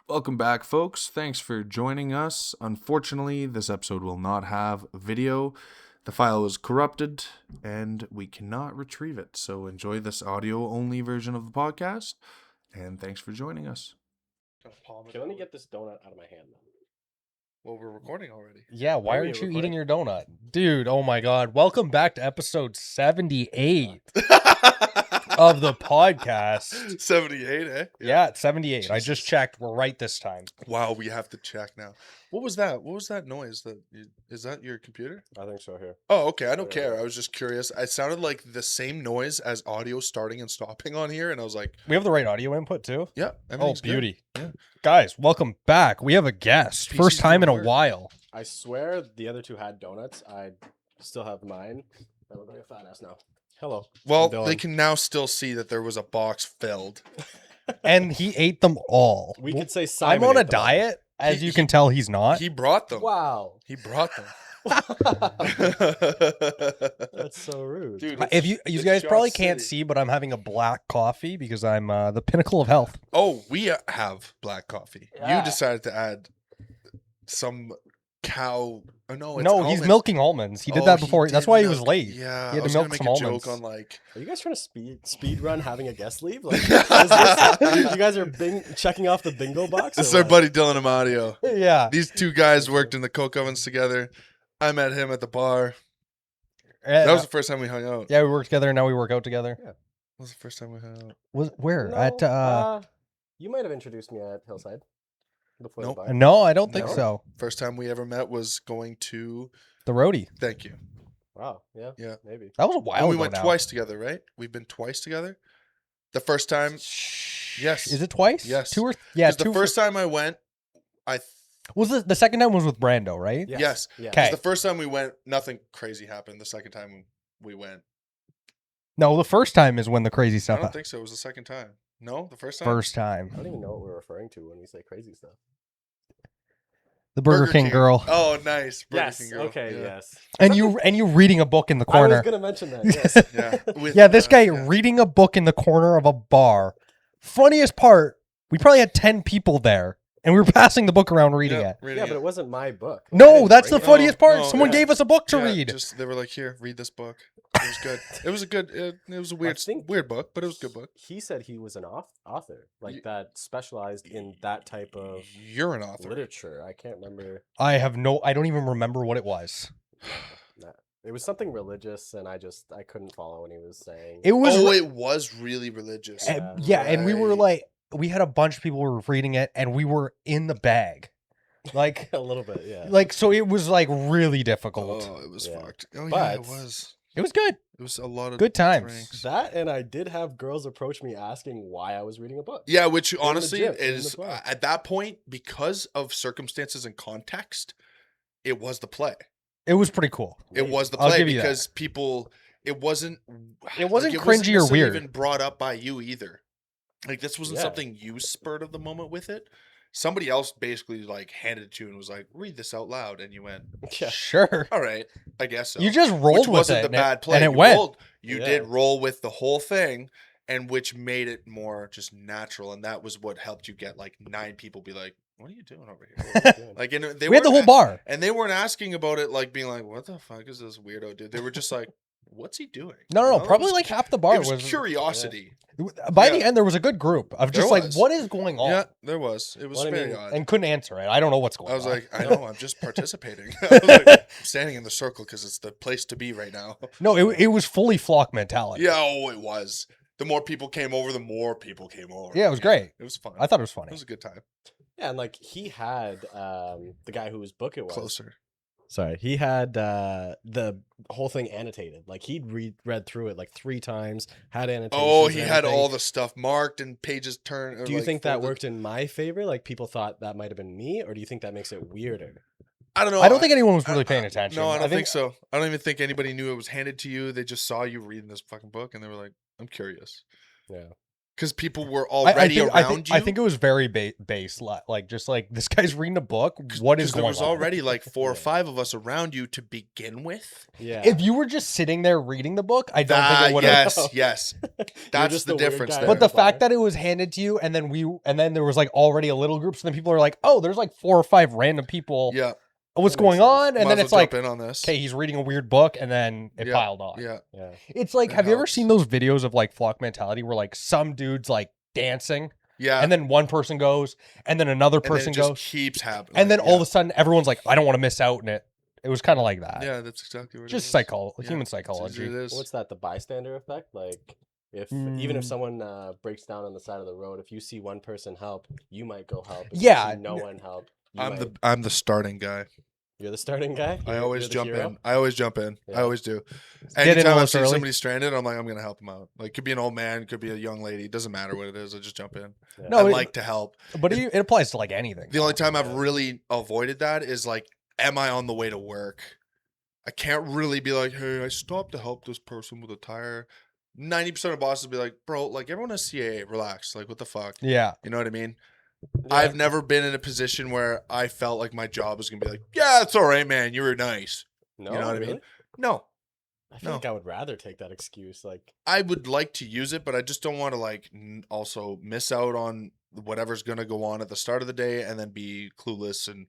Welcome back, folks. Thanks for joining us. Unfortunately, this episode will not have video. The file is corrupted and we cannot retrieve it. So enjoy this audio-only version of the podcast, and thanks for joining us. Okay, let me get this donut out of my hand. Well, we're recording already. Yeah, why Are we aren't you recording? eating your donut? Dude, oh my god. Welcome back to episode 78 of the podcast. 78, eh? Yeah, it's 78. I Jesus. just checked. We're right this time. Wow, we have to check now. What was that? What was that noise? Is that your computer? I think so here. Oh, okay. I don't Yeah. care. I was just curious. It sounded like the same noise as audio starting and stopping on here, and I was like, We have the right audio input too. yeah, Oh, everything's good. beauty. Yeah. Guys, welcome back. We have a guest. Pieces First time in a don't work. while. I swear the other two had donuts. I still have mine. I look like a fat ass now. Hello. Well, I'm they Dylan. can now still see that there was a box filled. And he ate them all. We could say Simon I'm on a ate them all. diet. As He- you can tell, he's not. He brought them. Wow. He brought them. That's so rude. Dude, If you it's guys Shot probably can't City. see, but I'm having a black coffee because I'm the pinnacle of health. Oh, we have black coffee. Yeah. You decided to add some cow. Oh, no, it's No, he's almond. milking almonds. He did Oh, that before. That's did why he was milk- late. Yeah, He had I to was milk gonna make some a almonds. joke on like. Are you guys trying to speed run having a guest leave? Like, is this, you guys are checking off the bingo box? This is or our what? buddy Dylan Amadio. Yeah. These two guys worked in the coke ovens together. I met him at the bar. Yeah, That was the first time we hung out. we work together. Now we work out together. That was the first time we hung out. Was where No, at? you might have introduced me at Hillside before Nope. the bar. No, I don't think No. so. First time we ever met was going to. The roadie. Thank you. Wow. Yeah. Yeah. Maybe. That was a while And we ago went now. twice together, right? We've been twice together. The first time, yes. Is it twice? Yes. Two or yeah. 'cause Two. the first time I went, was the second time was with Brando, right? Yes. Yeah. 'Kay. the first time we went, nothing crazy happened. The second time we went, No, the first time is when the crazy I stuff don't happened. think so. It was the second time. No, the first time. First time. I don't even know what we're referring to when we say crazy stuff. The Burger King girl. Oh, nice. Burger Yes. King girl. Okay. Yeah. Yes. And you reading a book in the I corner. was gonna mention that. Yes. Yeah. With, Yeah, this guy yeah. reading a book in the corner of a bar. Funniest part, we probably had 10 people there, and we were passing the book around reading Yeah, it. reading Yeah, but it. it wasn't my book. I No, didn't that's the bring it. funniest part. No, Someone yeah. gave us a book to Yeah, read. Just they were like, "Here, read this book." It was good. It was a good. It was a weird, think- weird book, but it was a good book. He said he was an author, like Ye- that specialized in that type of You're an author. literature. I can't remember. I don't even remember what it was. It was something religious, and I couldn't follow what he was saying. It was Oh, it was really religious. yeah, and we were Right. like, we had a bunch of people who were reading it, and we were in the bag, like, a little bit, yeah. so it was like really difficult. Oh, it was Yeah. fucked. Oh yeah, it But- was. It was good. It was a lot of Good times. drinks. That, and I did have girls approach me asking why I was reading a book. Yeah, which the honestly gym, in the is bar. at that point, because of circumstances and context, it was the play. It was pretty cool. It was the I'll play give you that. because people. It wasn't. wasn't cringy or necessarily weird. Even brought up by you either. Like this wasn't Yeah. something you spurred of the moment with it. Somebody else basically like handed it to you and was like, "Read this out loud," and you went, Yeah. Sure. "All right, I guess so." You just rolled which with wasn't it, the and it- bad play, and it you went. rolled- you Yeah. did roll with the whole thing, and which made it more just natural, and that was what helped you get like 9 people be like, "What are you doing over here?" Like, and they We had the whole weren't bar. and they weren't asking about it like being like, "What the fuck is this weirdo dude?" They were just like, "What's he doing?" No, You know, it probably was- like half the bar it was, was. curiosity. By the Yeah. end, there was a good group of just There like, was. what is going on? Yeah, there was. It was Well, I very mean, odd. And couldn't answer it. I don't know what's going on. I was like, I know, I'm just participating. I was like, I'm standing in the circle because it's the place to be right now. no, it was fully flock mentality. Yeah, oh, it was. The more people came over, the more people came over. Yeah, it was great. It was fun. I thought it was it funny. was a good time. Yeah, and like he had the guy whose book it was. Closer. Sorry, he had the whole thing annotated. Like he'd read through it like 3 times, had annotations. Oh, he and had everything. all the stuff marked and pages turned. Do you think that worked in my favor? Like people thought that might have been me, or do you think that makes it weirder? I don't know. I don't think anyone was really paying I- attention. No, I don't think so. I don't even think anybody knew it was handed to you. They just saw you reading this fucking book and they were like, I'm curious. Yeah. Because people were I already think, around you. I think it was very base, like just like this guy's reading a book. What is there going was on? already like 4 or Yeah. 5 of us around you to begin with. Yeah. If you were just sitting there reading the book, I don't think it would have. Yes. You're That's just the weird difference guy there. But the at bar. fact that it was handed to you, and then there was like already a little group, so then people are like, "Oh, there's like 4 or 5 random people. Yeah. What's That makes going sense. on?" And Might then as it's well like, jump in on this. "Okay, he's reading a weird book," and then it Yeah, piled on. Yeah. Yeah. It's like, It have you ever helps. seen those videos of like flock mentality where like some dude's like dancing, Yeah. and then one person goes, and then another And then person it just goes, keeps happening. and then Like, all of a sudden everyone's like, "I don't want to miss out," and it was kind of like that. yeah, that's exactly what Just it is. Yeah, human It psychology. is. What's that? The bystander effect? Like, even if Mm. someone breaks down on the side of the road, if you see one person help, you might go help. If Yeah. you see no one help, I'm the starting guy. you're the starting guy. I You're- always you're the jump hero? in. I always jump in. I Yeah. always do. Get in a Anytime little I've seen early. somebody stranded, I'm like, I'm gonna help them out. Like, could be an old man, could be a young lady. It doesn't matter what it is. I just jump in. Yeah. No, I it- like to help. But it applies to like anything. The only time I've Yeah. really avoided that is like, am I on the way to work? I can't really be like, hey, I stopped to help this person with a tire. 90% of bosses will be like, bro, like everyone has CAA, relax. Like, what the fuck? Yeah. You know what I mean? Yeah. I've never been in a position where I felt like my job was gonna be like, yeah, it's all right, man. You were nice. No, You know what I really? mean? No, I feel No. like I would rather take that excuse. Like, I would like to use it, but I just don't want to like also miss out on whatever's gonna go on at the start of the day and then be clueless. And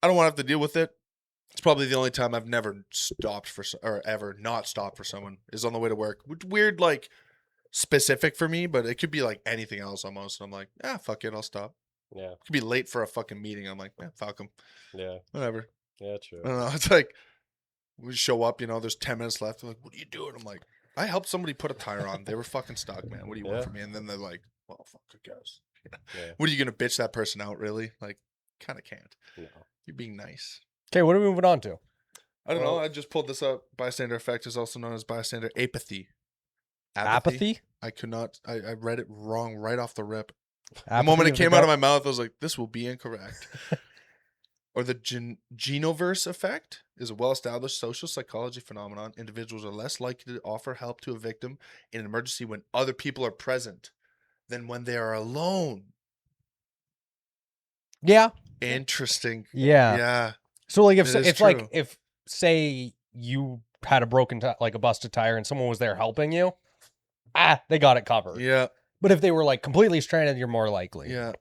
I don't want to have to deal with it. It's probably the only time I've never stopped or ever not stopped for someone is on the way to work. Weird, like specific for me, but it could be like anything else almost. And I'm like, fuck it, I'll stop. yeah, It could be late for a fucking meeting. I'm like, fuck them, yeah, whatever. yeah, true. I don't know. It's like we show up, there's 10 minutes left. They're like, what are you doing? I'm like, I helped somebody put a tire on. They were fucking stuck, man. What do you want Yeah. from me? And then they're like, well, fuck, I guess. Yeah. What are you going to bitch that person out, really? Like, kind of can't. No. You're being nice. Okay, what are we moving on to? I don't know. Well- I just pulled this up. Bystander effect is also known as bystander apathy. Apathy? I could not. I read it wrong right off the rip. The Apathy moment it of the came out of gut? my mouth, I was like, this will be incorrect. Or the genoverse effect is a well-established social psychology phenomenon. Individuals are less likely to offer help to a victim in an emergency when other people are present than when they are alone. Yeah. Interesting. Yeah. Yeah. So like It is if true. like if say you had a broken like a busted tire and someone was there helping you, they got it covered. Yeah. But if they were like completely stranded, you're more likely. Yeah.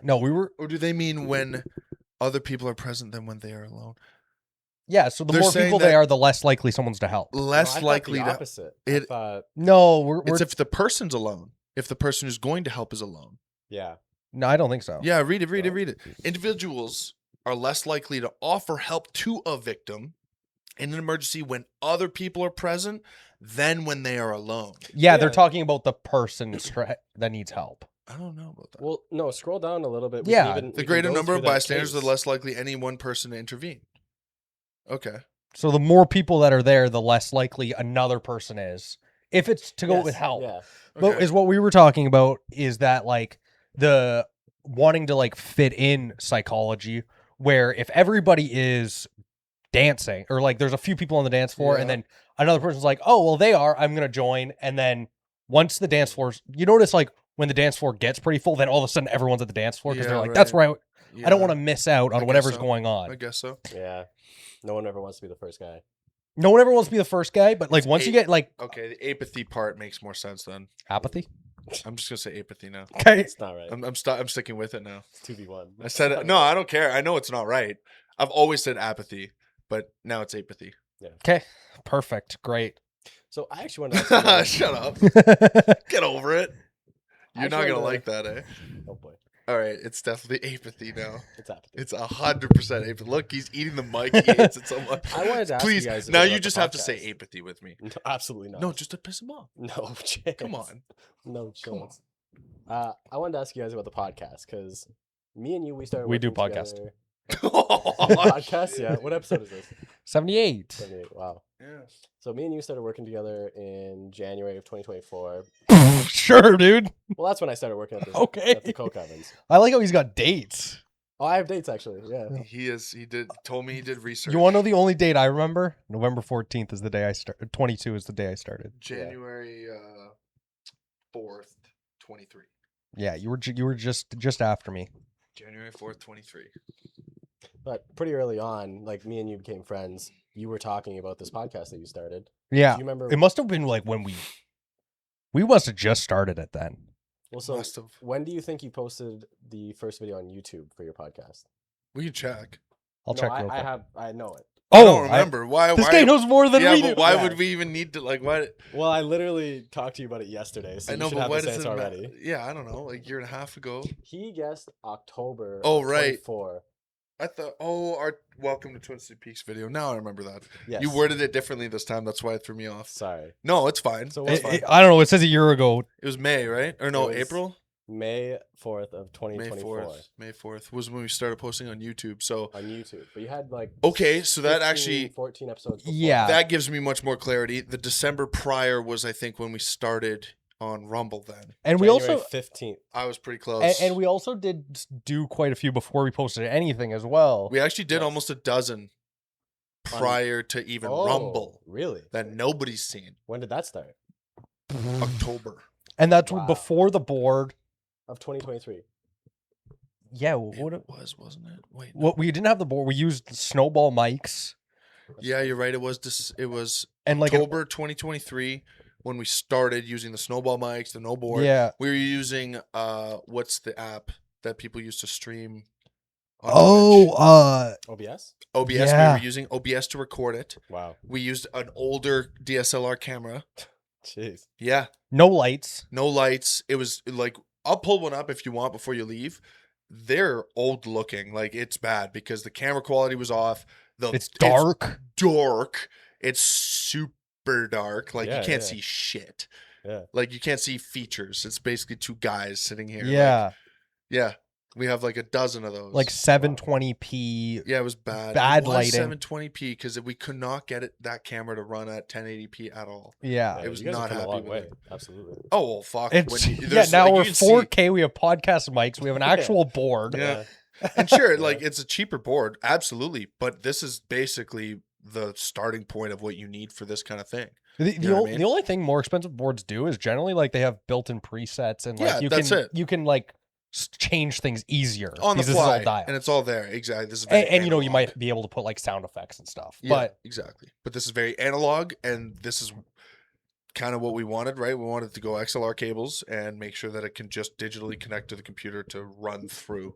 No, we were. Or do they mean when other people are present than when they are alone? Yeah. So the They're more saying people that- they are, the less likely someone's to help. No, I Less thought likely the to. opposite. I it- thought, No, we're It's if the person's alone. If the person who's going to help is alone. yeah, no, I don't think so. Yeah, read it. No. Individuals are less likely to offer help to a victim in an emergency when other people are present than when they are alone. Yeah, they're Yeah. talking about the person that needs help. I don't know about that. well, no, scroll down a little bit. Yeah, The greater number of bystanders, the less likely any one person to intervene. Okay. So the more people that are there, the less likely another person is. If it's to go with help. Yeah, But Okay. is what we were talking about is that like the wanting to like fit in psychology where if everybody is dancing or like there's a few people on the dance floor and Yeah. then another person's like, oh, well, they are, I'm going to join. And then once the dance floor's, you notice like when the dance floor gets pretty full, then all of a sudden everyone's at the dance floor because Yeah, they're like, that's right. where I don't want to miss out I on guess whatever's so. going on. I guess so. yeah. No one ever wants to be the first guy. No one ever wants to be the first guy, but like once you get like Okay, the apathy part makes more sense then. apathy. I'm just gonna say apathy now. Okay. It's not right. I'm sticking with it now. It's 2v1. I said it. No, I don't care. I know it's not right. I've always said apathy, but now it's apathy. Okay. Perfect. Great. So I actually wanted to ask you Shut up. Get over it. I You're just not gonna wanted like to- that, eh? Oh boy, All right, it's definitely apathy now. it's apathy. It's 100% apathy. Look, he's eating the mic. He hates it so much. I wanted to ask Please, you guys. a now bit you about just the have to say podcast. apathy with me. No, absolutely not. No, just to piss him off. no chance. Come on. No Come chance. I wanted to ask you guys about the podcast because me and you, we started. We do working podcast. together- Oh, podcast. Yeah. What episode is this? 78. 78. Wow. yeah. So me and you started working together in January of 2024. Sure, dude. Well, that's when I started working at the Okay. at the Coke Ovens. I like how he's got dates. Oh, I have dates actually. Yeah. He told me he did research. You want to know the only date I remember? November 14th is the day I started. 22 is the day I started. January 4th, 23. Yeah, you were just after me. January 4th, 23. But pretty early on, like me and you became friends. You were talking about this podcast that you started. Yeah, Do you remember? it must have been like when we must have just started it then. Well, so Must have. when do you think you posted the first video on YouTube for your podcast? We can check. I'll No, check real quick. I know it. I Oh, don't remember. Why? this why? guy knows more than yeah, we but do. why Yeah. would we even need to like what? Well, I literally talked to you about it yesterday, so I you know, should but have why this does answer it already. matter? Yeah, I don't know, like a year and a half ago. He guessed October. Oh, of right. 24. I thought, oh, our Welcome to Twin City Peaks video. Now I remember that. Yes. You worded it differently this time. That's why it threw me off. Sorry. No, it's fine. So It's what- fine. I don't know. It says a year ago. It was May, right? Or no, It was April? May 4th of May 2024 4th. May 4th was when we started posting on YouTube. So, on YouTube. But you had like okay, so that 15, actually, 14 episodes before. Yeah. that gives me much more clarity. The December prior was, I think, when we started on Rumble then. And we January also 15th. I was pretty close. and we also did do quite a few before we posted anything as well. We actually did Yes. almost a dozen prior to even Rumble Really? that nobody's seen. When did that start? October. And that's Wow. before the board. Of 2023. Yeah, It was, wasn't it? Wait. No. what we didn't have the board. We used snowball mics Yeah, you're right. It was and like an- October 2023 when we started using the snowball mics, the no board. yeah. We were using what's the app that people use to stream on Oh, Twitch? OBS? OBS. yeah. We were using OBS to record it. Wow. We used an older DSLR camera. Jeez. Yeah, no lights. no lights. It was like I'll pull one up if you want before you leave. They're old looking. Like it's bad because the camera quality was off. It's dark. Dark. It's super dark. Like Yeah, you can't yeah. see shit. Yeah. Like you can't see features. It's basically two guys sitting here. like- Yeah, yeah. We have like a dozen of those. like 720p. yeah, it was bad. bad it was lighting. 720p because we could not get that camera to run at 1080p at all. Yeah, It was you guys not have come happy a long with way. it. Absolutely. Oh well, fuck. it's when yeah. there's, Now like, you we're can see- 4K. We have podcast mics. We have an actual board. Yeah. And sure, like Yeah. it's a cheaper board, absolutely. But this is basically the starting point of what you need for this kind of thing. The, know what I mean? the only thing more expensive boards do is generally like they have built-in presets and like Yeah, you that's can it. you can like change things easier On the because this is all fly, dialed. and it's all there. Exactly. This is very And you know you analog. might be able to put like sound effects and stuff. Yeah, But exactly. But this is very analog, and this is kind of what we wanted, right? We wanted to go XLR cables and make sure that it can just digitally connect to the computer to run through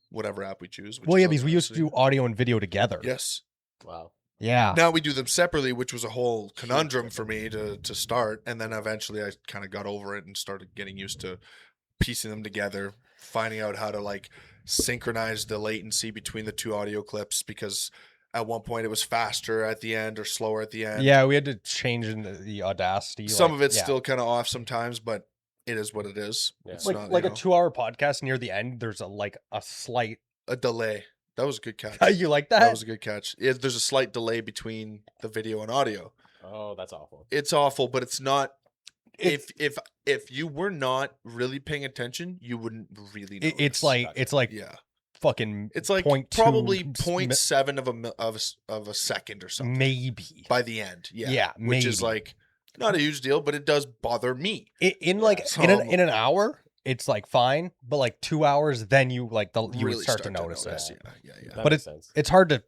whatever app we choose. which well, is yeah, because we used to obviously- do audio and video together. Yes. Wow. Yeah. Now we do them separately, which was a whole conundrum for me to start, and then eventually I kind of got over it and started getting used to piecing them together, finding out how to like synchronize the latency between the two audio clips because at one point it was faster at the end or slower at the end. Yeah, we had to change in the Audacity. Some like, of it's yeah. still kind of off sometimes, but it is what it is. Yeah. It's like not, like you a know, 2-hour podcast near the end. There's a slight. a delay. That was a good catch. You like That that? was a good catch. There's a slight delay between the video and audio. Oh, that's awful. It's awful, but it's not. It's- If you were not really paying attention, you wouldn't really know. It's this. like it's like yeah, fucking it's like 0.2 probably mi- 0.7 of a second or something maybe. by the end. Yeah, Yeah, which is maybe. like not a huge deal, but it does bother me. In like So- in an hour, it's like fine, but like 2 hours, then you like you Really would start to notice it. Yeah. That But makes sense. It's hard to.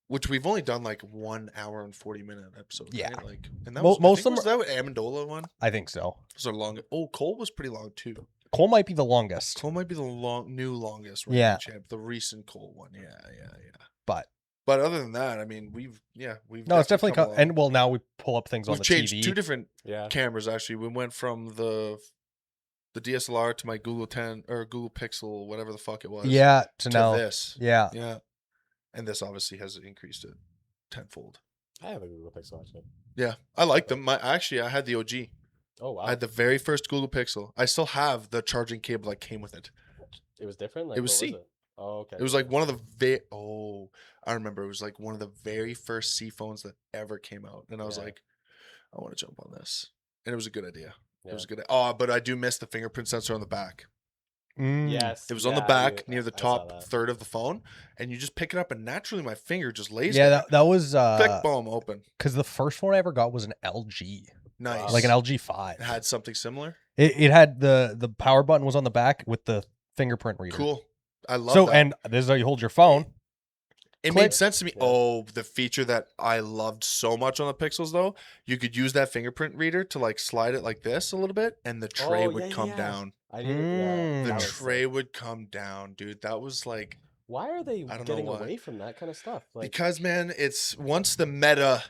Which we've only done like 1 hour and 40-minute episode. Yeah. Right? Like, and that Mo- was most most of them was that Amendola one? I think so. Was a long. Oh, Cole was pretty long too. Cole might be the longest, Cole might be the new longest. Yeah. champ, the recent Cole one. Yeah. but But other than that, I mean, we've no, it's definitely. come Co- along. and well, now we pull up things on We've the changed TV. two different Yeah. cameras actually. We went from the DSLR to my Google 10 or Google Pixel, whatever the fuck it was. Yeah, to To now. this. Yeah, Yeah. And this obviously has increased it tenfold. I have a Google Pixel actually. Yeah. I like them. I had the OG. Oh wow. I had the very first Google Pixel. I still have the charging cable that came with it. It was different. Like, It was what C. it? Oh okay. It was like one of the I remember it was like one of the very first C phones that ever came out, and I was Yeah. like, I want to jump on this, and it was a good idea. Yeah. It was a good. Oh, but I do miss the fingerprint sensor on the back. Mm. Yes. It was on the yeah, back I- near the I saw top that. third of the phone, and you just pick it up, and naturally my finger just lays Yeah, there. that was Click, boom, open. because the first one I ever got was an LG, Nice. like an LG 5. It had something similar. It had the power button was on the back with the fingerprint reader. Cool. I love So that. and this is how you hold your phone. It click. made sense to me. Yeah. Oh, the feature that I loved so much on the Pixels, though, you could use that fingerprint reader to like slide it like this a little bit, and the tray Oh, would yeah, come yeah. down. I didn't. Yeah, Mm. The that was tray sick. would come down, dude. That was like, Why are they I don't know getting why. away from that kind of stuff? Like, because man, it's once the meta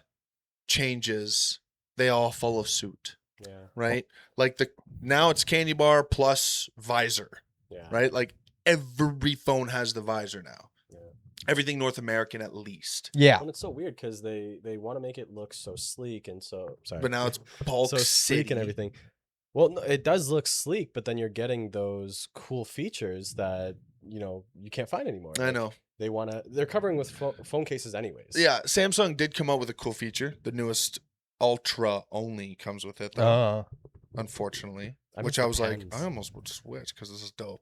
changes, they all follow suit, yeah, right? Like now it's candy bar plus visor, yeah, right? Like every phone has the visor now. Yeah. Everything North American at least. Yeah. And it's so weird because they want to make it look so sleek and so sorry, But now it's bulk so sleek city. and everything. Well, no, it does look sleek, but then you're getting those cool features that you can't find anymore. I Like, know. they want to. They're covering with phone cases anyways. Yeah, Samsung did come out with a cool feature. The newest Ultra only comes with it, though, unfortunately. I Which miss I the was like, pens. I almost would switch because this is dope.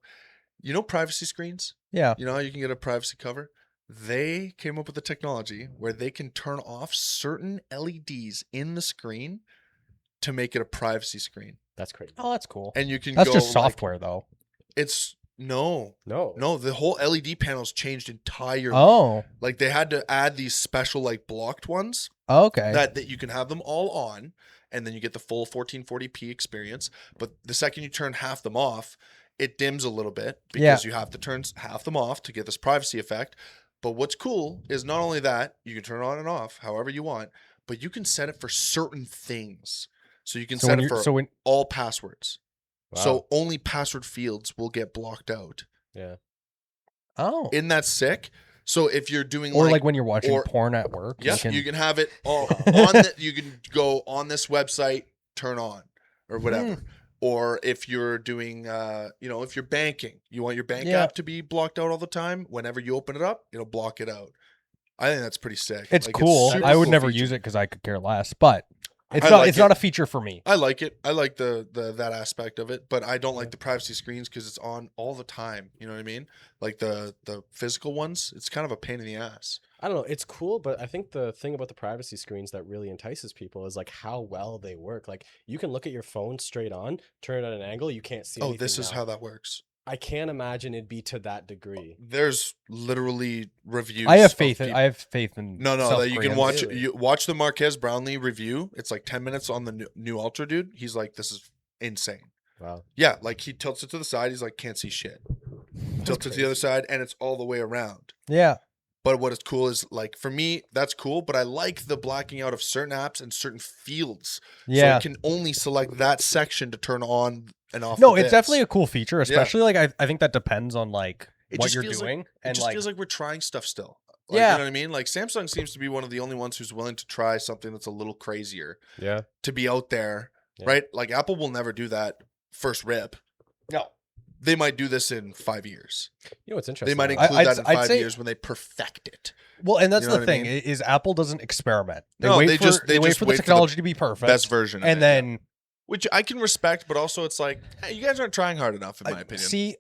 You know privacy screens? Yeah. You know how you can get a privacy cover? They came up with a technology where they can turn off certain LEDs in the screen to make it a privacy screen. That's crazy. Oh, that's cool. And you can That's go just like- software though. it's no, No, the whole LED panels changed entirely. Oh. Like they had to add these special like blocked ones Okay. that you can have them all on, and then you get the full 1440p experience. But the second you turn half them off, it dims a little bit because you have to turn half them off to get this privacy effect. But what's cool is not only that, you can turn it on and off however you want, but you can set it for certain things. So you can set it for when all passwords. Wow. So only password fields will get blocked out. yeah, oh, Isn't that sick? So if you're doing or like when you're watching or- porn at work, yeah, you you can can have it all on. You can go on this website, turn on, or whatever. Or if you're doing, if you're banking, you want your bank Yeah. app to be blocked out all the time. Whenever you open it up, it'll block it out. I think that's pretty sick. It's Like, cool. super I would cool never feature. use it because I could care less. But it's I not. like It's it. not a feature for me. I like it. I like the that aspect of it, but I don't like the privacy screens because it's on all the time. You know what I mean? Like the physical ones, it's kind of a pain in the ass. I don't know. It's cool, but I think the thing about the privacy screens that really entices people is like how well they work. Like you can look at your phone straight on, turn it at an angle, you can't see. Oh, anything this is now. how that works. I can't imagine it'd be to that degree. There's literally reviews. I have of faith. people- I have faith in. No, South that you can Koreans. watch. Really? You watch the Marquez Brownlee review. It's like 10 minutes on the new Ultra, dude. He's like, this is insane. Wow. Yeah, like he tilts it to the side. He's like, can't see shit. Tilts it to the other side, and it's all the way around. Yeah. But what is cool is like for me, that's cool. But I like the blacking out of certain apps and certain fields. Yeah. So I can only select that section to turn on and off. No, the it's bits. definitely a cool feature, especially like I think that depends on like It what just you're feels doing It and just like feels like we're trying stuff still. Like, Yeah. You know what I mean? Like Samsung seems to be one of the only ones who's willing to try something that's a little crazier Yeah. to be out there, Yeah. right? Like Apple will never do that first rip. no. They might do this in 5 years. You know what's They interesting? might though? include I'd- that in I'd 5 say- years when they perfect it. Well, and that's You know the what I thing mean? is Apple doesn't experiment. They No, wait they for just- they they wait just for the wait for the technology to be perfect, Best version of and it, then which I can respect, but also it's like, hey, you guys aren't trying hard enough, in my opinion. see,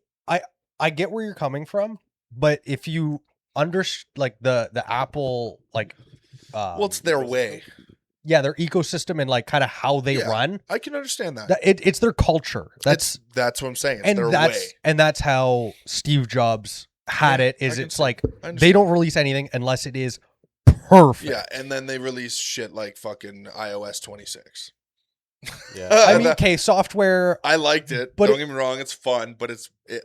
I get where you're coming from, but if you like the Apple like, Well, it's their way. yeah, their ecosystem and like kind of how they Yeah. run. I can understand that. It's their culture. That's what I'm saying. It's their way. and that's how Steve Jobs had Yeah, it. Is I can it's see- like I they understand. don't release anything unless it is perfect. Yeah, and then they release shit like fucking iOS 26. Yeah. I mean, okay, software. I liked it. But Don't get me wrong, it's fun, but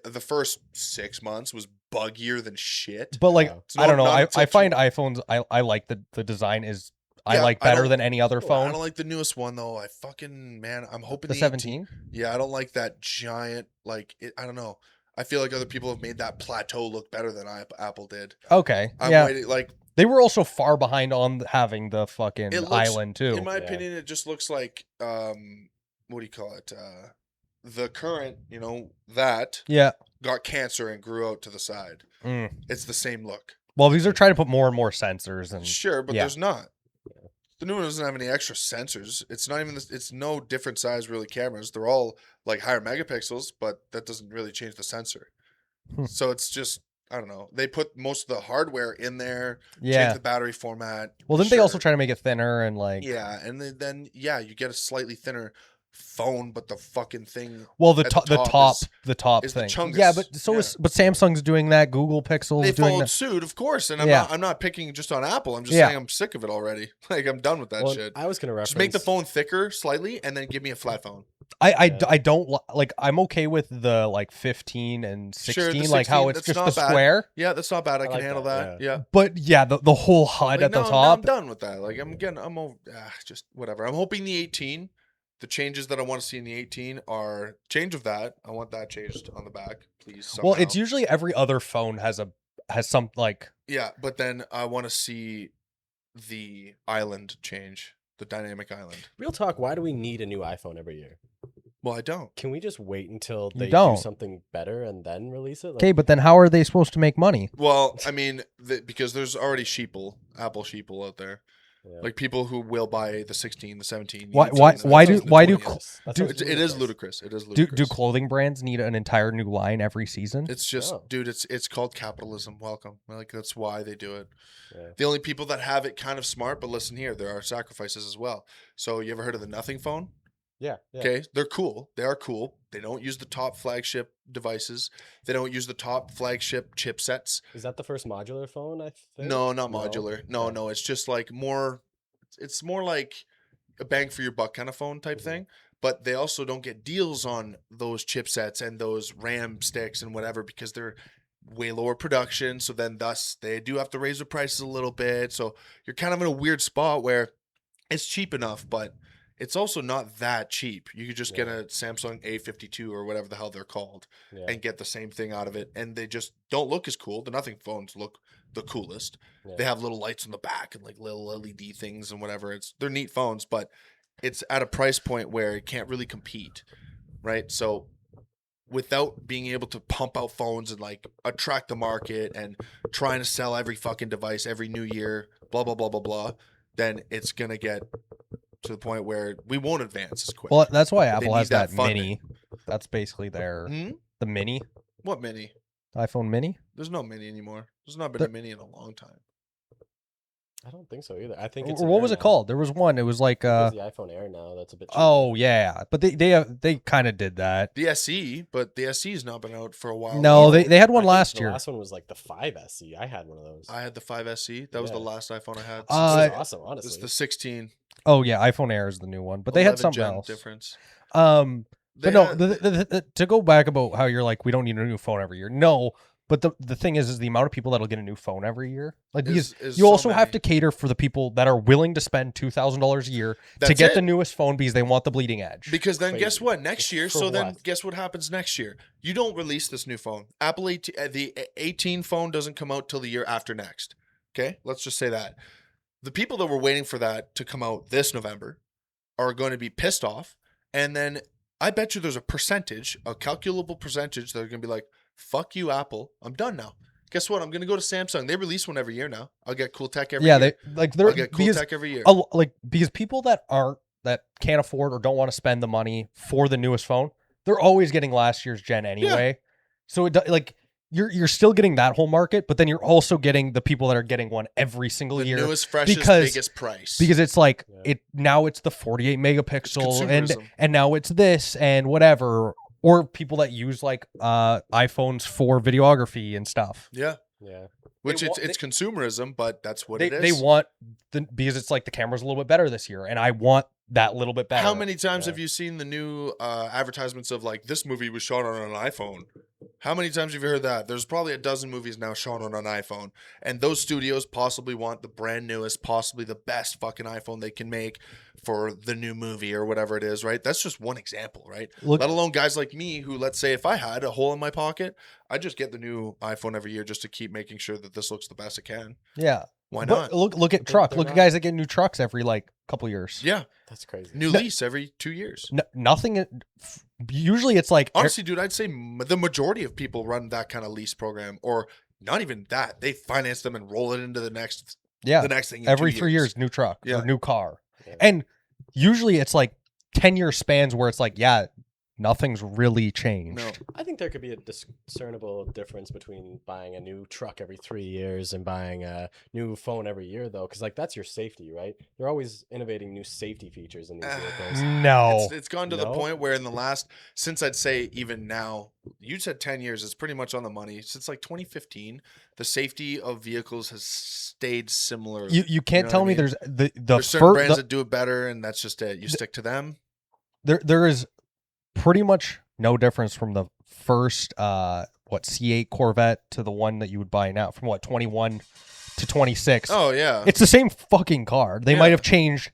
the first 6 months was buggier than shit. But like, Yeah. It's I don't know. not I until find iPhones. I like the design is. I Yeah, like I better don't- than any other I phone. don't like the newest one though. I'm hoping The 17. Yeah, I don't like that giant I don't know. I feel like other people have made that plateau look better than Apple did. Okay. I'm yeah. waiting like They were also far behind on having the fucking It looks- island too. in my Yeah. opinion it just looks like what do you call it? The current, that yeah. got cancer and grew out to the side. Mm. It's the same look. Well, these are trying to put more and more sensors and Sure, but yeah. there's not. The new one doesn't have any extra sensors. It's not even. It's no different size really cameras. They're all like higher megapixels, but that doesn't really change the sensor. Hmm. So it's just I don't know. They put most of the hardware in there. yeah. Change the battery format. Well, didn't they also Sure. try to make it thinner and like Yeah, and then you get a slightly thinner phone, but the fucking thing. Well, the at top, the the top is the thing. chungus. Yeah, but so Yeah. is but Samsung's doing that. Google Pixel's They doing followed that. suit, of course, and Yeah. I'm not picking just on Apple. I'm just Yeah. saying I'm sick of it already. Like I'm done with that Well, shit. I was gonna reference. Just make the phone thicker slightly, and then give me a flat phone. I don't like. I'm okay with the like 15 and 16, Sure, the like how 16, it's that's just not the bad. square. Yeah, that's not bad. I can like handle that, that. Yeah. But yeah, the whole HUD Like, at the no, I'm top. done with that. Like I'm over. Just whatever. I'm hoping the 18. The changes that I want to see in the 18 are change of that. I want that changed on the back, please. Somehow. Well, it's usually every other phone has some like. Yeah, but then I want to see the island change, the dynamic island. Real talk. Why do we need a new iPhone every year? Well, I don't. Can we just wait until You they do don't. something better and then release it? Like, Okay, but then how are they supposed to make money? Well, I mean, because there's already Apple sheeple out there. yeah. Like people who will buy the 16, the 17. Why- the why- 18, why the do- 20. why do- That do- sounds It is ludicrous. It is Do ludicrous. clothing brands need an entire new line every season? It's just, No. dude. It's called capitalism. Welcome. Like that's why they do it. Yeah. The only people that have it kind of smart, but listen here, there are sacrifices as well. So you ever heard of the Nothing phone? Yeah. Okay, they're cool. They are cool. They don't use the top flagship devices. They don't use the top flagship chipsets. Is that the first modular phone? I think. No, not modular. No, Okay. no. It's just like more. It's more like a bang for your buck kind of phone type Mhm. thing. But they also don't get deals on those chipsets and those RAM sticks and whatever because they're way lower production. So then, thus, they do have to raise the prices a little bit. So you're kind of in a weird spot where it's cheap enough, but it's also not that cheap. You could just get Yeah. a Samsung A52 or whatever the hell they're called Yeah. and get the same thing out of it. And they just don't look as cool. The Nothing phones look the coolest. Yeah. They have little lights on the back and like little LED things and whatever. They're neat phones, but it's at a price point where it can't really compete, right? So without being able to pump out phones and like attract the market and trying to sell every fucking device every new year, blah blah blah blah blah, then it's gonna get to the point where we won't advance as quick. Well, that's why They Apple need has that that funding. mini. That's basically their Hmm? the mini, What mini? iPhone mini. There's no mini anymore. There's not been The- a mini in a long time. I don't think so either. I think Or it's. what was it called? There was one. It was like There's the iPhone Air now. That's a bit. cheaper. oh yeah, but they kind of did that. The SE, but the SE has not been out for a while. No, either. they had I one think last the year. last one was like the 5 SE. I had one of those. I had the 5 SE. That was the Yeah. last iPhone I had. It Uh, was awesome, honestly. It's the 16. Oh yeah, iPhone Air is the new one, but they had 11 something gen else. difference. But They no, had- to go back about how you're like we don't need a new phone every year. No, but the thing is the amount of people that'll get a new phone every year. Like because is you so also have many. to cater for the people that are willing to spend $2,000 a year to That's get it. the newest phone because they want the bleeding edge. Because then guess Crazy. what? Next year, For so then what? guess what happens next year? You don't release this new phone. Apple the 18 phone doesn't come out till the year after next. Okay? Let's just say that. The people that were waiting for that to come out this November are going to be pissed off. And then I bet you there's a calculable percentage that are going to be like, fuck you, Apple. I'm done now. Guess what? I'm going to go to Samsung. They release one every year now. I'll get cool tech every yeah, year. they're I'll get cool because tech every year. because people that can't afford or don't want to spend the money for the newest phone, they're always getting last year's gen anyway. So like you're still getting that whole market, but then you're also getting the people that are getting one every single The year newest, freshest, because- biggest price. because it's like Yeah. now it's the 48 megapixel consumerism. and now it's this and whatever, or people that use like iPhones for videography and stuff. Yeah. Yeah. Which They it's consumerism, but that's what They it is. they want because it's like the camera's a little bit better this year, and I want that little bit better. How many times Yeah. have you seen the new advertisements of like this movie was shot on an iPhone? How many times have you heard that? There's probably a dozen movies now shot on an iPhone, and those studios possibly want the brand newest, possibly the best fucking iPhone they can make for the new movie or whatever it is, right? That's just one example, right? Look, Let alone guys like me who, let's say, if I had a hole in my pocket, I'd just get the new iPhone every year just to keep making sure that this looks the best it can. yeah. Why But not? look at But truck. they're Look at not- guys that get new trucks every like couple years. Yeah, That's crazy. new lease every 2 years. Nothing. Usually it's like Honestly, dude, I'd say the majority of people run that kind of lease program, or not even that. They finance them and roll it into the next yeah, thing in every 2 3 years, new truck Yeah. or new car, Yeah. and usually it's like 10-year spans where it's like nothing's really changed. No. I think there could be a discernible difference between buying a new truck every 3 years and buying a new phone every year, though, because like that's your safety, right? They're always innovating new safety features in these vehicles. No. It's gone to the No? point where in the last, since I'd say even now, you said 10 years, it's pretty much on the money. Since like 2015, the safety of vehicles has stayed similar. You can't know tell what I me mean? there's the There's certain brands the, that do it better, and that's just it. You stick to them. there is pretty much no difference from the first C8 Corvette to the one that you would buy now, from 21 to 26. Oh, yeah. It's the same fucking car. They might Yeah. have changed.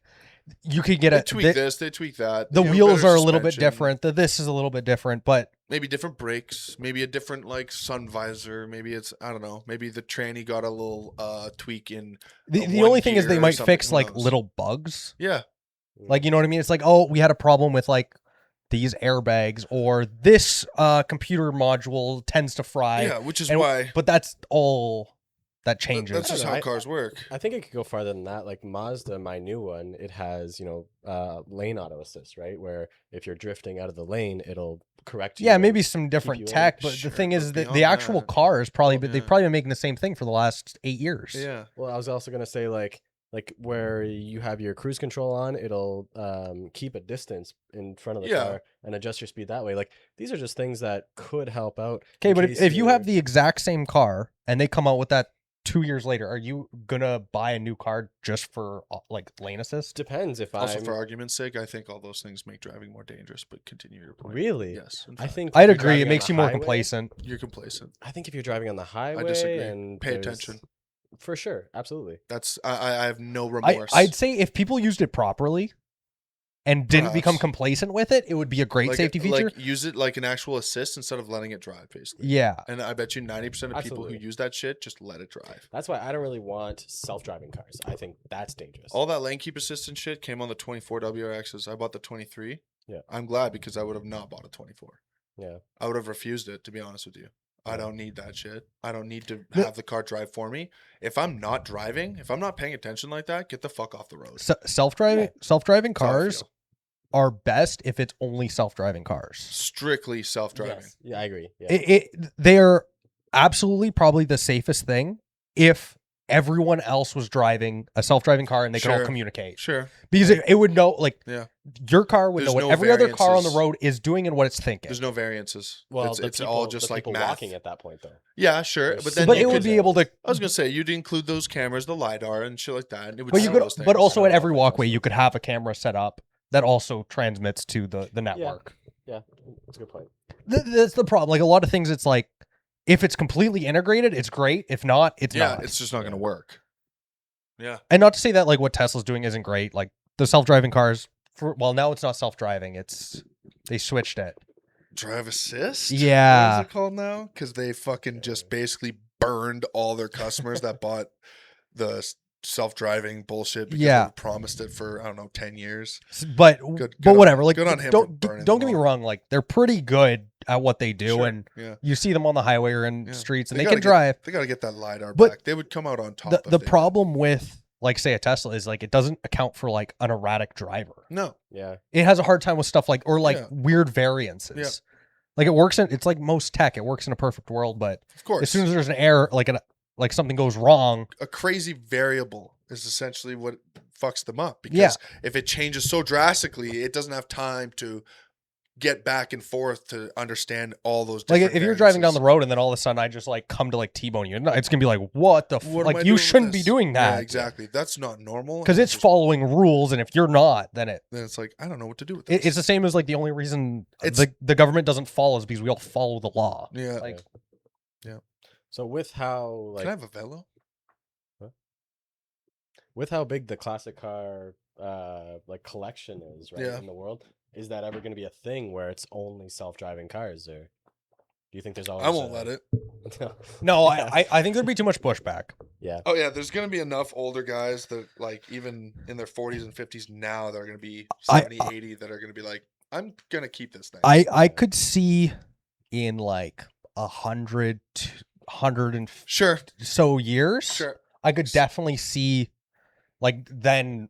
You could get They a tweak this, they tweak that. the You know, wheels better are a little bit suspension, different. This is a little bit different, but Maybe different brakes. Maybe a different like sun visor. Maybe it's, I don't know. Maybe the tranny got a little tweak in. the one only thing is gear they or might something. fix Who like knows? little bugs. Yeah. Like, you know what I mean? It's like, oh, we had a problem with like these airbags, or this computer module tends to fry. Yeah, which is And- why. But that's all that changes. That's just I don't how know, cars work. I think it could go farther than that. Like Mazda, my new one, it has, lane auto assist, right? Where if you're drifting out of the lane, it'll correct you. Yeah, and- maybe some different you in. tech, but Sure, the thing but is that beyond the actual that- car is probably, Yeah. they've probably been making the same thing for the last 8 years. Yeah. Well, I was also gonna say like where you have your cruise control on, it'll keep a distance in front of the Yeah. car and adjust your speed that way. Like these are just things that could help out. Okay, in but case if you have you're- the exact same car and they come out with that 2 years later, are you gonna buy a new car just for like lane assist? depends if Also, I'm for argument's sake, I think all those things make driving more dangerous. But continue your point. really. Yes. in I fact. think I'd if you're agree. driving It on makes the you more highway- complacent. You're complacent. I think if you're driving on the highway, disagree. and Pay there's- attention. for sure, absolutely. That's I have no remorse. I'd say if people used it properly and didn't become Perhaps. complacent with it, it would be a great safety feature. Like use it like an actual assist instead of letting it drive, basically. Yeah. And I bet you 90% of people who Absolutely. use that shit just let it drive. That's why I don't really want self-driving cars. I think that's dangerous. All that lane keep assist and shit came on the 24 WRXs. I bought the 23. Yeah. I'm glad because I would have not bought a 24. Yeah. I would have refused it, to be honest with you. I don't need that shit. I don't need to The- have the car drive for me. If I'm not driving, if I'm not paying attention like that, get the fuck off the road. Self-driving Yeah. self-driving That's how I cars feel. are best if it's only self-driving cars. Strictly self-driving. Yes. Yeah, I agree. Yeah. They're absolutely probably the safest thing if everyone else was driving a self-driving car and they could all Sure. communicate. Sure. Because it would know, like, Yeah. your car would There's know what no every other car on the variances. road is doing and what it's thinking. There's no variances. Well, it's, the it's people, all just the like people math. walking at that point, though. Yeah, sure. There's But then But you it would could, be able to. I was gonna say you'd include those cameras, the lidar and shit like that. And it would But you show could. those But things. also at I every don't know if walkway, that's- you could have a camera set up that also transmits to the network. Yeah, that's a good point. That's the problem. Like a lot of things, it's like if it's completely integrated, it's great. If not, it's yeah, not. it's just not gonna work. Yeah. And not to say that like what Tesla's doing isn't great. Like the self-driving cars. Well, now it's not self-driving. They switched it. Drive assist? Yeah. What is it called now? Because they fucking just basically burned all their customers that bought the self-driving bullshit because Yeah. they promised it for, I don't know, 10 years. But Good but on- whatever. Like good on him for don't burning don't them get me all. wrong. Like they're pretty good at what they do, Sure, and yeah. you see them on the highway or in Yeah. streets, and They they gotta can get- drive. They got to get that LiDAR But back. They would come out on top The if they- problem with like say a Tesla is like it doesn't account for like an erratic driver. No. Yeah. It has a hard time with stuff like or like Yeah. weird variances. Yeah. Like it's like most tech. It works in a perfect world, but Of course. as soon as there's an error, like something goes wrong, a crazy variable is essentially what fucks them up because Yeah. if it changes so drastically, it doesn't have time to get back and forth to understand all those like different if you're driving down the variances. road and then all of a sudden I just like come to like T-bone you, it's gonna be like what the What am like I you doing with shouldn't be this? doing Yeah, that exactly. That's not normal. because and it's just- following rules, and if you're not, then Then it's like I don't know what to do with this. it's the same as like the only reason It's- the government doesn't follow is because we all follow the law. yeah. Like So with how Can I have a Velo? with how big the classic car like collection is right Yeah. in the world, is that ever going to be a thing where it's only self-driving cars, or do you think there's always I won't let it. no, Yeah. I think there'd be too much pushback. Yeah. Oh yeah, there's gonna be enough older guys that like even in their 40s and 50s now they're gonna be I- 70, 80 that are gonna be like, I'm gonna keep this thing. I could see in like 100 and Sure, so years. sure. I could definitely see like then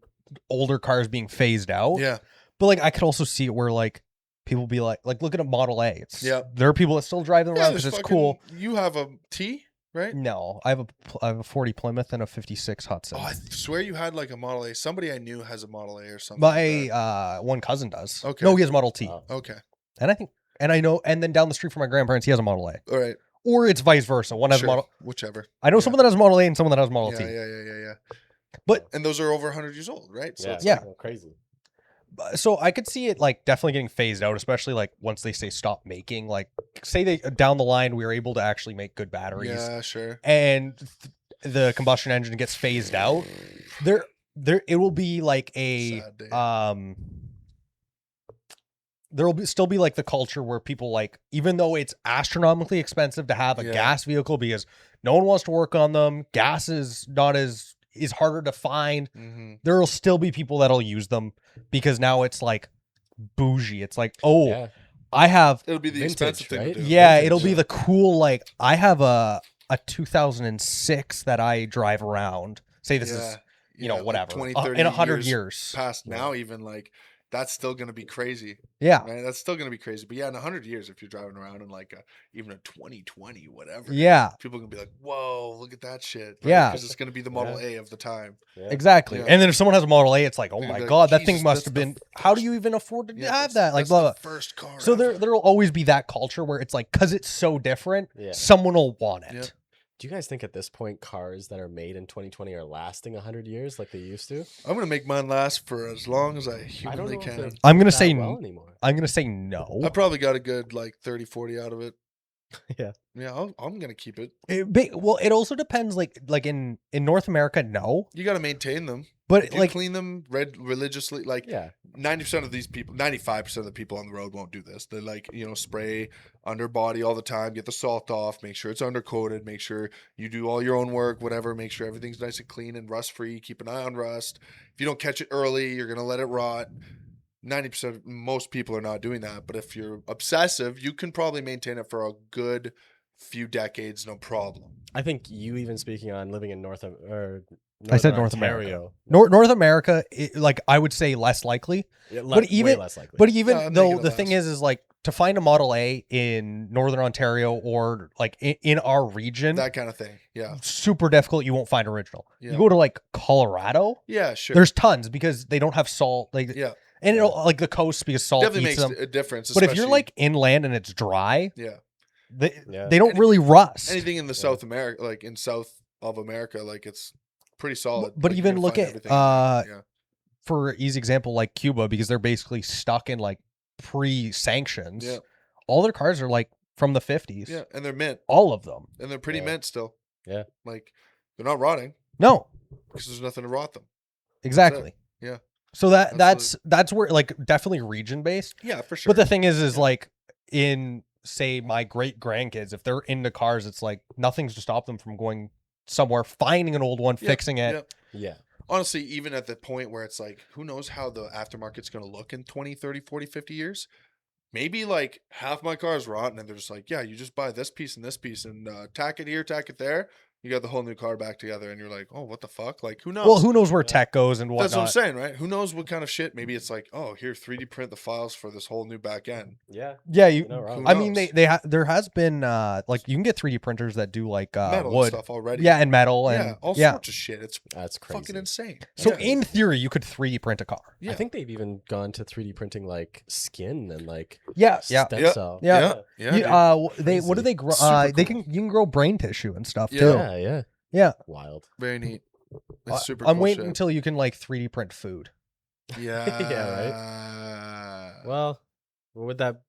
older cars being phased out. Yeah. But like I could also see it where like people be like look at a Model A. It's Yep. there are people that still drive them around because there's it's fucking- cool. You have a T, right? No, I have a 40 Plymouth and a 56 Hudson. Oh, I swear you had like a Model A. Somebody I knew has a Model A or something. like My one cousin does. Okay. No, he has a Model T. Wow. that. Okay. And I know, and then down the street from my grandparents, he has a Model A. All right. Or it's vice versa. One has Sure. a Model. Whichever. I know Yeah. someone that has a Model A and someone that has a Model T. Yeah. But And those are over 100 years old, right? Yeah, it's Yeah. crazy. so I could see it like definitely getting phased out, especially like once they say stop making. Like, say they down the line we were able to actually make good batteries, Yeah, sure. and the combustion engine gets phased out. There it will be like a Sad day. there will still be like the culture where people like, even though it's astronomically expensive to have a Yeah. gas vehicle because no one wants to work on them, gas is not as is harder to find. Mm-hmm. There will still be people that'll use them because now it's like bougie. It's like, oh, Yeah. I have It'll be the Vintage, expensive thing right? to do. yeah, vintage, it'll be yeah. the cool like I have a 2006 that I drive around. Say this is you know like whatever 20, in 30 100 years. past now, even like that's still gonna be crazy. Yeah. Right? That's still gonna be crazy. But yeah, in 100 years, if you're driving around in like even a 2020, whatever, Yeah. people are gonna be like, "Whoa, look at that shit!" Yeah. because it's gonna be the Model A of the time. Yeah. Exactly. Yeah. And then if someone has a Model A, it's like, oh They'd my be like, god, that "Jesus, thing must that's have the been. How do first- you even afford to Yeah, have that's- that? Like, that's blah, the blah. first car. So ever. there'll always be that culture where it's like, because it's so different, Yeah. someone will want it. Yeah. Do you guys think at this point cars that are made in 2020 are lasting 100 years like they used to? I'm gonna make mine last for as long as I I don't humanly know if can. they're I'm gonna that say well anymore. I'm gonna say no. I probably got a good like 30, 40 out of it. Yeah. Yeah, I'm gonna keep it. Well, it also depends. Like in North America, no, You got to maintain them. but If you like clean them religiously, like Yeah. 90% of these people, 95% of the people on the road won't do this. They like, spray underbody all the time, get the salt off, make sure it's undercoated, make sure you do all your own work, whatever, make sure everything's nice and clean and rust free, keep an eye on rust. If you don't catch it early, you're going to let it rot. 90% most people are not doing that, but if you're obsessive, you can probably maintain it for a good few decades, no problem. I think you even speaking on living in North I said North America. North America, like I would say less likely. Yeah, But even- way less likely. But even Yeah, I'm though making it the thing less. is like to find a Model A in Northern Ontario or like in our region, That kind of thing. Yeah. super difficult. You won't find original. Yeah. You go to like Colorado, Yeah, sure. there's tons because they don't have salt. Like yeah. and it'll like the coast because salt Definitely eats makes them. a difference. But if you're especially- like inland and it's dry, yeah. Yeah. they don't Any- really rust. Anything in the South America, like in South of America, like it's pretty solid. But Like, even you're gonna look find at, everything in there. For easy example, like Cuba, because they're basically stuck in like pre-sanctions. Yeah. All their cars are like from the 50s. Yeah, and they're mint, All of them. and they're pretty Yeah. mint still. Yeah. Like they're not rotting No, because there's nothing to rot them. exactly. Yeah. So that's where like definitely region based. Yeah, for sure. But the thing is Yeah. like in say my great grandkids, if they're into cars, it's like nothing's to stop them from going somewhere, finding an old one, Yeah, fixing it. yeah. Yeah. Honestly, even at the point where it's like, who knows how the aftermarket's going to look in 20, 30, 40, 50 years? Maybe like half my car is rotten and they're just like, yeah, you just buy this piece and tack it here, tack it there. You got the whole new car back together and you're like, oh, what the fuck? Like, who knows? Well, who knows where tech goes and That's what I'm whatnot. saying, right? Who knows what kind of shit? Maybe it's like, oh, here, 3D print the files for this whole new back end. Yeah. Yeah, You're not wrong. Who I mean, knows? there has been like you can get 3D printers that do like Metal and wood, stuff already. yeah, and metal, Yeah, and all yeah. sorts of shit. It's That's crazy. fucking insane. So Yeah. in theory, you could 3D print a car. Yeah. I think they've even gone to 3D printing like skin and like Yeah, stem Yeah. cell. yeah. yeah, You, dude. what do they grow? Super They cool. can you can grow brain tissue and stuff Yeah. too. Yeah. Yeah. Yeah, Wild. Very neat. It's super I'm cool waiting shit. until you can like 3D print food. Yeah. Well, would that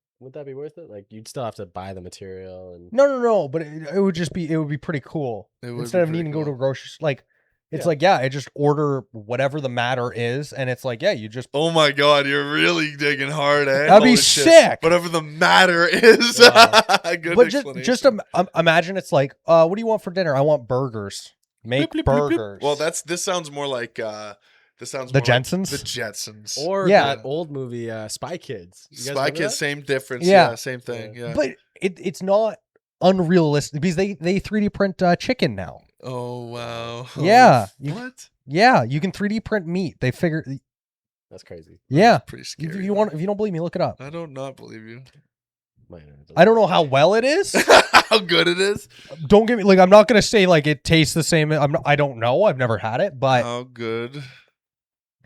be worth it? Like you'd still have to buy the material and No, but it would just be pretty cool. It would Instead be of pretty needing to go to cool. a grocery like it's Yeah. like I just order whatever the matter is, and it's like you just Oh my god, you're really digging hard, eh? That'd be Holy shit. sick. Whatever the matter is. Wow. Good but just explanation. imagine it's like what do you want for dinner? I want burgers. Make Bleep, bleep, bleep, bleep. burgers. Well, this sounds more like The more like Jetsons? the Jetsons. or Yeah. that old movie Spy Kids. You guys Spy remember Kids, that? same difference. Yeah. Yeah, same thing. Yeah. but it's not unrealistic because they 3D print chicken now. Oh wow. Yeah. What? Yeah, you can 3D print meat. They figure That's crazy. Yeah. Pretty If scary. you want, if you don't believe me, look it up. I don't not believe you. My internet doesn't I don't know work. how well it is. How good it is. Don't get me like I'm not gonna say like it tastes the same. I don't know. I've never had it, but How good.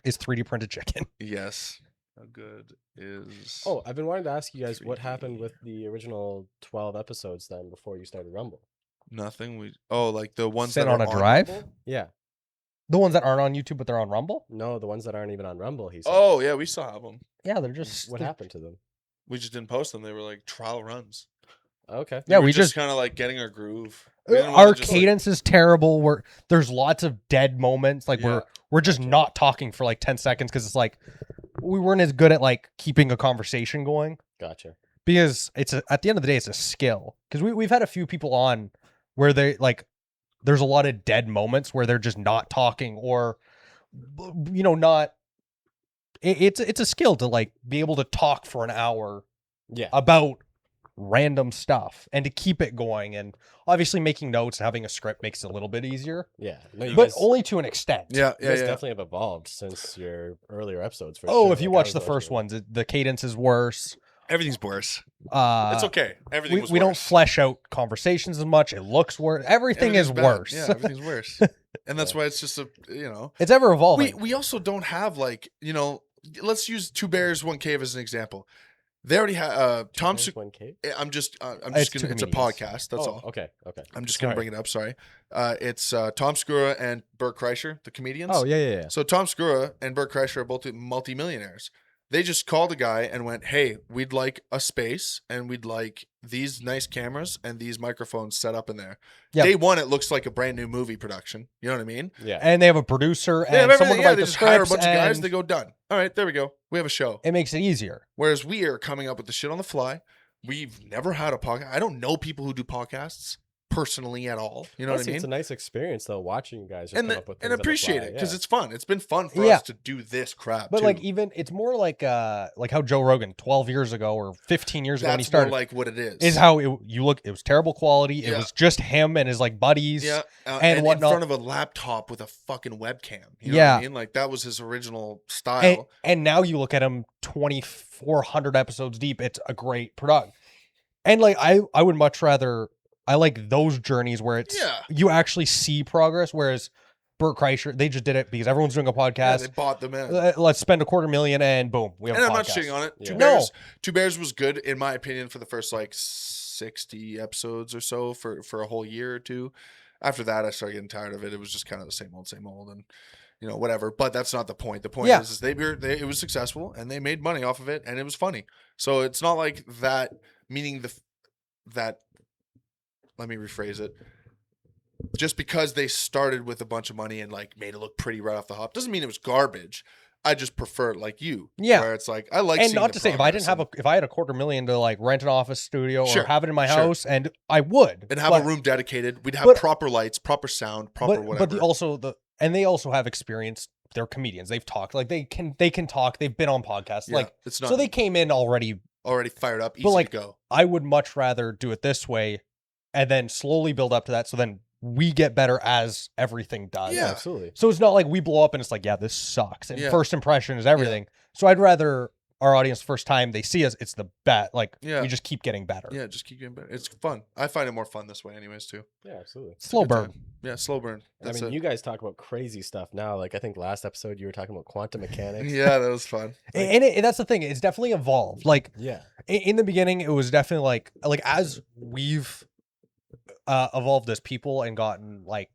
it's 3D printed chicken. Yes. How good is. Oh, I've been wanting to ask you guys what 3D. happened with the original 12 episodes then before you started Rumble. Nothing. Like the ones Sent that on are a drive. Rumble? Yeah. The ones that aren't on YouTube, but they're on Rumble. No, the ones that aren't even on Rumble, he said. Oh yeah, we still have them. Yeah, they're just What happened to them? We just didn't post them. They were like trial runs. Okay. Yeah, were we just kind of like getting our groove. We didn't wanna our just, like- cadence is terrible. There's lots of dead moments. Like Yeah, we're just gotcha. not talking for like 10 seconds because it's like we weren't as good at like keeping a conversation going. Gotcha. Because at the end of the day, it's a skill. Because we've had a few people on where they like there's a lot of dead moments where they're just not talking or not. It's a skill to like be able to talk for an hour Yeah. about random stuff and to keep it going. And obviously, making notes and having a script makes it a little bit easier, Yeah. No, you but guys, only to an extent. Yeah, you yeah, guys yeah. definitely have evolved since your earlier episodes. For Oh, sure. if you Like, I watch was the watching first them. ones, the cadence is worse. Everything's worse. It's It's okay. Everything was we don't worse. flesh out conversations as much. It looks worse. Everything is Everything's bad. worse. Yeah, everything's worse. And that's Yeah. why it's just a. It's ever evolving. We also don't have like let's use Two Bears One Cave as an example. They already have Tom. There's 1K? I'm just It's two gonna. It's a comedians. podcast. That's all. Okay. Okay. I'm just gonna Sorry. bring it up. Sorry. It's Tom Segura and Bert Kreischer, the comedians. Oh yeah. So Tom Segura and Bert Kreischer are both multimillionaires. They just called a guy and went, "Hey, we'd like a space and we'd like these nice cameras and these microphones set up in there." Yep. Day one, it looks like a brand new movie production. You know what I mean? Yeah. And they have a producer They have and someone everything. to Yeah, write they the just hire a scripts, bunch of guys. and They go, done. All right, there we go. We have a show. it makes it easier. Whereas we are coming up with the shit on the fly. We've never had a podcast. I don't know people who do podcasts personally at all. You know Plus, what I It's a mean? nice experience though, watching you guys just And come up with and things on the appreciate fly, it because yeah. it's fun. It's been fun for Yeah. us to do this crap. But too. like even it's more like how Joe Rogan 12 years ago or 15 years ago when he That's more started like what it is. how it was terrible quality. It Yeah. was just him and his like buddies. Yeah, and in whatnot. front of a laptop with a fucking webcam. You know Yeah. what I mean? Like that was his original style. And now you look at him 2,400 episodes deep. It's a great product. And like I would much rather I like those journeys where it's Yeah. you actually see progress. Whereas Bert Kreischer, they just did it because everyone's doing a Yeah, podcast. they bought them in. Let's spend $250,000 and boom, we have And a I'm not podcast. shitting on it. Yeah. Two Bears was good in my opinion for the first like 60 episodes or so for a whole year or two. After that, I started getting tired of it. It was just kind of the same old, and whatever. But that's not the point. The point Yeah. is it was successful and they made money off of it and it was funny. So it's not like that. Meaning that. Let me rephrase it. Just because they started with a bunch of money and like made it look pretty right off the hop doesn't mean it was garbage. I just prefer it like you. Yeah. Where it's like I like And seeing not the to say if I didn't progress have if I had $250,000 to like rent an office studio Sure, or have it in my sure. house, and I would and have but, a room dedicated. We'd have but- proper lights, proper sound, proper whatever. But they also have experience. They're comedians. They've talked like they can talk. They've been on podcasts. Yeah, Like it's not so they came in already. already fired up, easy like, to go. I would much rather do it this way, and then slowly build up to that. So then we get better as everything does. Yeah. Absolutely. So it's not like we blow up and it's like, yeah, this sucks. And Yeah. first impression is everything. So I'd rather our audience first time they see us, it's the bet. Like Yeah. we just keep getting better. Yeah, just keep getting better. It's fun. I find it more fun this way, anyways, too. Yeah, absolutely. It's a Slow good burn. time. Yeah, slow burn. That's I mean, it. you guys talk about crazy stuff now. Like I think last episode you were talking about quantum mechanics. Yeah, that was fun. And that's the thing. It's definitely evolved. Like Yeah. in the beginning, it was definitely like as we've evolved as people and gotten like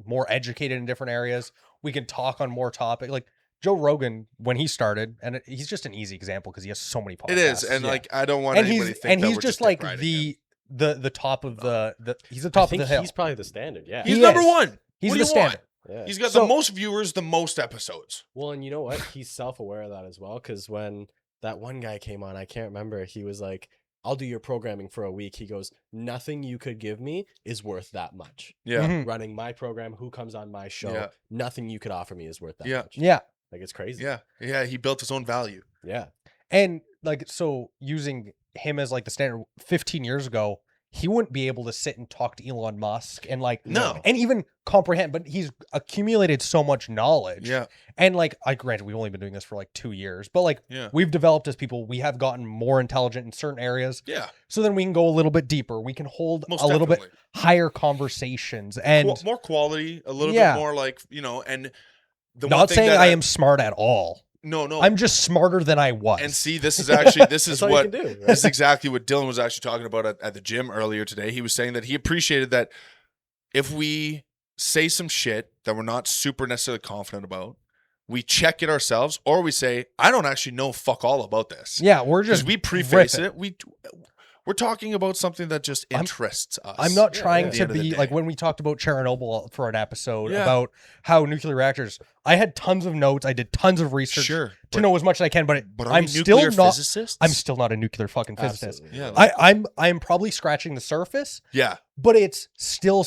more educated in different areas, we can talk on more topic. Like Joe Rogan when he started, and he's just an easy example because he has so many podcasts. It is, and yeah. like I don't want and anybody to he's think and that he's we're just dick like riding him. the top of the he's the I top of think the hill. he's probably the standard. Yeah. He's He number is. one. He's What the do you want? standard. Yeah. He's got So- the most viewers, the most episodes. Well, and you know what? He's self-aware of that as well. Because when that one guy came on, I can't remember. He was like, "I'll do your programming for a week." He goes, "Nothing you could give me is worth that much. Yeah. Mhm. Running my program, who comes on my show, Yeah. nothing you could offer me is worth that Yeah. much." Yeah. Like it's crazy. Yeah. Yeah. He built his own value. Yeah. And like so using him as like the standard 15 years ago, he wouldn't be able to sit and talk to Elon Musk and like No. and even comprehend, but he's accumulated so much knowledge. Yeah. And like, I granted we've only been doing this for like 2 years, but like Yeah. we've developed as people, we have gotten more intelligent in certain areas. Yeah. So then we can go a little bit deeper. We can hold Most a little bit definitely. higher conversations and More quality, a little Yeah. bit more like, and the one not thing saying that I am smart at all. No. I'm just smarter than I was. And see, this is actually, this is That's all what, you can do, right? this is exactly what Dylan was actually talking about at the gym earlier today. He was saying that he appreciated that if we say some shit that we're not super necessarily confident about, we check it ourselves, or we say, I don't actually know fuck all about this. Yeah, we're Because just we preface rip it. We're talking about something that just interests us. I'm not Yeah, trying yeah. At the to end of the be day. like when we talked about Chernobyl for an episode Yeah. about how nuclear reactors. I had tons of notes. I did tons of research Sure, to know as much as I can, but, but are I'm we still nuclear not. physicists? I'm still not a nuclear fucking physicist. Absolutely. Yeah, like- I'm probably scratching the surface, yeah, but it's still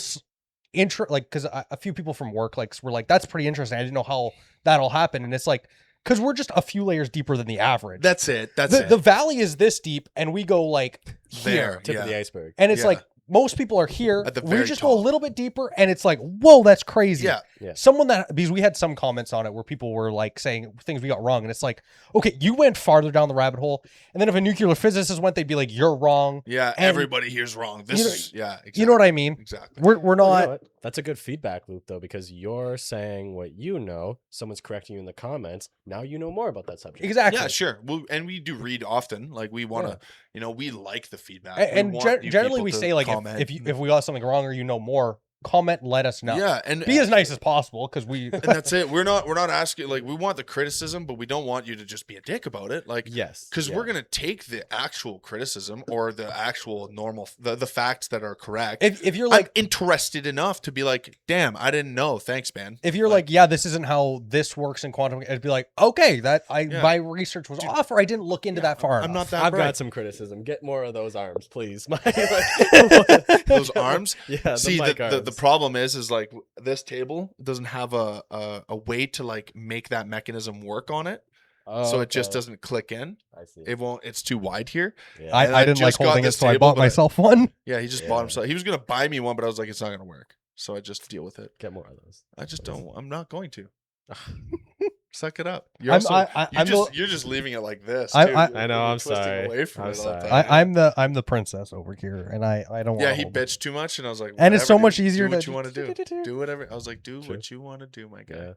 like because a few people from work like were like, that's pretty interesting. I didn't know how that'll happen, and it's like because we're just a few layers deeper than the average. that's it. That's the, it. the valley is this deep, and we go like here. There. Tip Yeah. of the iceberg. And it's Yeah. like most people are here. At the We very just go a top. little bit deeper, and it's like, whoa, that's crazy. Yeah. Yeah. Someone that because we had some comments on it where people were like saying things we got wrong, and it's like, okay, you went farther down the rabbit hole, and then if a nuclear physicist went, they'd be like, you're wrong. Yeah, And- everybody here's wrong. This You know- is exactly. You know what I mean? Exactly. We're Well, you not. know what? That's a good feedback loop, though, because you're saying what you know. Someone's correcting you in the comments. Now you know more about that subject. Exactly. Yeah, sure. And we do read often. Like we want to, we like the feedback. We And want you generally people we to say like comment. if we got something wrong or you know more, comment, let us know. Yeah, and Be as nice as possible because we. and that's it. We're not asking like we want the criticism, but we don't want you to just be a dick about it. Like Yes. because yeah. we're gonna take the actual criticism or the actual normal the facts that are correct. if you're I'm like interested enough to be like, damn, I didn't know. Thanks, man. if you're like, yeah, this isn't how this works in quantum, it'd be like, okay, Yeah. my research was off, or I didn't look into that far I'm enough. not that I've bright. got some criticism. Get more of those arms, please. Like, Those arms. Yeah. See, mic the arms. problem is like this table doesn't have a way to like make that mechanism work on it, Oh, so it just okay. doesn't click in. I see. It won't. It's too wide here. Yeah. And I I didn't like just got holding it, this so I table, bought but myself one. Yeah, he just Yeah. bought himself. He was gonna buy me one, but I was like, it's not gonna work. So I just deal with it. Get more of those. I just don't. I'm not going to. Suck it up. You're I'm, also. I'm You're just leaving it like this. I- Too. I- You're- I know, you're I'm twisting sorry. Away from I'm it all the sorry. time. I'm the princess over here, and I don't. Yeah, wanna he hold it. bitched too much, and I was like, And it's whatever, so much dude. easier do what to you want to do. Do whatever. I was like, do True. what you want to do, my guy. Yeah.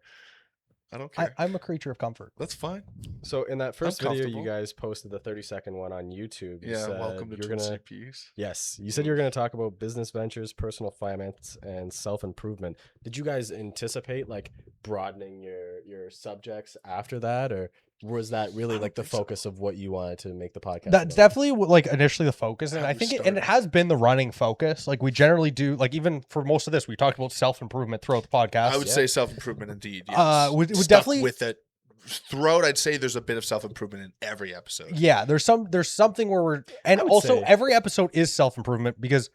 I don't care. I'm a creature of comfort. That's fine. So in that first video, you comfortable. guys posted the 30-second one on YouTube. You Yeah, said welcome to you're Twin gonna. CPUs. Yes, you said you were going to talk about business ventures, personal finance, and self-improvement. Did you guys anticipate like broadening your subjects after that, or was that really don't like the think so. focus of what you wanted to make the podcast? That's about? definitely like initially the focus, and How I we think it started. has been the running focus. Like we generally do, like even for most of this, we talked about self improvement throughout the podcast. I would Yeah. say self improvement indeed. Yes. would Stuck definitely- with it throughout. I'd say there's a bit of self improvement in every episode. Yeah, there's something where we're, and I would also say- every episode is self improvement because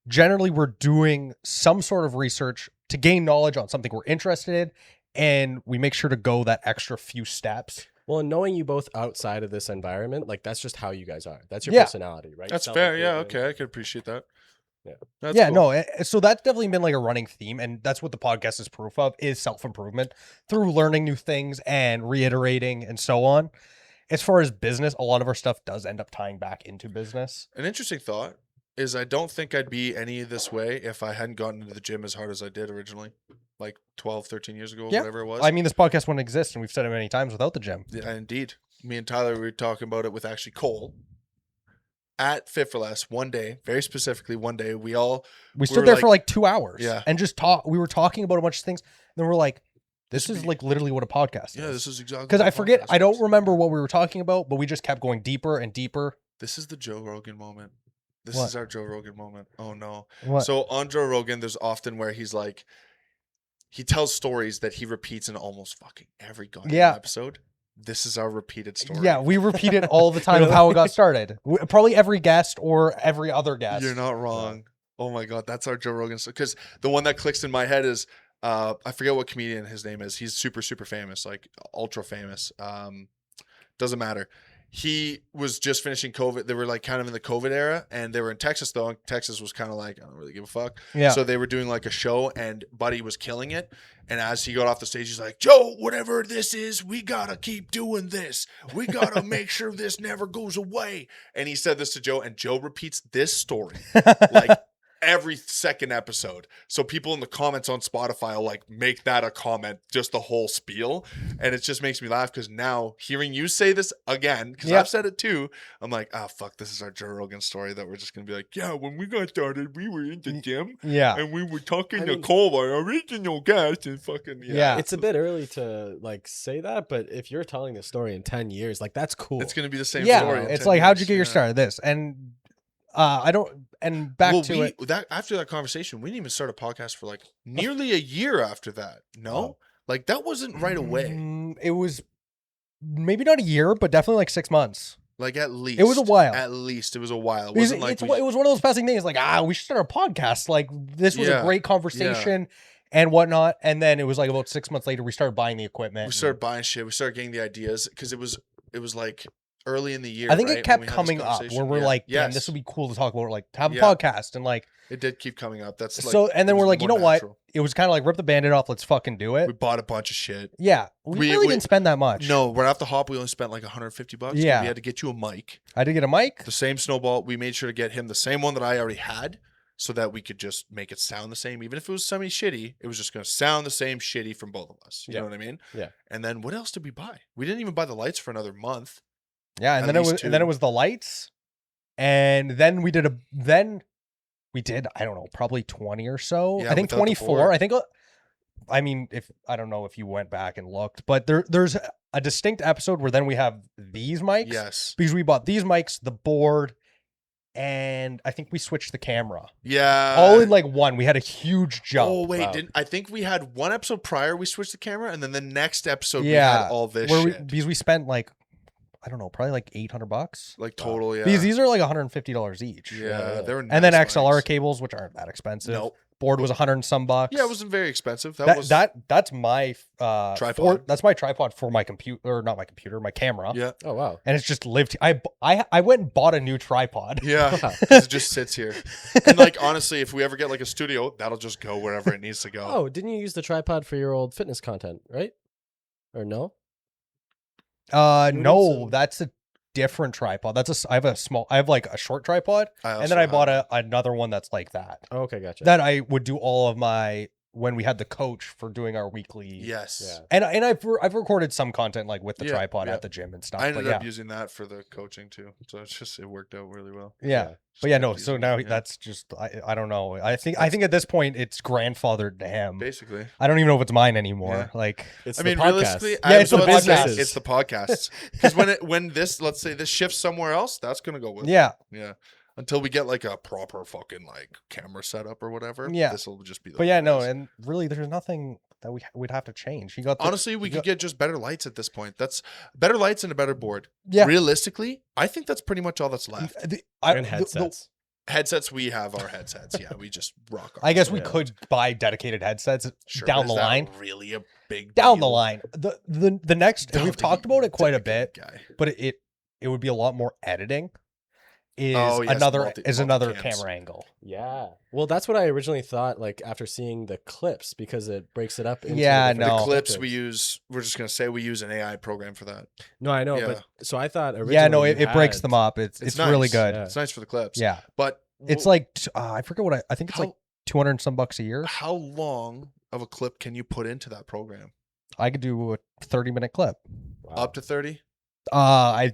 generally we're doing some sort of research to gain knowledge on something we're interested in, and we make sure to go that extra few steps. Well, and knowing you both outside of this environment, like that's just how you guys are. That's your Yeah. personality, right? That's fair. Yeah. Self-improvement. Okay. I could appreciate that. Yeah. That's Yeah, cool. no, so that's definitely been like a running theme, and that's what the podcast is proof of, is self-improvement through learning new things and reiterating and so on. As far as business, a lot of our stuff does end up tying back into business. An interesting thought is I don't think I'd be any this way if I hadn't gotten into the gym as hard as I did originally, like 12, 13 years ago, Yeah. whatever it was. I mean, this podcast wouldn't exist, and we've said it many times, without the gym. Yeah, indeed. Me and Tyler, we were talking about it with actually Cole at Fit for Less one day, very specifically one day. We We were stood there like- for like 2 hours, Yeah. and just we were talking about a bunch of things, and then we're like, this is like literally what a podcast yeah, is. this is exactly Because what I the forget, podcast I don't was. remember what we were talking about, but we just kept going deeper and deeper. This is the Joe Rogan moment. This What? is our Joe Rogan moment. Oh no. What? So on Joe Rogan, there's often where he's like, he tells stories that he repeats in almost fucking every goddamn Yeah. episode. This is our repeated story. Yeah, we repeat it all the time of how it got started. Probably every guest or every other guest. You're not wrong. Oh my god, that's our Joe Rogan. Because the one that clicks in my head is, I forget what comedian his name is. He's super famous, like ultra famous. Doesn't matter. he was just finishing COVID. They were like kind of in the COVID era, and they were in Texas though. And Texas was kind of like, I don't really give a fuck. Yeah. So they were doing like a show, and Buddy was killing it. And as he got off the stage, he's like, Joe, whatever this is, we gotta keep doing this. We gotta make sure this never goes away. And he said this to Joe, and Joe repeats this story like every second episode. So people in the comments on Spotify will like make that a comment, just the whole spiel. And it just makes me laugh because now hearing you say this again, because I've said it too, I'm like, oh fuck, this is our Joe Rogan story that we're just gonna be like, yeah, when we got started, we were in the gym Yeah. and we were talking I to mean- Cole, our original guest, and fucking Yeah. It's a bit early to like say that, but if you're telling this story in 10 years, like that's cool. It's gonna be the same Yeah. story. in It's 10 like, how'd you years, get your yeah. start at this? And I don't. And back to it. That after that conversation, we didn't even start a podcast for like nearly a year after that. No, Oh. like that wasn't right away. It was maybe not a year, but definitely like 6 months. Like at least was a while. At least it was a while. It Because wasn't like it was one of those passing things. Like, we should start a podcast. Like, this was a Yeah. great conversation and whatnot. And then it was like about 6 months later, we started buying the equipment. we started buying shit. We started getting the ideas because it was like early in the year. I think right, it when kept we had this coming up where conversation. we're Yeah. like, damn, Yes. this would be cool to talk about. Like, to have a Yeah. podcast. And like, It did keep coming up. That's like, so, and then it we're was like, you know more what? natural. It was kind of like, rip the band-aid off. Let's fucking do it. We bought a bunch of shit. Yeah. We we- really we- didn't spend that much. No, right off the hop, we only spent like $150. Yeah. We had to get you a mic. I did get a mic. The same snowball. We made sure to get him the same one that I already had so that we could just make it sound the same. Even if it was semi shitty, it was just going to sound the same shitty from both of us. You Yeah. know what I mean? Yeah. And then what else did we buy? We didn't even buy the lights for another month. Yeah. And At then it least was, two. and then it was the lights. And then we did, I don't know, probably 20 or so. Yeah, I think without the 24. board. I think, I mean, I don't know if you went back and looked, but there's a distinct episode where then we have these mics. Yes. Because we bought these mics, the board, and I think we switched the camera. Yeah. All in like one. We had a huge jump. Oh wait, Wow. didn't I think we had one episode prior we switched the camera, and then the next episode we Yeah, had all this where shit. because we spent like, I don't know, probably like $800. Like total, yeah. These are like $150 each. yeah, they were nice And then mics. XLR cables, which aren't that expensive. Nope. Board was 100 and some bucks. Yeah, it wasn't very expensive. That was That's my Tripod. that's my tripod for my computer, or not my computer, my camera. yeah. Oh wow. And it's just lived. I went and bought a new tripod. Yeah, Wow. 'cause it just sits here. And like honestly, if we ever get like a studio, that'll just go wherever it needs to go. Oh, didn't you use the tripod for your old fitness content, right? Or no? No, Noodles and- that's a different tripod. I have like a short tripod, and also then I bought have- another one that's like that. Oh, okay, gotcha. That I would do all of my when we had the coach for doing our weekly. Yes. Yeah. And I've recorded some content like with the Yeah, tripod yeah. at the gym and stuff. I ended but yeah, up using that for the coaching too. So it worked out really well. yeah. Yeah. But yeah, Just no. kept So using now it, yeah. that's just I don't know. I think at this point it's grandfathered to him. Basically. I don't even know if it's mine anymore. Yeah. Like It's I the mean, podcast. realistically, Yeah, I it's was the about to say, businesses. it's the podcasts. Because when this, let's say this shifts somewhere else, that's gonna go with it. yeah, Yeah. Until we get like a proper fucking like camera setup or whatever. Yeah. This will just be the but yeah, no, place. and really, there's nothing that we'd have to change. You got the, Honestly, we you could got- get just better lights at this point. That's better lights and a better board. yeah. Realistically, I think that's pretty much all that's left. And headsets. Headsets, we have our headsets. Yeah, we just rock. I guess we Yeah. could buy dedicated headsets Sure, down but the is that line. really a big Down the deal? line. The next, and Down we've the talked about it quite a bit, guy. but it would be a lot more editing. Is Oh, yes, another multi-cams. camera angle. Yeah. Well, that's what I originally thought. Like after seeing the clips, because it breaks it up. Into Yeah, different no. The clips perspectives. we use, we're just gonna say we use an AI program for that. No, I know, Yeah. but so I thought originally. Yeah, no, you it breaks had- them up. It's really nice. good. Yeah. It's nice for the clips. Yeah, But it's wh- like I forget what I think it's like how, 200 and some bucks a year. how long of a clip can you put into that program? I could do a 30-minute clip. Wow. Up to 30? I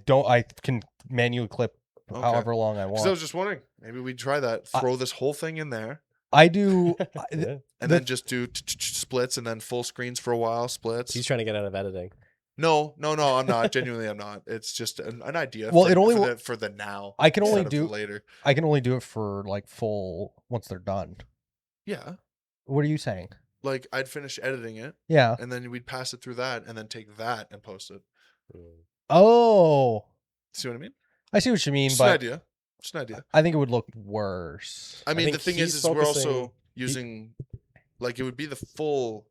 can manually clip Okay. however long I Because I want. was just wondering, maybe we try that. Throw this whole thing in there, I do. Yeah. and The- then just do splits, and then full screens for a while. Splits. He's trying to get out of editing. No, I'm not. Genuinely, I'm not. It's just an idea. Well, for, it only for wo- the now. I can only instead of do later. I can only do it for like full once they're done. Yeah, What are you saying? like I'd finish editing it, Yeah. and then we'd pass it through that, and then take that and post it. Oh, See what I mean? I see what you mean, Just an but idea. Just an idea. I think it would look worse. I mean, the think thing he's is we're also focusing- using, like, it would be the full.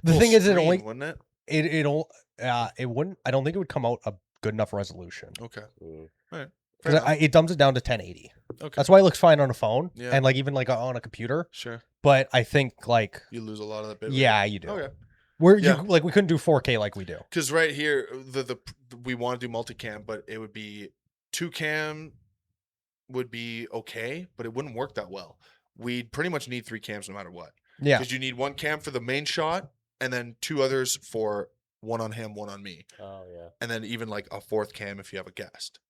The full thing is, it screen, only wouldn't it? it wouldn't. I don't think it would come out a good enough resolution. Okay. Mm. Fair Because enough. it dumps it down to 1080. Okay. That's why it looks fine on a phone Yeah. and like even like on a computer. Sure. But I think like You lose a lot of that bit rate. yeah, you do. Okay. Where Yeah. you like we couldn't do 4K like we do. Because right here, we want to do multicam, but it would be 2 cam would be okay, but it wouldn't work that well. We'd pretty much need 3 cams no matter what. Yeah. Because you need 1 cam for the main shot, and then 2 others for one on him, one on me, Oh yeah, and then even like a 4th cam if you have a guest.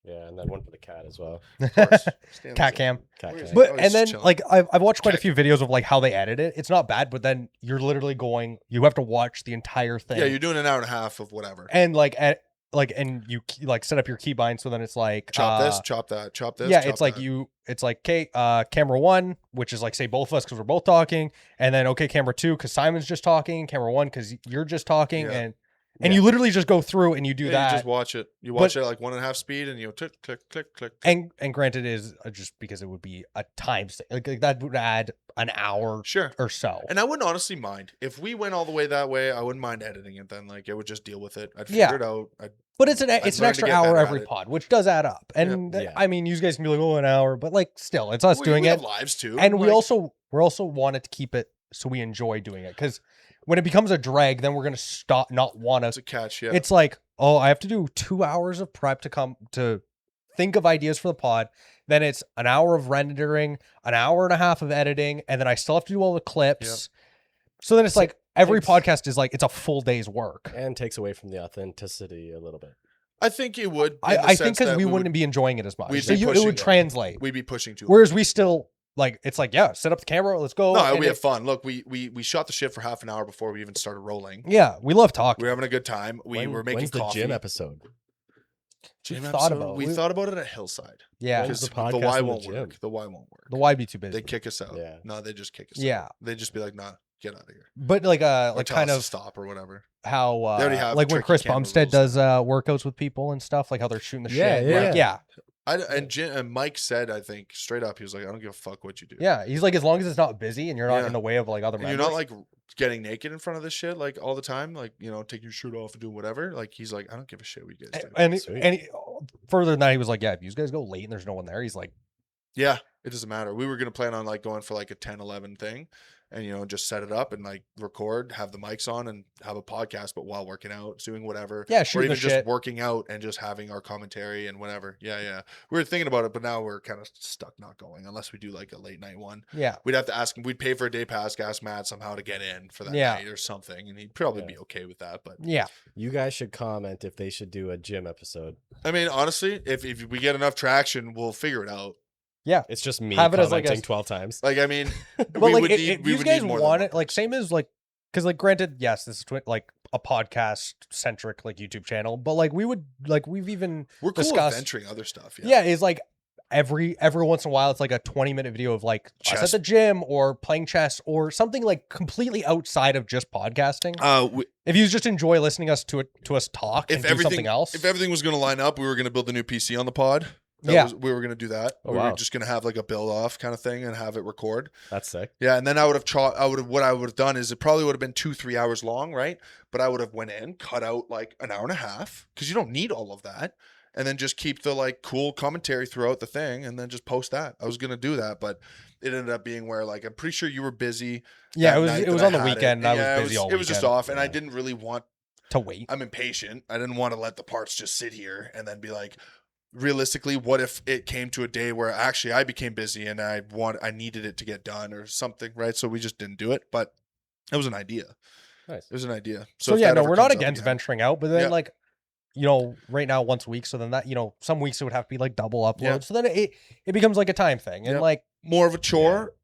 yeah, and then one for the cat as well. Of course. Stan Cat was cam. Cat Where is cat. it? But Oh, and he's then chilling. like I've watched quite a Cat few videos of like how they edit it. It's not bad, but then you're literally going. You have to watch the entire thing. Yeah, you're doing an hour and a half of whatever. and like and you like set up your keybind. So then it's like Chop this, chop that, chop this. yeah, chop it's like that. it's like okay, camera 1, which is like say both of us because we're both talking, and then okay, camera 2 because Simon's just talking, camera 1 because you're just talking, Yeah. and you literally just go through and you do Yeah, that. You just watch it. You watch it at like 1.5 speed, and you click, click, click, click. and granted, it is just because it would be a time like that would add an hour Sure. or so. And I wouldn't honestly mind if we went all the way that way. I wouldn't mind editing it. Then like it would just deal with it. I'd Yeah. figure it out. But it's an I'd it's an learn to extra get hour better at every it. pod, which does add up. And Yeah. I mean, you guys can be like, oh, an hour, but like still, it's us doing we it. have lives too, And we like, also wanted to keep it so we enjoy doing it because when it becomes a drag, then we're gonna stop not want it's to. a catch. Yeah. It's like, oh, I have to do 2 hours of prep to come to think of ideas for the pod. Then it's an hour of rendering, an hour and a half of editing, and then I still have to do all the clips. So then it's like every takes- podcast is like it's a full day's work. And takes away from the authenticity a little bit. I think it would. in the I think sense because that we would- wouldn't be enjoying it as much. we'd So be it pushing would it. translate. We'd be pushing too. Whereas we still like it's like, yeah, set up the camera, let's go. No, and we it- have fun. Look, we shot the shit for half an hour before we even started rolling. yeah, we love talking. We were having a good time. We were making when's the coffee. gym episode? Gym We episode? We thought about it at Hillside. Yeah, When's Because the the podcast Y in the won't gym? work. The Y won't work. the Y be too busy. They kick us out. Yeah. No, they just kick us Yeah. out. They just be like, nah, get out of here. But like Or like tell kind us of to stop or whatever. how They already have like when tricky Chris camera Bumstead rules. does workouts with people and stuff, like how they're shooting the Yeah, shit. yeah, Like, yeah. And Mike said, I think, straight up, he was like, I don't give a fuck what you do. Yeah, he's like, as long as it's not busy and you're not Yeah. in the way of like other And members. you're not like getting naked in front of this shit like all the time, like, you know, taking your shirt off and doing whatever. Like, he's like, I don't give a shit what you guys do. and Sweet. further than that, he was like, yeah, if you guys go late and there's no one there, he's like, Yeah, it doesn't matter. We were going to plan on like going for like a 10-11 thing and, you know, just set it up and like record, have the mics on and have a podcast, but while working out, doing whatever. yeah, Or shooting even the just shit. working out and just having our commentary and whatever. Yeah, yeah. We were thinking about it, but now we're kind of stuck not going unless we do like a late night one. Yeah, We'd have to ask him. We'd pay for a day pass, ask Matt somehow to get in for that Yeah. night or something, and he'd probably Yeah. be okay with that. But yeah. You guys should comment if they should do a gym episode. I mean, honestly, if we get enough traction, we'll figure it out. It's just me Have it as, like, commenting a- 12 times. Like, I mean, But we like, would if need. We you would guys need more want than it, like, same as like, because like, granted, yes, this is like a podcast centric like YouTube channel, but like we would like we've even we're cool with discussed- venturing other stuff. yeah, is like every once in a while it's like a 20-minute video of like us at Chess. the gym or playing chess or something like completely outside of just podcasting. If you just enjoy listening us to us talk and if do everything something else, if everything was going to line up, we were going to build a new PC on the pod. Yeah. We were going to do that. Oh, we wow. were just going to have like a build off kind of thing and have it record. That's sick. Yeah, and then I would have what I would have done is it probably would have been 2-3 hours long, right? But I would have went in, cut out like an hour and a half because you don't need all of that, and then just keep the like cool commentary throughout the thing, and then just post that. I was gonna do that, but it ended up being where like I'm pretty sure you were busy. yeah, that it was night it was that on the had it. weekend and I Yeah, was busy all It weekend was just off, and I Yeah. didn't really want. to wait. I'm impatient. I didn't want to let the parts just sit here and then be like, realistically, what if it came to a day where actually I became busy and I needed it to get done or something, right? So we just didn't do it, but it was an idea. Nice. It was an idea. So if yeah, that no, ever we're not comes up against again- venturing out, but then Yeah. like, you know, right now once a week, so then that, you know, some weeks it would have to be like double upload. Yeah. So then it becomes like a time thing. And Yep. like, more of a chore.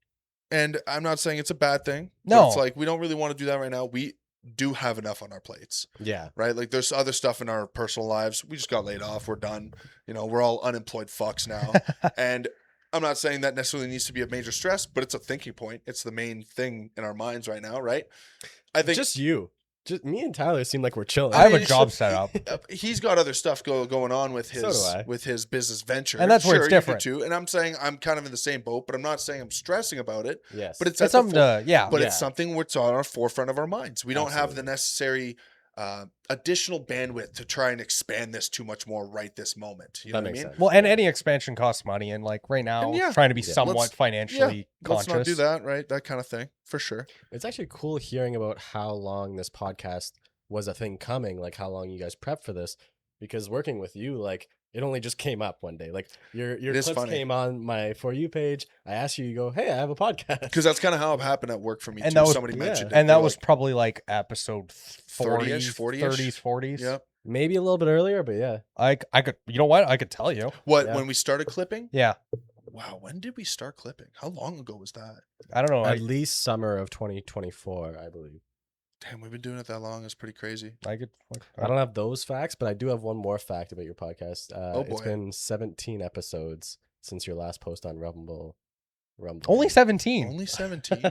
And I'm not saying it's a bad thing. but No. It's like we don't really want to do that right now. We do have enough on our plates, Yeah. right? Like there's other stuff in our personal lives. We just got laid off. We're done. You know, we're all unemployed fucks now. And I'm not saying that necessarily needs to be a major stress, but it's a thinking point. It's the main thing in our minds right now, right? I think Just you. Just me and Tyler seem like we're chilling. I have a mean, job so- set up. he's got other stuff going on with So his do I. with his business venture, And that's where it's Sure, you do different. too. And I'm saying I'm kind of in the same boat, but I'm not saying I'm stressing about it. Yes. But it's It's at the something to, yeah. but Yeah. it's something that's on our forefront of our minds. We don't have the Absolutely. necessary additional bandwidth to try and expand this too much more right this moment. You know That what I makes mean? sense. Well, and any expansion costs money, and like right now, And yeah, trying to be yeah, somewhat let's- financially Let's conscious. not do that, right? That kind of thing, for sure. It's actually cool hearing about how long this podcast was a thing coming, like how long you guys prepped for this. Because working with you, like it only just came up one day. Like your It is clips funny. came on my For You page. I asked you, you go, hey, I have a podcast. Because that's kind of how it happened at work for me, And too. that was- Somebody yeah. mentioned it. And They're that was like, probably like episode 40, 30-ish, 40-ish. 30s, 40s. yeah. Maybe a little bit earlier, but yeah. I could, you know what? I could tell you. What, Yeah. when we started clipping? Yeah. Wow, when did we start clipping? How long ago was that? I don't know. At least summer of 2024, I believe. Damn, we've been doing it that long. It's pretty crazy. I could. I don't have those facts, but I do have one more fact about your podcast. Oh, It's boy. been 17 episodes since your last post on Rumble. Only 17. Only 17?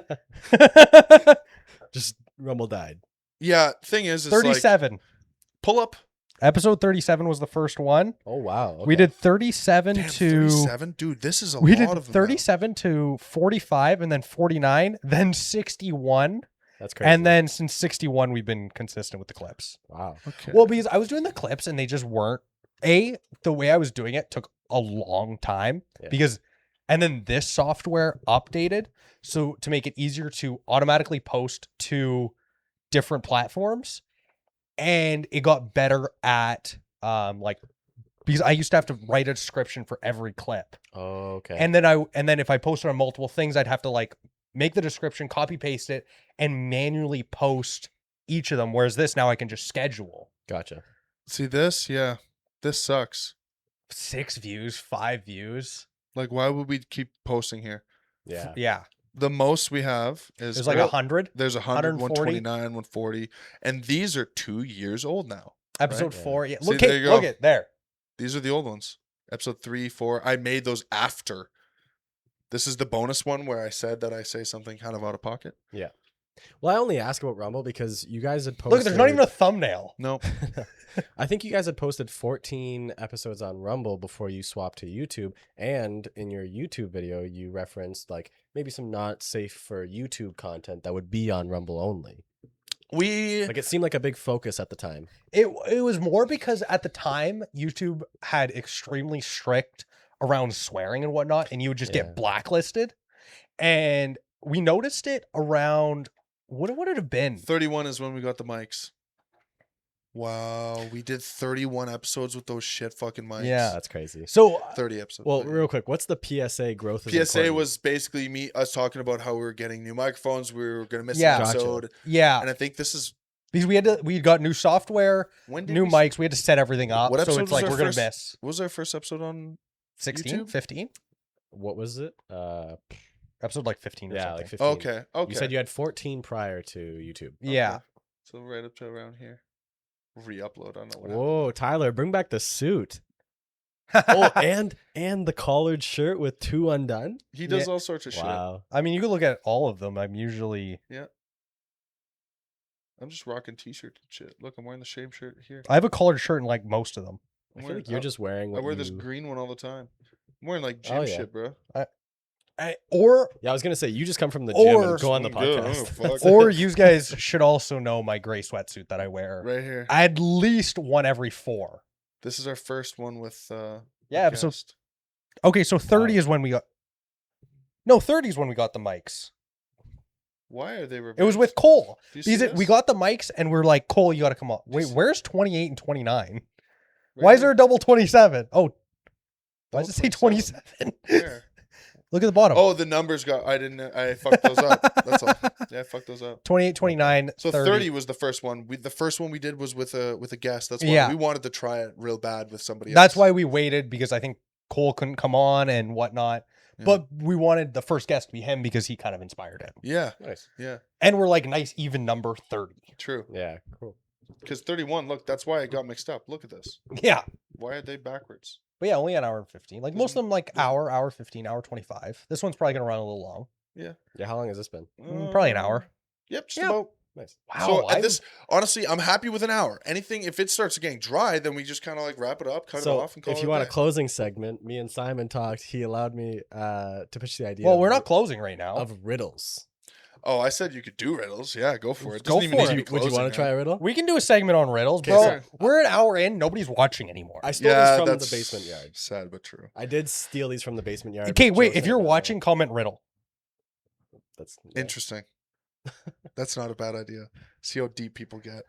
Just Rumble died. Yeah, thing is, it's like, 37. pull up. Episode 37 was the first one. Oh wow. We okay. did 37 Damn, to 37? Dude, this is a we lot did of them now. 37 to 45 and then 49, then 61. That's crazy. And then since 61 we've been consistent with the clips. wow. Okay. Well, because I was doing the clips and they just weren't the way I was doing it took a long time Yeah. and then this software updated so to make it easier to automatically post to different platforms, and it got better at because I used to have to write a description for every clip. Oh, okay. And then if I posted on multiple things, I'd have to like make the description, copy paste it, and manually post each of them. Whereas this now I can just schedule. Gotcha. See this? Yeah. This sucks. 6 views, 5 views. Like, why would we keep posting here? Yeah. Yeah. The most we have is There's like 100. There's 100, 140. 129, 140, and these are 2 years old now. Episode Right. 4. Yeah. See, Look, there you go. look at there. These are the old ones. Episode 3, 4. I made those after. This is the bonus one where I said that I say something kind of out of pocket. Well, I only ask about Rumble because you guys had posted. Look, there's not even a thumbnail. No. I think you guys had posted 14 episodes on Rumble before you swapped to YouTube, and in your YouTube video, you referenced like maybe some not safe for YouTube content that would be on Rumble only. We Like it seemed like a big focus at the time. It was more because at the time YouTube had extremely strict around swearing and whatnot, and you would just Yeah. get blacklisted. And we noticed it around what would it have been? 31 is when we got the mics. Wow, we did 31 episodes with those shit fucking mics. Yeah. That's crazy. So 30 episodes. Well, 30. real quick, what's the PSA growth? is PSA important? was basically us talking about how we were getting new microphones. We were going to miss Yeah. an Gotcha. episode. yeah, And I think this is because we got new software, when did new we, mics. We had to set everything up. What So episode it's was like our we're gonna first- miss What was our first episode on? 16, YouTube? 15, What was it? episode like 15 or Yeah, something. like 15. Okay. Okay. You said you had 14 prior to YouTube. Yeah. So right up to around here. Re-upload. I don't know what Whoa, Tyler, bring back the suit. Oh, and the collared shirt with 2 undone. He does all sorts of shit. Wow. I mean, you can look at all of them. I'm usually I'm just rocking t-shirt and shit. Look, I'm wearing the same shirt here. I have a collared shirt in like most of them. I I'm feel wearing, like you're just wearing. I What wear this you- green one all the time. I'm wearing like gym Oh, yeah. shit, bro. Or Yeah, I was gonna say you just come from the gym Or- and go on the I'm good. podcast. Oh, fuck. or you guys should also know my gray sweatsuit that I wear. Right here. At least one every 4. This is our first one with Yeah, episode. guest. Okay, so 30 Wow. is when we got. No, 30 is when we got the mics. Why are they It was reversed? with Cole. Do you see Because we this? got the mics and we're like, Cole, you got to come up. Do you Wait, see- where's 28 and 29? Right Why is here. there a double 27? Oh, why Double does it say 27? 27? Where? Look at the bottom. Oh, the numbers got. I fucked those up. That's all. Yeah, I fucked those up. 28, 29, So 30. 30 was the first one. The first one we did was with a guest. That's why Yeah. we wanted to try it real bad with somebody That's else. why we waited, because I think Cole couldn't come on and whatnot. Yeah. But we wanted the first guest to be him because he kind of inspired him. Yeah, Nice. yeah, And we're like nice even number 30. true. Yeah, cool. Because 31, look, that's why I got mixed up. Look at this. Yeah. Why are they backwards? But yeah, only an hour and 15. Like most of them like hour 15, hour 25. This one's probably going to run a little long. Yeah, how long has this been? Probably an hour. Yep, just Yeah. about. Nice. Wow. So at this, honestly, I'm happy with an hour. Anything, if it starts getting dry, then we just kind of like wrap it up, cut it So off, and call if it you a want a day. closing segment, me and Simon talked. He allowed me to pitch the idea. Well, of we're ri- not closing right now. of riddles. Oh, I said you could do riddles. Yeah, go for it. Go Doesn't even for need to it. be Would you closing, want to try man. a riddle? We can do a segment on riddles, Okay, bro. so- We're an hour in. Nobody's watching anymore. I stole Yeah, these from that's the basement yard. sad but true. I did steal these from the basement yard. Okay, but wait. Joe If said you're no. watching, comment riddle. That's yeah. Interesting. That's not a bad idea. See how deep people get.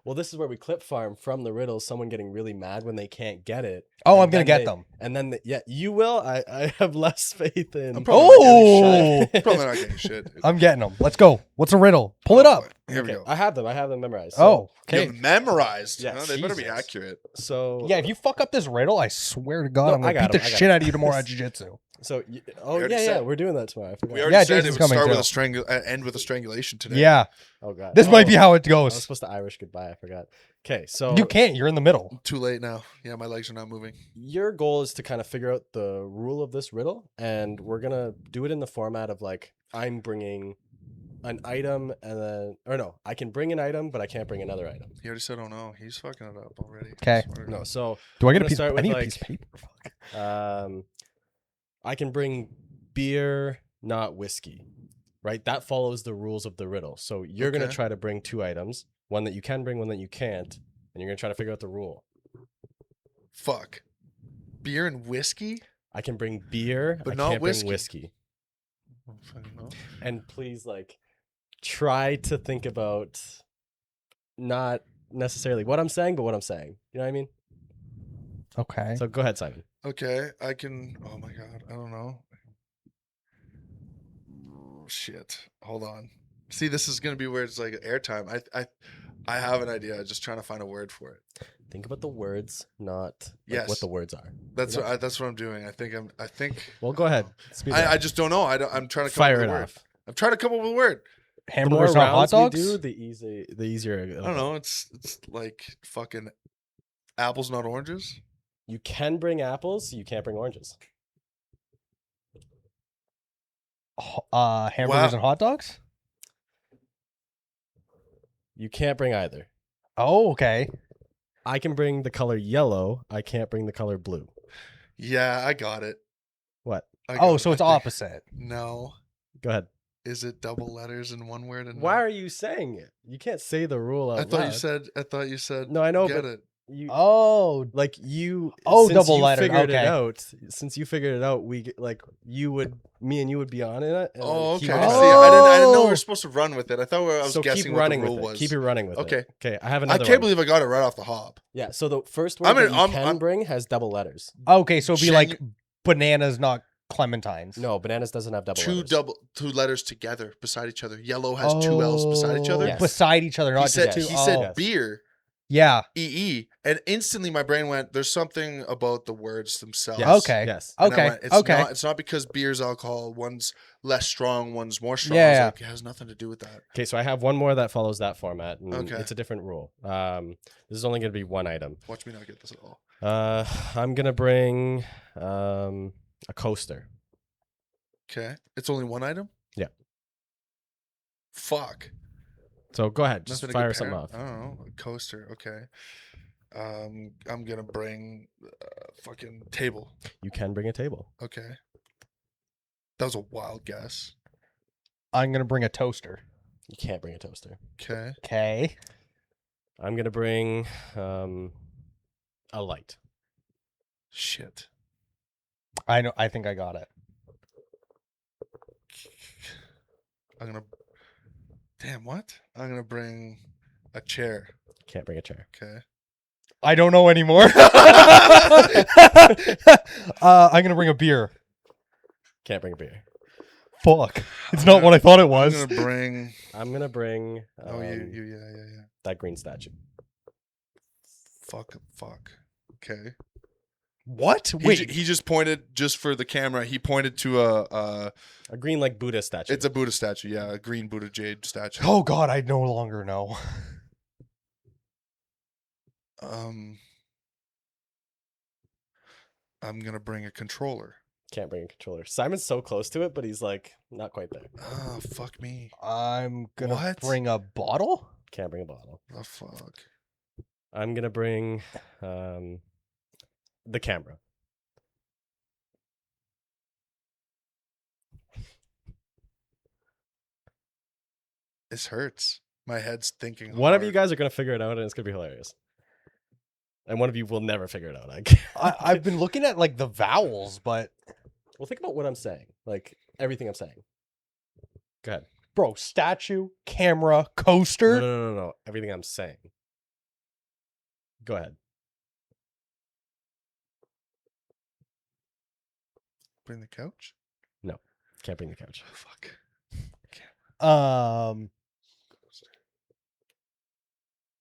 Well, this is where we clip farm from the riddles. Someone getting really mad when they can't get it. Oh, and I'm gonna then get they- them. And then, yeah, you will. I have less faith in. I'm probably not Oh, getting shit. Probably not getting shit. I'm getting them. Let's go. What's a riddle? Pull it up. Here we Okay, go. I have them. I have them memorized. So, Oh, You okay. have memorized. Yeah, Huh? They better be Jesus. accurate. so Yeah, if you fuck up this riddle, I swear to God, No, I'm I gonna got beat the 'em, I got shit 'em. out of you tomorrow at jiu-jitsu. So We oh already yeah, said- we're doing that tomorrow. I forgot. We already Yeah, said Jason's it would coming start too. with end with a strangulation today. Yeah, Oh god, this might be Oh, how it I was goes. supposed to Irish goodbye. I forgot. Okay, so You can't. You're in the middle. Too late now. Yeah, my legs are not moving. your goal is to kind of figure out the rule of this riddle, and we're gonna do it in the format of like I'm bringing an item, and then or no, I can bring an item, but I can't bring another item. He already said, "Oh no, he's fucking it up already." 'Kay. Swear to No, God. so Do I get a gonna piece? start I with, need a like- piece of paper. Fuck. I can bring beer, not whiskey, right? That follows the rules of the riddle. So you're gonna Okay. try to bring two items, one that you can bring, one that you can't, and you're gonna try to figure out the rule. Fuck. Beer and whiskey? I can bring beer, But I not can't whiskey. bring whiskey. I don't fucking know. And please, like, try to think about not necessarily what I'm saying, but what I'm saying. You know what I mean? Okay. So go ahead, Simon. Okay, I can. Oh my god, I don't know. Shit. Hold on. See, this is gonna be where it's like airtime. I have an idea. I'm just trying to find a word for it. Think about the words, not like, Yes. what the words are. That's Yeah. that's what I'm doing. I think. Well, go ahead. Speed I round. just don't know. I'm trying to come Fire up it with a word. off. I'm trying to come up with a word. The more Hamburgers, not hot rounds dogs. we do, the easier. I don't know. It's like fucking apples, not oranges. You can bring apples, you can't bring oranges. Hamburgers Wow. and hot dogs. You can't bring either. Oh, okay. I can bring the color yellow. I can't bring the color blue. Yeah, I got it. What? I got Oh, it. so it's I think- opposite. No. Go ahead. Is it double letters in one word? And Why not- are you saying it? You can't say the rule out I thought loud. you said. I thought you said. No, I know, Get but it. you Oh, like you. Oh, since double you lettered, Figured okay. it out. Since you figured it out, me and you would be on it. and Oh, okay. keep See, it- I didn't know we Oh. were supposed to run with it. I thought I was so guessing keep what running the rule with it. was. Keep it running with it. Okay. Okay. I have I another. can't one. believe I got it right off the hop. Yeah. So the first word I'm that in- you I'm- can I'm- bring has double letters. okay. So it'd be like Genu- bananas, not clementines. No, bananas doesn't have double letters. Two letters together beside each other. Yellow has two L's beside each other. Oh, Yes. beside each other, He not said just two. he said Oh. beer. Yeah. EE, and instantly my brain went, "There's something about the words themselves." Yes. Okay. Yes. And I Okay. went, Okay. It's not because beer's alcohol. One's less strong. One's more strong. Yeah, I was yeah. like, it has nothing to do with that. Okay, so I have one more that follows that format, and Okay. it's a different rule. This is only going to be one item. Watch me not get this at all. I'm gonna bring a coaster. Okay, it's only one item. Yeah. Fuck. So go ahead, just Nothing to fire compare? something off. I don't know. A coaster. Okay. I'm gonna bring fucking table. You can bring a table. Okay. That was a wild guess. I'm gonna bring a toaster. You can't bring a toaster. Okay. Okay. I'm gonna bring a light. Shit. I know. I think I got it. I'm gonna. Damn, what? I'm gonna bring a chair. Can't bring a chair. Okay. I don't know anymore. I'm gonna bring a beer. Can't bring a beer. Fuck. It's not what I thought it was. I'm gonna bring. I'm gonna bring Oh, yeah. that green statue. Fuck. Okay. What? He just pointed just for the camera. He pointed to A green like Buddha statue. It's a Buddha statue. Yeah, a green Buddha jade statue. Oh God, I no longer know. I'm gonna bring a controller. Can't bring a controller. Simon's so close to it, but he's like not quite there. Oh, fuck me. I'm gonna What? bring a bottle. Can't bring a bottle. Oh, fuck. I'm gonna bring the camera. This hurts. My head's thinking. One of hard. you guys are gonna figure it out, and it's gonna be hilarious. And one of you will never figure it out. I've been looking at like the vowels, but Well, think about what I'm saying. Like everything I'm saying. Go ahead. bro, statue, camera, coaster. No. Everything I'm saying. Go ahead. Bring the couch. Can't bring the couch. Oh, fuck.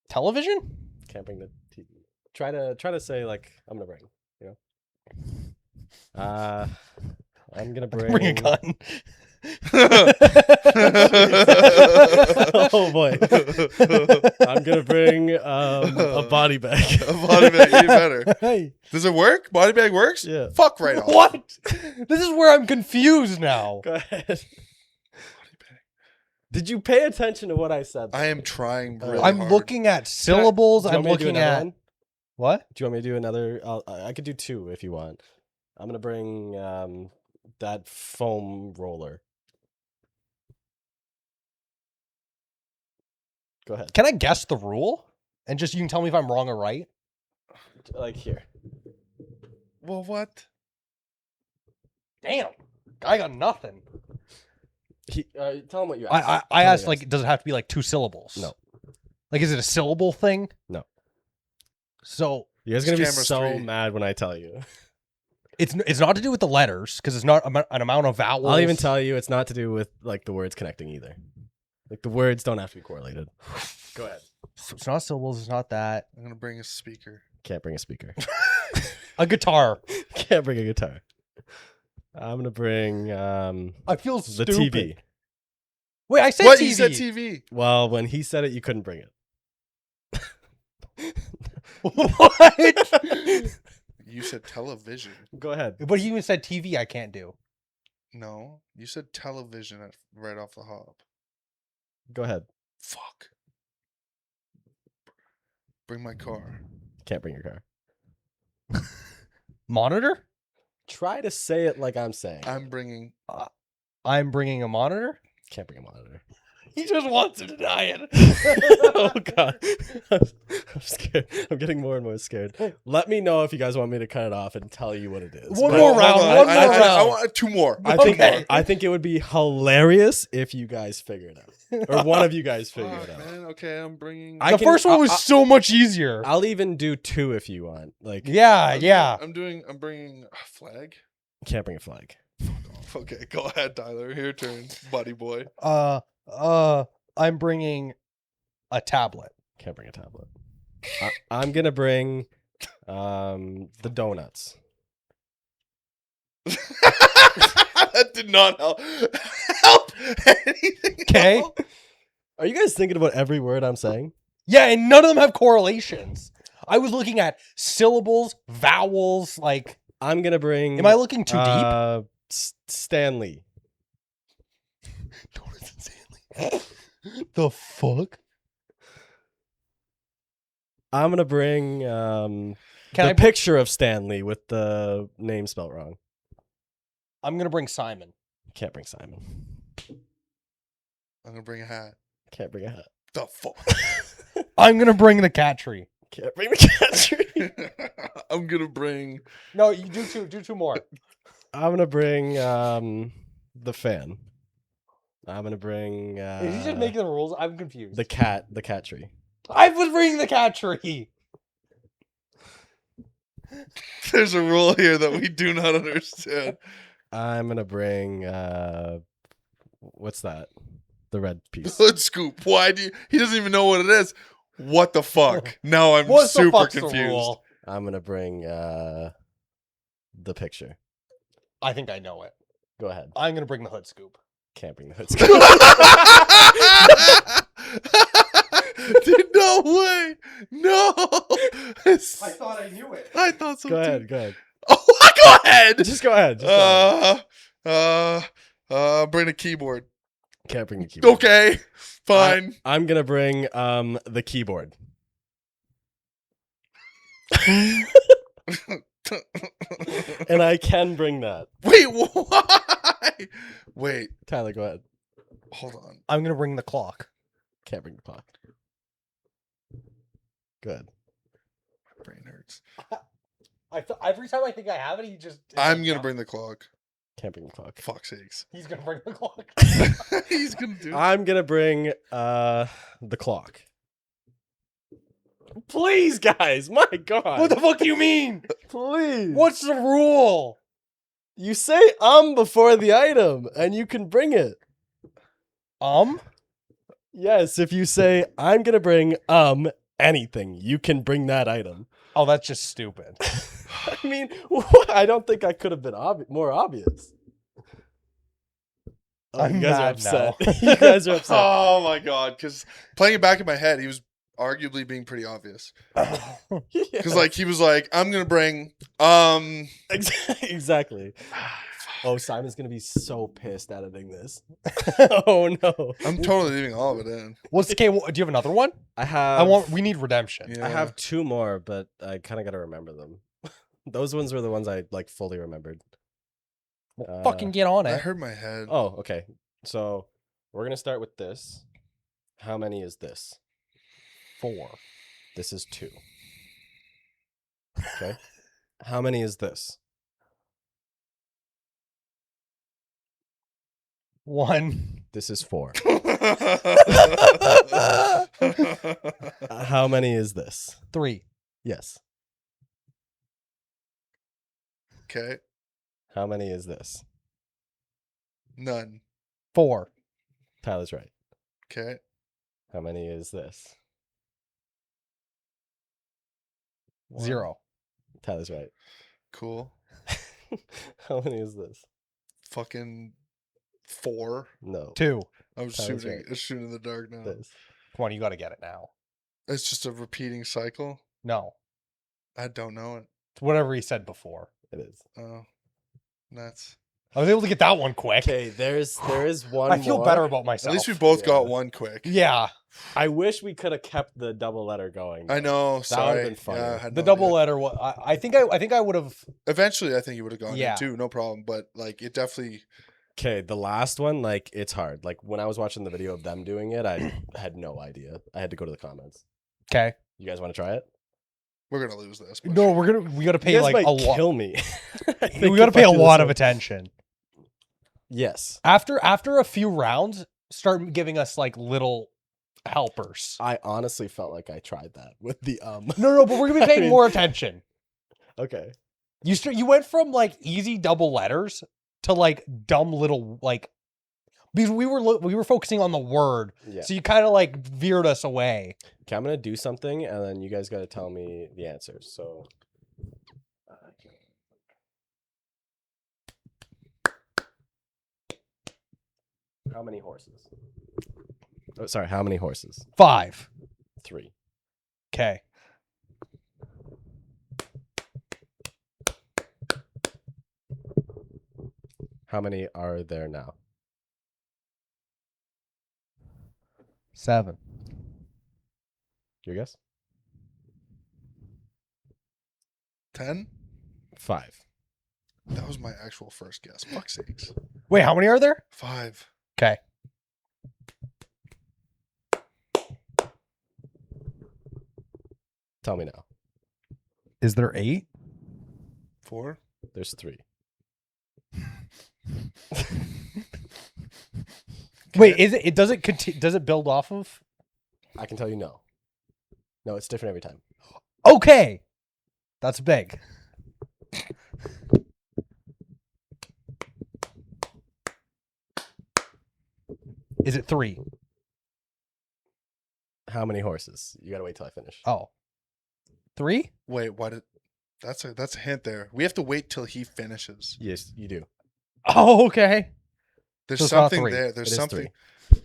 Television. Can't bring the TV. Try to say like I'm gonna bring. You know. I'm gonna bring. Bring a gun. Oh boy. I'm gonna bring a body bag. A body bag, even better. Hey, Does it work? Body bag works? Yeah. Fuck right off. what? This is where I'm confused now. Go ahead. Did you pay attention to what I said? I am trying really I'm hard. looking at syllables. Do you I'm want me to do looking another at one? what? Do you want me to do another? I could do 2 if you want. I'm gonna bring that foam roller. Go ahead. Can I guess the rule? And just you can tell me if I'm wrong or right. Like here. Well, what? Damn, I got nothing. Tell him what you asked. I asked like, does it have to be like 2 syllables? No. Like, is it a syllable thing? No. So You guys are gonna be Camera's so 3. mad when I tell you. it's not to do with the letters because it's not an amount of vowels. I'll even tell you it's not to do with like the words connecting either. Like the words don't have to be correlated. Go ahead. So it's not syllables. It's not that. I'm gonna bring a speaker. Can't bring a speaker. A guitar. Can't bring a guitar. I'm gonna bring I feel the stupid. TV. Wait, I said What? TV. You said TV. Well, when he said it, you couldn't bring it. What? You said television. Go ahead. But he even said TV. I can't do. No, you said television right off the hop. Go ahead. Fuck. Bring my car. Can't bring your car. Monitor. Try to say it like I'm saying. I'm bringing. I'm bringing a monitor. Can't bring a monitor. He just wants to deny it. Oh god. I'm scared. I'm getting more and more scared. Let me know if you guys want me to cut it off and tell you what it is. One But more Hold round. on, One more I round. want 2 more. I think it would be hilarious if you guys figure it out. Or one of you guys figure Fuck, it out. man. Okay, I'm bringing. I The can- first one was I- so much easier. I'll even do 2 if you want. Like Yeah. I'm bringing a flag. can't bring a flag. Okay, go ahead, Tyler. Your turn, buddy boy. I'm bringing a tablet. Can't bring a tablet. I'm gonna bring the donuts. That did not help anything. Okay. else. Are you guys thinking about every word I'm saying? Yeah, and none of them have correlations. I was looking at syllables, vowels. Like, I'm gonna bring. am I looking too deep? Stanley. The fuck? I'm gonna bring Can the I? picture of Stanley with the name spelled wrong. I'm gonna bring Simon. Can't bring Simon. I'm gonna bring a hat. Can't bring a hat. The fuck. I'm gonna bring the cat tree. Can't bring the cat tree. I'm gonna bring. No, you do two. Do 2 more. I'm gonna bring the fan. I'm gonna bring Is he just making the rules? I'm confused. the cat tree. I was bringing the cat tree. There's a rule here that we do not understand. I'm gonna bring what's that? The red piece. Hood scoop. Why do you? He doesn't even know what it is. What the fuck? Now I'm What the super fuck's the confused. rule? I'm gonna bring the picture. I think I know it. Go ahead. I'm gonna bring the hood scoop. Can't bring the hood. Dude, no way. No. thought I knew it. I thought so Go too. ahead. Go ahead. Oh, go ahead. Just go ahead. Just go ahead. Bring a keyboard. Can't bring the keyboard. Okay, fine. I'm gonna bring the keyboard. And I can bring that. Wait, why? Wait, Tyler, go ahead. hold on. I'm gonna bring the clock. Can't bring the clock. Good. My brain hurts. Every time I think I have it, he just. I'm gonna bring the clock. Can't bring the clock. Fuck's sakes. He's gonna bring the clock. He's gonna do it. I'm gonna bring the clock. Please, guys. My God. What the fuck do you mean? Please. What's the rule? You say before the item, and you can bring it. Yes, if you say I'm gonna bring anything, you can bring that item. Oh, that's just stupid. I mean, I don't think I could have been more obvious. Oh, I'm you guys are mad upset. now. You guys are upset. Oh my god! Because playing it back in my head, he was arguably being pretty obvious. Because like he was like, "I'm gonna bring Exactly. Oh, Simon's gonna be so pissed editing this. Oh no! I'm totally leaving all of it in." What's okay? Do you have another one? We need redemption. Yeah. I have two more, but I kind of got to remember them. Those ones were the ones I like fully remembered. Well, fucking get on I it. hurt my head. Oh, okay. So we're gonna start with this. How many is this? 4. This is 2. Okay. How many is this? 1. This is 4. How many is this? 3. Yes. Okay. How many is this? None. 4. Tyler's right. Okay. How many is this? 0. Tyler's right. Cool. How many is this? Fucking 4. No. 2. I'm Tyler's shooting. right. It's shooting in the dark now. This. Come on, you got to get it now. It's just a repeating cycle. No, I don't know it. it's whatever he said before. It is. Oh, nuts. I was able to get that one quick. Okay, there is one I feel more. better about myself. At least we both got Yeah. one quick. Yeah, I wish we could have kept the double letter going. I know. would've Sorry. been funny. Yeah, I had the no double idea. letter. I think I would have. Eventually, I think you would have gone Yeah. in too. No problem. But like, it definitely. Okay, the last one, like, it's hard. Like, when I was watching the video of them doing it, I had no idea. I had to go to the comments. Okay. You guys want to try it? We're gonna lose this. but No, sure. we got to pay You guys like might a lot. kill me. We got to pay a lot of attention. Yes. After a few rounds, start giving us like little helpers. I honestly felt like I tried that with the No, but we're gonna be paying mean- more attention. Okay. You went from like easy double letters to like dumb little like because we were focusing on the word, Yeah. so you kind of like veered us away. Okay, I'm gonna do something, and then you guys got to tell me the answers. So. How many horses? Oh, sorry. How many horses? 5. 3. Okay. How many are there now? 7. Your guess? 10. 5. That was my actual first guess. Fuck's sakes. Wait, how many are there? 5. Okay. Tell me now. Is there 8? 4. There's 3. Wait, is it? Does it build off of? I can tell you no. No, it's different every time. Okay, that's big. Is it 3? How many horses? You gotta wait till I finish. Oh, 3? Wait, why did? That's a hint there. We have to wait till he finishes. Yes, you do. Oh, okay. There's So it's not something 3. there. There's It is something. 3.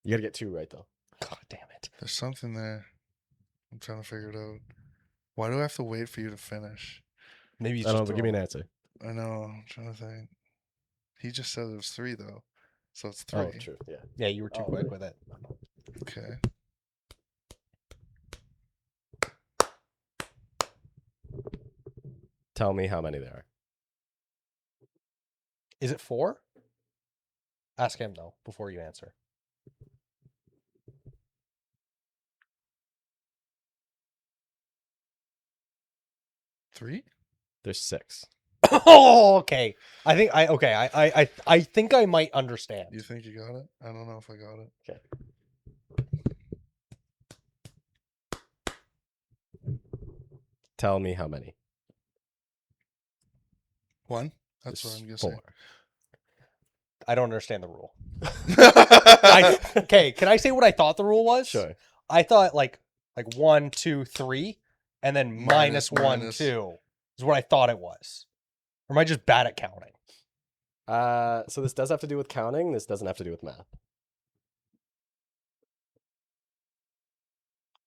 You gotta get 2 right though. God damn it. There's something there. I'm trying to figure it out. Why do I have to wait for you to finish? Maybe I he's don't know, just but give me an answer. I know. I'm trying to think. He just said it was 3 though, so it's 3. Oh, true. Yeah. Yeah, you were too Oh, quick really? with it. Okay. Tell me how many there are. Is it 4? Ask him though before you answer. 3? There's 6. Oh, okay. I think I might understand. You think you got it? I don't know if I got it. Okay. Tell me how many. 1? That's There's what I'm gonna 4. I don't understand the rule. say. Okay, can I say what I thought the rule was? Sure. I thought like 1, 2, 3, and then minus 1, minus. 2 is what I thought it was. Or am I just bad at counting? So this does have to do with counting. This doesn't have to do with math.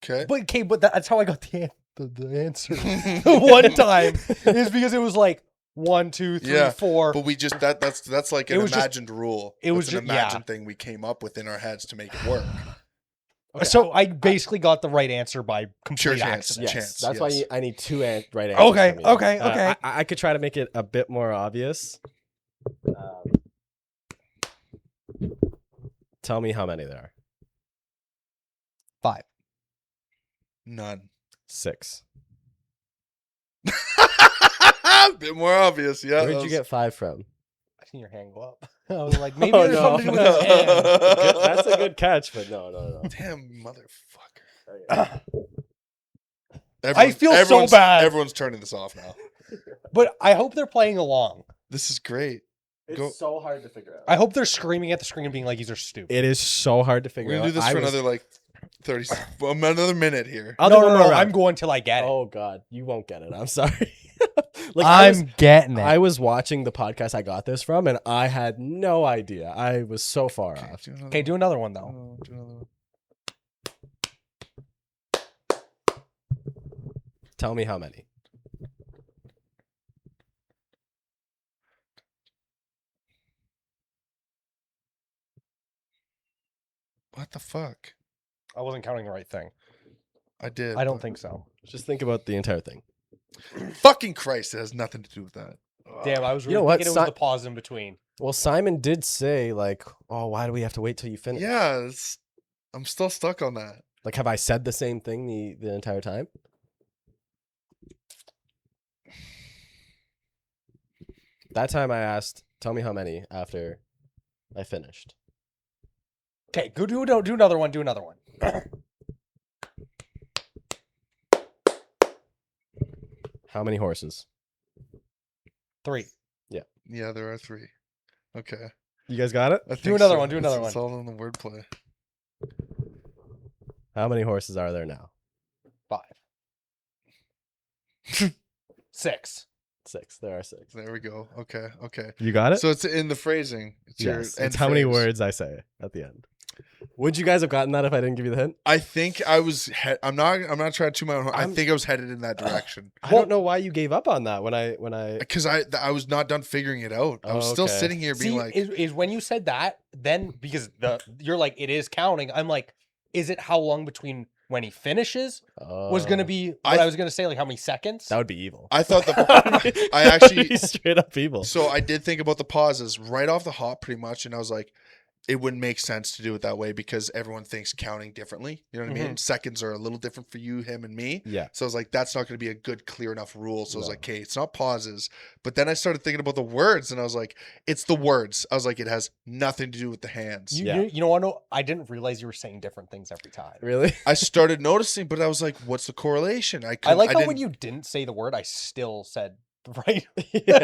Okay. But that's how I got the answer. One time is because it was like 1, 2, 3, Yeah, 4. But we just that's like It an was just- imagined rule. it was It's an ju- yeah. imagined thing we came up with in our heads to make it work. Okay. So I basically got the right answer by complete chance. accident. Yes, Chance, that's yes. why I need 2 right answers. Okay, from you. okay, okay. I could try to make it a bit more obvious. Tell me how many there are. 5. None. 6. A bit more obvious, yeah. Where did you get 5 from? I seen your hand go up. I was like, maybe Oh, there's no. something to do with his hand. That's a good catch, but no. Damn motherfucker. I feel so everyone's- bad. Everyone's turning this off now. But I hope they're playing along. This is great. It's Go- so hard to figure out. I hope they're screaming at the screen and being like, these are stupid. It is so hard to figure We're out. gonna do this for another like 30 another minute here. I'll do no, one no, more no. round. I'm going till I get it. Oh God, you won't get it. I'm sorry. I was, getting I was watching the podcast I got this from, and I had no idea. I was so far Okay, off. Okay, do another one though. do another one. Tell me how many. What the fuck? I wasn't counting the right thing. I did. I don't but- think so. Just think about the entire thing. Fucking Christ, it has nothing to do with that. Damn, I was You really know what, thinking it was the pause in between. Well, Simon did say like, "Oh, why do we have to wait till you finish?" Yeah, I'm still stuck on that. Like, have I said the same thing the entire time? That time I asked, "Tell me how many," after I finished. Okay, go do another one. Do another one. How many horses? 3. Yeah, there are 3. Okay. You guys got it? I think another so. one, do another It's one. all in the wordplay. How many horses are there now? 5. 6. 6. There are 6. There we go. Okay. Okay. You got it? So it's in the phrasing. It's your Yes. end It's how many phrase. words I say at the end. Would you guys have gotten that if I didn't give you the hint? I think I was. I'm not trying to toot my own horn. I I'm- think I was headed in that direction I don't know why you gave up on that when I because I was not done figuring it out. I was Oh, still okay. sitting here being See, like, is when you said that, then because you're like it is counting. I'm like, is it how long between when he finishes was going to be what I was going to say, like how many seconds? That would be evil. I thought the. I That would actually- be straight up evil. So I did think about the pauses right off the hop, pretty much, and I was like, it wouldn't make sense to do it that way because everyone thinks counting differently. You know what I mean? Seconds are a little different for you, him, and me. Yeah. So I was like, that's not going to be a good, clear enough rule. So I was No. like, okay, it's not pauses. But then I started thinking about the words, and I was like, it's the words. I was like, it has nothing to do with the hands. You know what? No, I didn't realize you were saying different things every time. Really? I started noticing, but I was like, what's the correlation? I couldn't- like how didn't- when you didn't say the word, I still said right.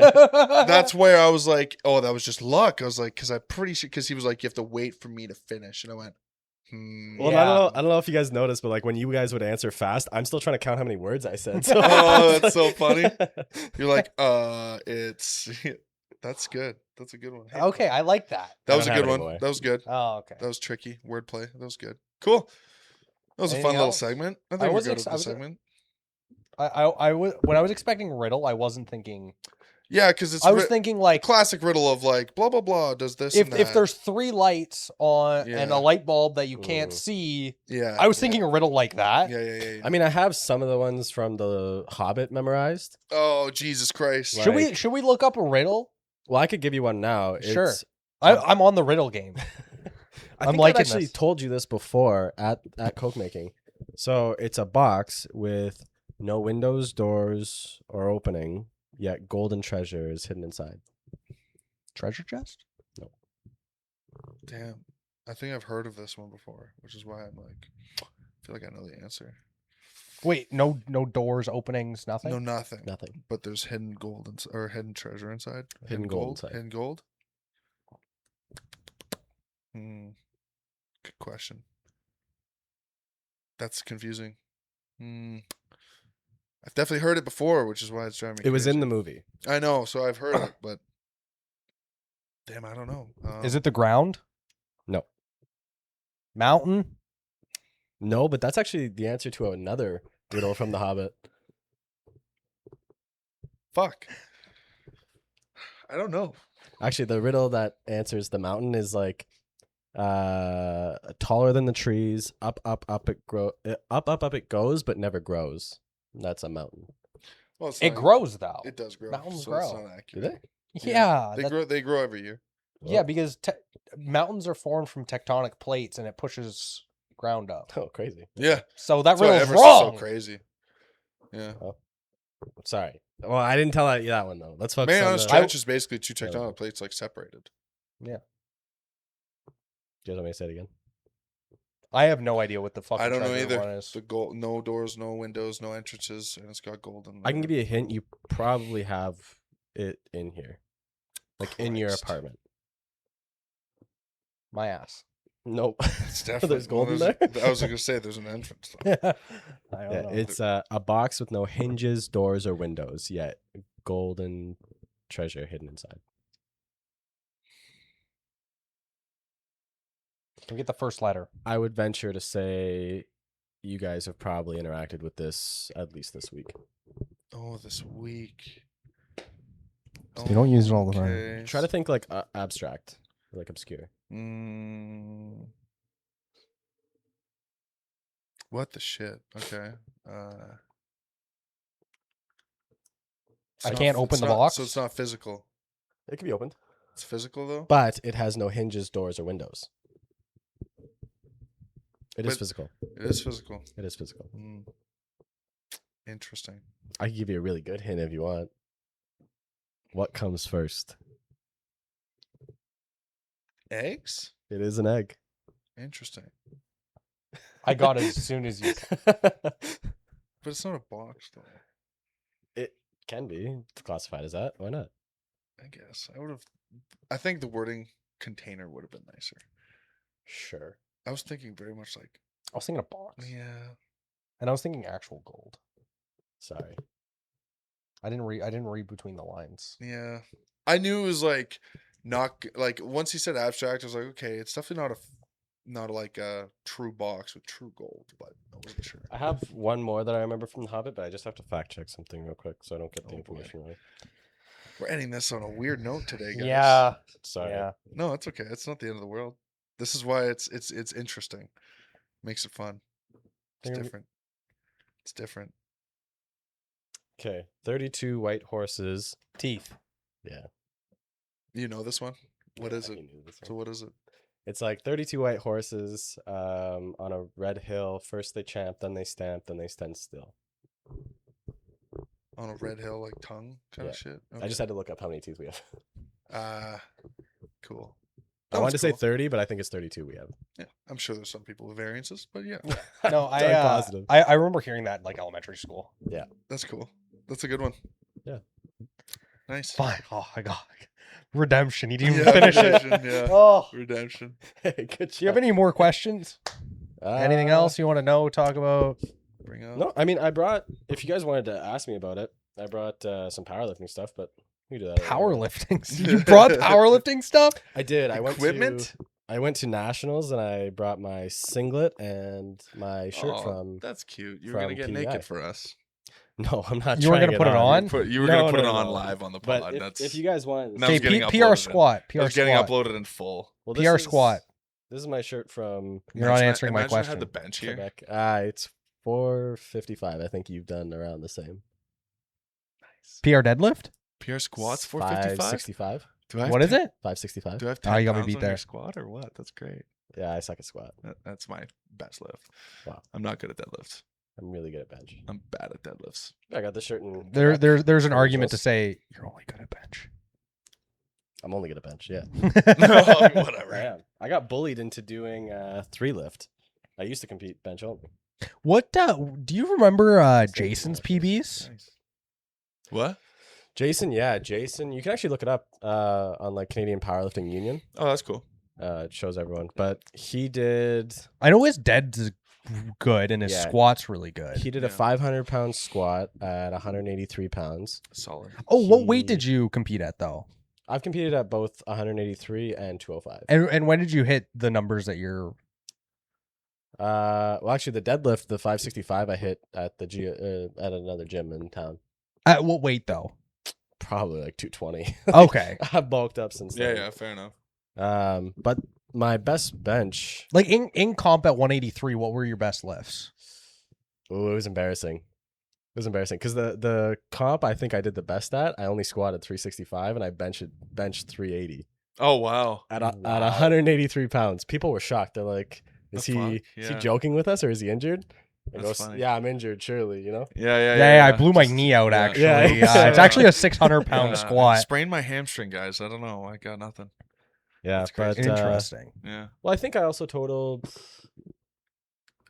That's where I was like, oh, that was just luck. I was like, because I'm pretty sure, because he was like, you have to wait for me to finish. And I went, Well, Yeah. I don't know if you guys noticed, but like when you guys would answer fast, I'm still trying to count how many words I said. So Oh, that's so funny. You're like, it's, that's good. That's a good one. Hey, Okay, I like that. that I was a don't good have one. any more. That was good. Oh, okay. That was tricky. Wordplay. That was good. Cool. That was a Anything fun little else? segment. I I think we're was good ex- with I the was- segment. I was when I was expecting riddle, I wasn't thinking. Yeah, because it's I was thinking like classic riddle of like, blah, blah, blah, does this if and if that. there's 3 lights on and Yeah. a light bulb that you can't Ooh. see, Yeah. I was yeah. thinking a riddle like that. Yeah. I mean, I have some of the ones from the Hobbit memorized. Oh, Jesus Christ. Like- Should we look up a riddle? Well, I could give you one now. Sure. It's- I'm on the riddle game. I I'm think liking I've actually this. told you this before at Coke making. So it's a box with No windows, doors, or opening, yet golden treasure is hidden inside. Treasure chest? Damn. I think I've heard of this one before, which is why I'm like, I feel like I know the answer. Wait, no doors, openings, nothing? No, nothing. Nothing. But there's hidden gold or hidden treasure inside. Hidden gold inside. Hidden gold. Good question. That's confusing. I've definitely heard it before, which is why it's driving me. It was in crazy. the movie. I know, so I've heard it, but damn, I don't know. Is it the ground? No. Mountain? No, but that's actually the answer to another riddle from The Hobbit. Fuck? I don't know. Actually, the riddle that answers the mountain is like taller than the trees, up it goes, but never grows. That's a mountain. Well, it's It not- grows though. It does grow. Mountains so grow. It's not Do accurate. they? Yeah. They grow every year. Yeah, because mountains are formed from tectonic plates and it pushes ground up. Oh, crazy. Yeah. So that That's why riddle's Everest is wrong. so crazy. Yeah. Sorry. Well, I didn't tell you that one though. Let's focus Man on on a the... stretch is basically two tectonic plates like separated. Do you guys want me to say it again? I have no idea what the fucking I don't know treasure either. one is. The gold, no doors, no windows, no entrances, and it's got golden. I can give you a hint. You probably have it in here, like in your Christ. apartment. My ass. Nope. It's definitely There's gold in there's- there. I was gonna say there's an entrance. Though. I don't Yeah, know. it's a box with no hinges, doors, or windows, yet golden treasure hidden inside. Can we get the first letter? I would venture to say you guys have probably interacted with this at least this week. Oh, this week. You don't use it all the time. Okay. Try to think like abstract, like obscure. What the shit? Okay. It's I not- can't open it's the not- box? So it's not physical. It can be opened, It's physical though. but it has no hinges, doors, or windows. It is But- physical. It is physical. It is physical. Interesting. I can give you a really good hint if you want. What comes first? Eggs? It is an egg. Interesting. I got it as soon as you. But it's not a box though. It can be. It's classified as that. Why not? I guess. I think the wording container would have been nicer. Sure. I was thinking very much like, I was thinking a box, yeah. and I was thinking actual gold. Sorry. I didn't read between the lines. Yeah. I knew it was like not like once he said abstract, I was like, okay, it's definitely not like a true box with true gold, but I wasn't sure. I have one more that I remember from The Hobbit, but I just have to fact check something real quick so I don't get the Oh, boy. information wrong. We're ending this on a weird note today, guys. Yeah, Sorry. yeah. No, it's okay. It's not the end of the world. This is why it's interesting. Makes it fun. It's Think we- different. It's different. Okay. 32 white horses. Teeth. Yeah. You know this one? What Yeah, is I it? can do this So one. what is it? It's like 32 white horses on a red hill. First they champ, then they stamp, then they stand still. On a red hill, like tongue kind Yeah. of shit. I just had to look up how many teeth we have. Cool. I That wanted to was say cool. 30, but I think it's 32 we have. Yeah, I'm sure there's some people with variances, but yeah, No, I'm positive. I remember hearing that in like elementary school. that's cool. That's a good one. Yeah. Nice. Fine. Oh my god. Redemption. You didn't even Yeah, finish it. redemption, yeah. Oh. Redemption. Good Do you have job. any more questions? Anything else you want to know? Talk about? Bring up. No, I mean, I brought, if you guys wanted to ask me about it, I brought some powerlifting stuff, but we can do that. later. Powerlifting. You brought powerlifting stuff? I did. Equipment? I went to nationals and I brought my singlet and my shirt Oh, from. that's cute. You were gonna from get PEI. naked for us. No, I'm not. You weren't trying gonna put it on? You were No, gonna put no, it on no. live on the But pod. if you guys want, That was Okay, getting PR uploaded in- squat. PR It was getting squat. uploaded in full. well, PR squat. This is my shirt from You're not answering my Imagine I question. had the bench here. Quebec. It's 455. I think you've done around the same. PR deadlift? PR squats 455. 565. Do I have What is it? 565. Do I have Oh, 10 you got me pounds beat on your there. squat or what? That's great. Yeah, I suck at squat. That's my best lift. Wow. I'm not good at deadlifts. I'm really good at bench. I'm bad at deadlifts. I got this shirt in. There's an argument to Just- say you're only good at bench. I'm only good at bench. Yeah. Whatever. I am. I got bullied into doing 3 lift. I used to compete bench only. What do you remember Thank you, Jason's Ashley. PBs? What? Jason, you can actually look it up on like Canadian Powerlifting Union. Oh, that's cool. It shows everyone, but he did I know his dead's good and his Yeah. squat's really good. he did a Yeah. 500-pound squat at 183 pounds. Solid. Oh, what weight he- did you compete at though? I've competed at both 183 and 205. And when did you hit the numbers that you're? Well, actually, the deadlift, the 565, I hit at the at another gym in town. At what weight though? Probably like 220. Okay, I've bulked up since Yeah, then. yeah, fair enough. But my best bench, like in comp at 183, what were your best lifts? oh, it was embarrassing. It was embarrassing because the comp I think I did the best at, I only squatted 365 and I benched 380 Oh wow. at 183 pounds. People were shocked. They're like, "Is The he fuck? is he Yeah. joking with us or is he injured?" I That's go, funny. "Yeah, I'm injured. Surely, you know." Yeah, I blew my knee out yeah. actually. Yeah. It's actually a 600-pound Yeah, squat. Sprained my hamstring, guys. I don't know. I got nothing. Yeah, That's but crazy. Interesting. Yeah. well, I think I also totaled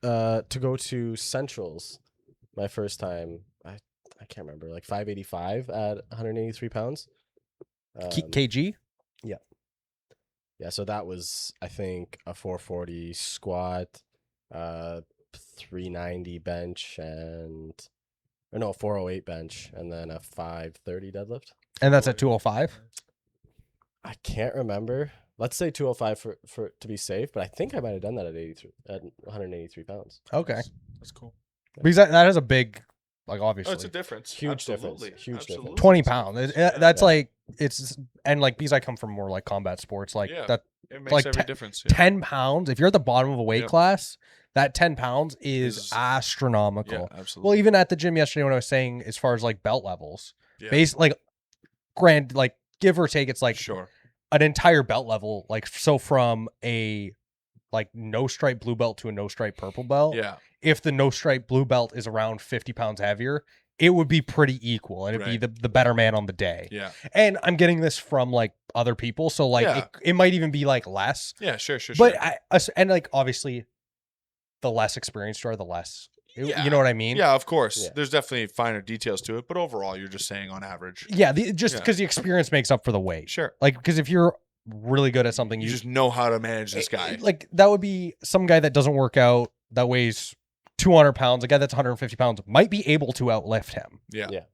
to go to Centrals my first time. I can't remember, like 585 at 183 pounds. KG? Yeah, so that was I think a 440 squat, 390 bench, or no, 408 bench, and then a 530 deadlift. And that's at 205? I can't remember. Let's say 205 for to be safe, but I think I might have done that at 183 pounds. Okay. That's cool. Because that has a big, like Oh, obviously, it's a difference. Huge difference. Absolutely. Huge difference. Absolutely. 20 It's a pounds. difference. That's Yeah. like, and like, because I come from more like combat sports, like Yeah. that It makes like every 10 difference. Yeah. 10 pounds, if you're at the bottom of a weight Yep. class, that 10 pounds is Is- astronomical. Yeah, absolutely. Well, even at the gym yesterday when I was saying as far as like belt levels, Yeah. like like give or take, it's like Sure. an entire belt level. Like, so from a like no stripe blue belt to a no stripe purple belt, Yeah. if the no stripe blue belt is around 50 pounds heavier, it would be pretty equal and it'd be Right. the better man on the day. Yeah. And I'm getting this from like other people. So like Yeah. it might even be like less, Yeah. Sure. Sure. but sure. and like obviously the less experienced you are, the less, Yeah. you know what I mean? Yeah, of course. Yeah. There's definitely finer details to it, but overall, you're just saying on average. Yeah. Just Yeah. because the experience makes up for the weight. Sure. Like, because if you're really good at something, You just know how to manage this guy. like that would be some guy that doesn't work out, that weighs 200 pounds, a guy that's 150 pounds might be able to outlift him. Yeah. Yeah.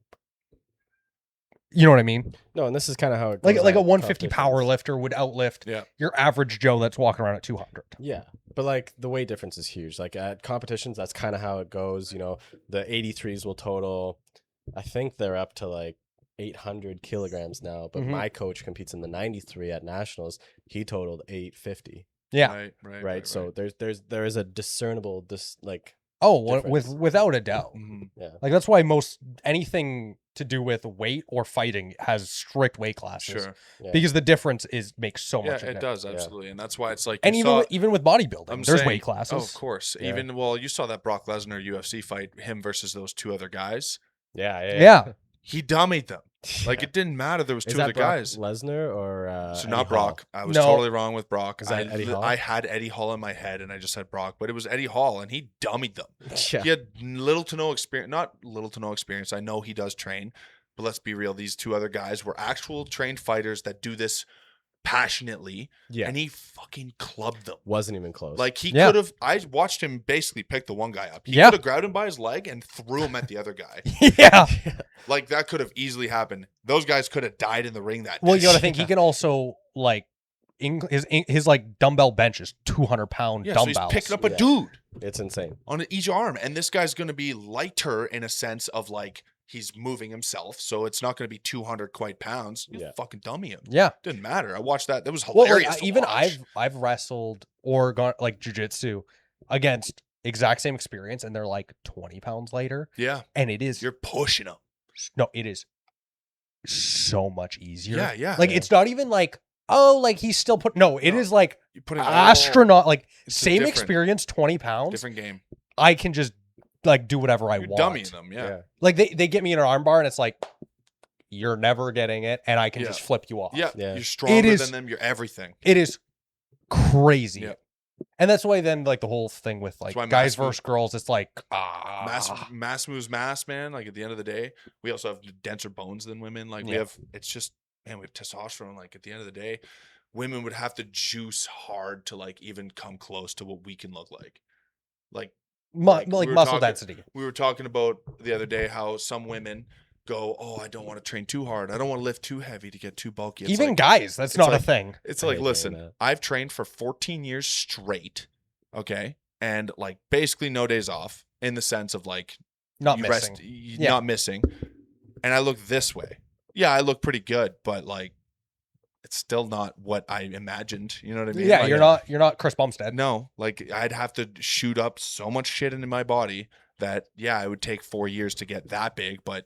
You know what I mean? No, and this is kind of how it Like goes a at 150 competitions. power lifter would outlift Yeah. your average Joe that's walking around at 200. Yeah, but like the weight difference is huge. Like at competitions, that's kind of how it goes. You know, the 83s will total, I think they're up to like 800 kilograms now. But Mhm. my coach competes in the 93 at nationals. He totaled 850. Yeah. Right. So there is a discernible With difference. without a doubt. Mhm. yeah. Like that's why most anything to do with weight or fighting has strict weight classes. Sure. Yeah. Because the difference makes so Yeah, much. it does absolutely, and that's why it's like. And you even saw- even with bodybuilding, I'm there's saying- weight classes. Oh, of course. Yeah. Even you saw that Brock Lesnar UFC fight, him versus those two other guys. Yeah. He dummied them. Like it didn't matter. There was Is two that other Brock guys. Lesnar or So Eddie not Hall? Brock. I was No. totally wrong with Brock. Is that Eddie Hall? I had Eddie Hall in my head, and I just said Brock, but it was Eddie Hall, and he dummied them. Yeah. He had little to no experience. Not little to no experience. I know he does train, but let's be real. These two other guys were actual trained fighters that do this passionately, Yeah. and he fucking clubbed them. Wasn't even close. Like he Yeah. could have. I watched him basically pick the one guy up. He Yeah. could have grabbed him by his leg and threw him at the other guy. Yeah. Like that could have easily happened. Those guys could have died in the ring that Well, day. you got to think he can also like his like dumbbell bench is 200-pound Yeah, so dumbbells. he's picking up a Yeah. dude it's insane. on each arm, and this guy's going to be lighter in a sense of like he's moving himself, so it's not going to be 200 quite pounds. You Yeah. fucking dummy him. Yeah. Didn't matter. I watched that. That was Well, hilarious. like, to even watch. I've wrestled or gone like jujitsu against exact same experience, and they're like 20 pounds lighter, Yeah, and it is you're pushing him. it is so much easier. Yeah, yeah. Like it's not even like, oh, like he's still put. No, it No. is like You're putting astronaut. Like It's a same different- experience, 20 pounds. different game. I can just like do whatever I You're want. dummying them. Yeah. Like they get me in an armbar and it's like, you're never getting it, and I can just flip you off. Yeah. Yeah. You're stronger is- than them. You're everything. It is crazy. Yeah. And that's why then like the whole thing with like why guys mass move- versus girls, it's like Mass moves mass, man. Like at the end of the day, we also have denser bones than women. Like we Yeah. have, it's just, man, we have testosterone. Like at the end of the day, women would have to juice hard to like even come close to what we can look like. Like like we were muscle talking- density. we were talking about the other day, how some women go, oh, I don't want to train too hard. I don't want to lift too heavy to get too bulky. It's Even like, guys, that's it's not a like- thing. it's I like, hate hearing listen, that. I've trained for 14 years straight. Okay. And like basically no days off in the sense of like, Not you missing. Yeah. not missing. And I look this way. Yeah, I look pretty good, but like it's still not what I imagined. You know what I mean? Yeah, Like, you're not Chris Bumstead. No, like I'd have to shoot up so much shit into my body that it would take 4 years to get that big, but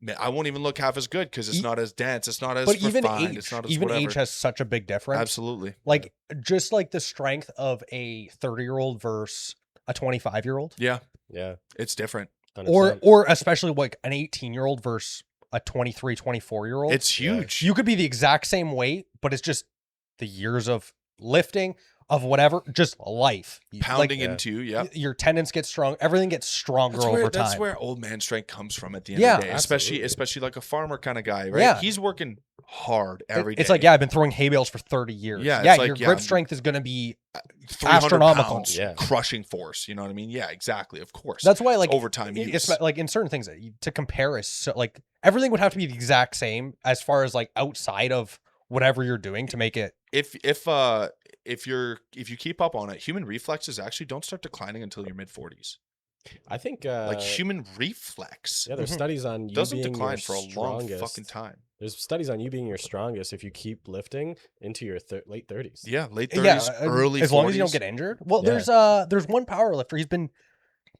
man, I won't even look half as good because it's not as dense, it's not as But even refined, age, it's not as even whatever. age has such a big difference. Absolutely. Like just like the strength of a 30-year-old versus a 25-year-old, Yeah, Yeah. it's different. 100%. or especially like an 18-year-old versus a 23, 24-year-old. It's Yeah. huge. You could be the exact same weight, but it's just the years of lifting, of whatever, just life. Pounding yeah. into, yeah. Your tendons get strong. Everything gets stronger over time. That's where old man strength comes from at the end Yeah, of the day. absolutely. Especially like a farmer kind of guy, right? Yeah. He's working hard every day. It's like, yeah, I've been throwing hay bales for 30 years. Yeah, Yeah, it's like, your yeah, grip strength is going to be 300 astronomical. pounds, Yeah. crushing force. You know what I mean? Yeah, exactly. Of course. That's why, like, overtime use. like in certain things to compare is so like everything would have to be the exact same as far as like outside of whatever you're doing to make it. If you keep up on it, human reflexes actually don't start declining until your mid 40s. I think Like human reflex yeah, there's Mhm. studies on you doesn't being decline your for a long strongest. fucking time. There's studies on you being your strongest if you keep lifting into your late 30s. Yeah, late 30s, Yeah, early 40s. as long as you don't get injured. Well, Yeah. there's one power lifter. He's been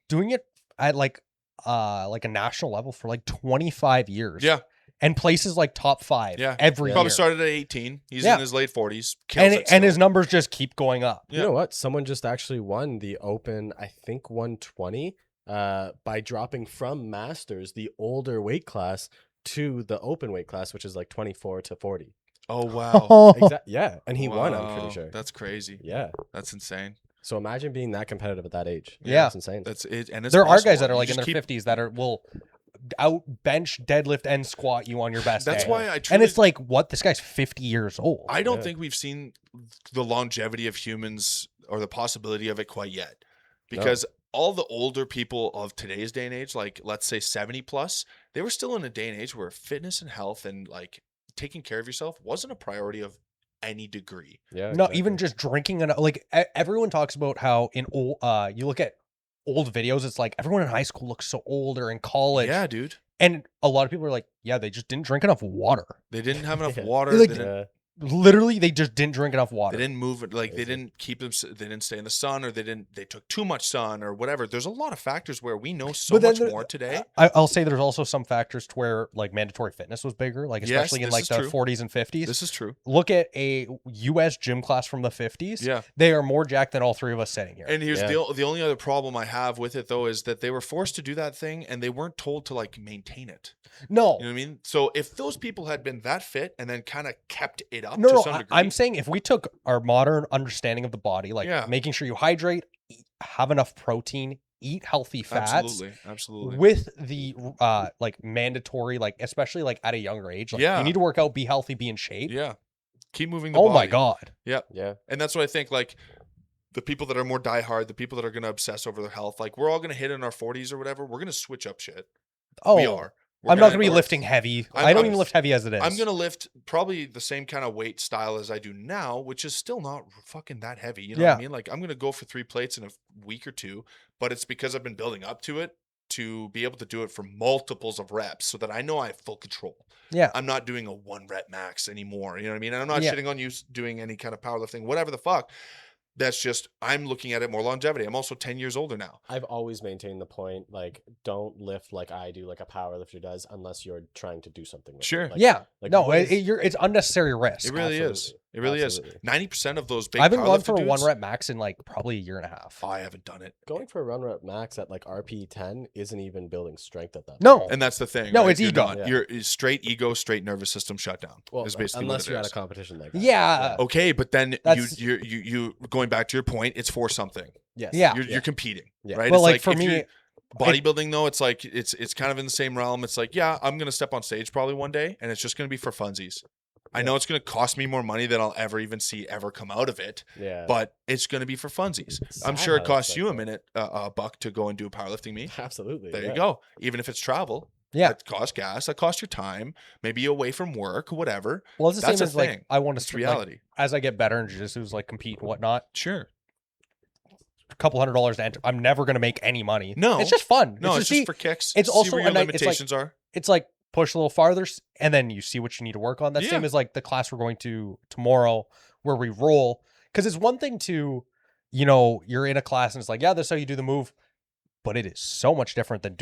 doing it at like a national level for like 25 years. Yeah, And places like top 5 Yeah. every probably year. started at 18. He's Yeah. in his late 40s. Kills it And his still. numbers just keep going up. Yeah. You know what? Someone just actually won the Open, I think 120, by dropping from Masters, the older weight class, to the Open weight class, which is like 24 to 40. Oh wow. Yeah, and he won, I'm Wow. pretty sure. That's crazy. Yeah. That's insane. So imagine being that competitive at that age. Yeah. That's insane. That's it. And it's There are possible. guys that are You like in just their keep- 50s that will out bench, deadlift, and squat you on your best That's day. why I and truly, it's like, what? This guy's 50 years old. I don't Yeah. think we've seen the longevity of humans or the possibility of it quite yet, because all the older people of today's day and age, like let's say 70 plus, they were still in a day and age where fitness and health and like taking care of yourself wasn't a priority of any degree. Yeah. Not even just drinking enough. Like everyone talks about how in old, you look at old videos, it's like everyone in high school looks so old or in college. Yeah, dude. And a lot of people are like, yeah, they just didn't drink enough water. They didn't have enough Yeah. water. Like- they, didn't, Literally, they just didn't drink enough water. they didn't move it. Like they Crazy. didn't keep them. They didn't stay in the sun, or they took too much sun, or whatever. There's a lot of factors where we know so But then much more today. I'll say there's also some factors to where like mandatory fitness was bigger, like Yes, especially in this like is the true. 40s and 50s. This is true. Look at a U.S. gym class from the 50s. Yeah. They are more jacked than all three of us sitting here. And here's Yeah. the only other problem I have with it though is that they were forced to do that thing and they weren't told to like maintain it. no, You know what I mean? So if those people had been that fit and then kind of kept it up to no, some degree, I'm saying if we took our modern understanding of the body, like Yeah. making sure you hydrate, have enough protein, eat healthy fats, absolutely. with the like mandatory, like especially like at a younger age, like Yeah. you need to work out, be healthy, be in shape. Yeah. Keep moving the Oh body. my god. Yeah. And that's what I think, like the people that are more diehard, the people that are going to obsess over their health, like we're all going to hit in our 40s or whatever. We're going to switch up shit. Oh, We are. We're I'm not gonna be or- lifting heavy. I'm- I don't I'm- even lift heavy as it is. I'm going to lift probably the same kind of weight style as I do now, which is still not fucking that heavy. You know what Yeah. I mean? Like I'm going to go for 3 plates in a week or 2, but it's because I've been building up to it to be able to do it for multiples of reps so that I know I have full control. Yeah. I'm not doing a 1 rep max anymore. You know what I mean? And I'm not Yeah. shitting on you doing any kind of powerlifting, whatever the fuck. That's just, I'm looking at it more longevity. I'm also 10 years older now. I've always maintained the point, like, don't lift like I do, like a power lifter does, unless you're trying to do something with Sure. it. Like, Yeah. like, No, what is- it's unnecessary risk. It really is. Absolutely. It really Absolutely. is. 90% of those big I haven't gone powerlifter for a dudes- 1 rep max in like probably a year and a half. Oh, I haven't done it. Going for a run rep max at like RP 10 isn't even building strength at that No. point. And that's the thing. No, right? it's You're ego. not- Yeah. You're straight ego, straight nervous system shutdown. Well, is basically unless what you're it at is. a competition like that. Yeah. Okay, but then That's- you going back to your point, it's for something. Yes. Yeah. You're competing, Yeah. right? But It's like for if me, you're bodybuilding though, it's like it's kind of in the same realm. It's like, yeah, I'm gonna step on stage probably one day, and it's just gonna be for funsies. I know it's gonna cost me more money than I'll ever even see ever come out of it, Yeah. but it's gonna be for funsies. I'm Sad sure it how costs it's you a like that. minute, a buck to go and do a powerlifting meet. Absolutely. There yeah. you go. Even if it's travel, Yeah. that costs gas, that costs your time, maybe away from work, whatever. well, it's the That's same a as like thing. I want to It's like, reality. as I get better in jiu-jitsu, like compete and whatnot. Sure. A couple $100 to enter. I'm never gonna make any money. No. it's just fun. No, it's to just see- for kicks. it's See also where your a night- it's like- limitations are. It's like push a little farther, and then you see what you need to work on. That Yeah. same as like the class we're going to tomorrow, where we roll. Because it's one thing to, you're in a class and it's like, yeah, this is how you do the move, but it is so much different than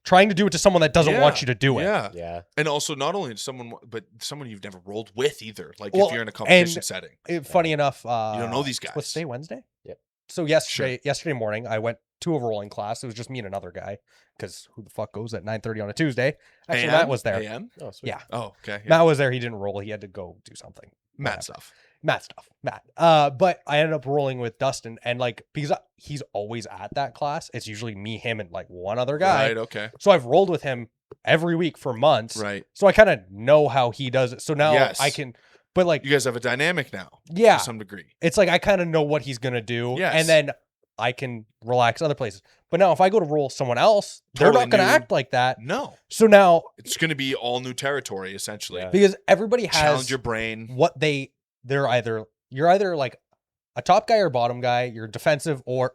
trying to do it to someone that doesn't want Yeah. you to do it. Yeah. Yeah. And also not only someone, but someone you've never rolled with either. Like Well, if you're in a competition and setting, Funny enough, you don't know these guys. What's today, Wednesday? Yep. So yesterday morning, I went to a rolling class. It was just me and another guy, because who the fuck goes at 9:30 on a Tuesday? Actually, Matt was there. AM? Oh, sweet. Yeah. Oh, okay. Yeah. Matt was there. He didn't roll. He had to go do something. Matt Whatever. stuff. Matt. But I ended up rolling with Dustin, and like because he's always at that class, it's usually me, him, and like one other guy. Right. Okay. So I've rolled with him every week for months. Right. So I kind of know how he does it. So now Yes. I can, but like, You guys have a dynamic now yeah, to some degree. it's like I kind of know what he's gonna do, Yes. and then I can relax other places. But now if I go to roll someone else, they're Totally not gonna new. act like that. No, So now it's going to be all new territory essentially. Yeah. because everybody Challenge has your brain. what you're either like a top guy or bottom guy. You're defensive or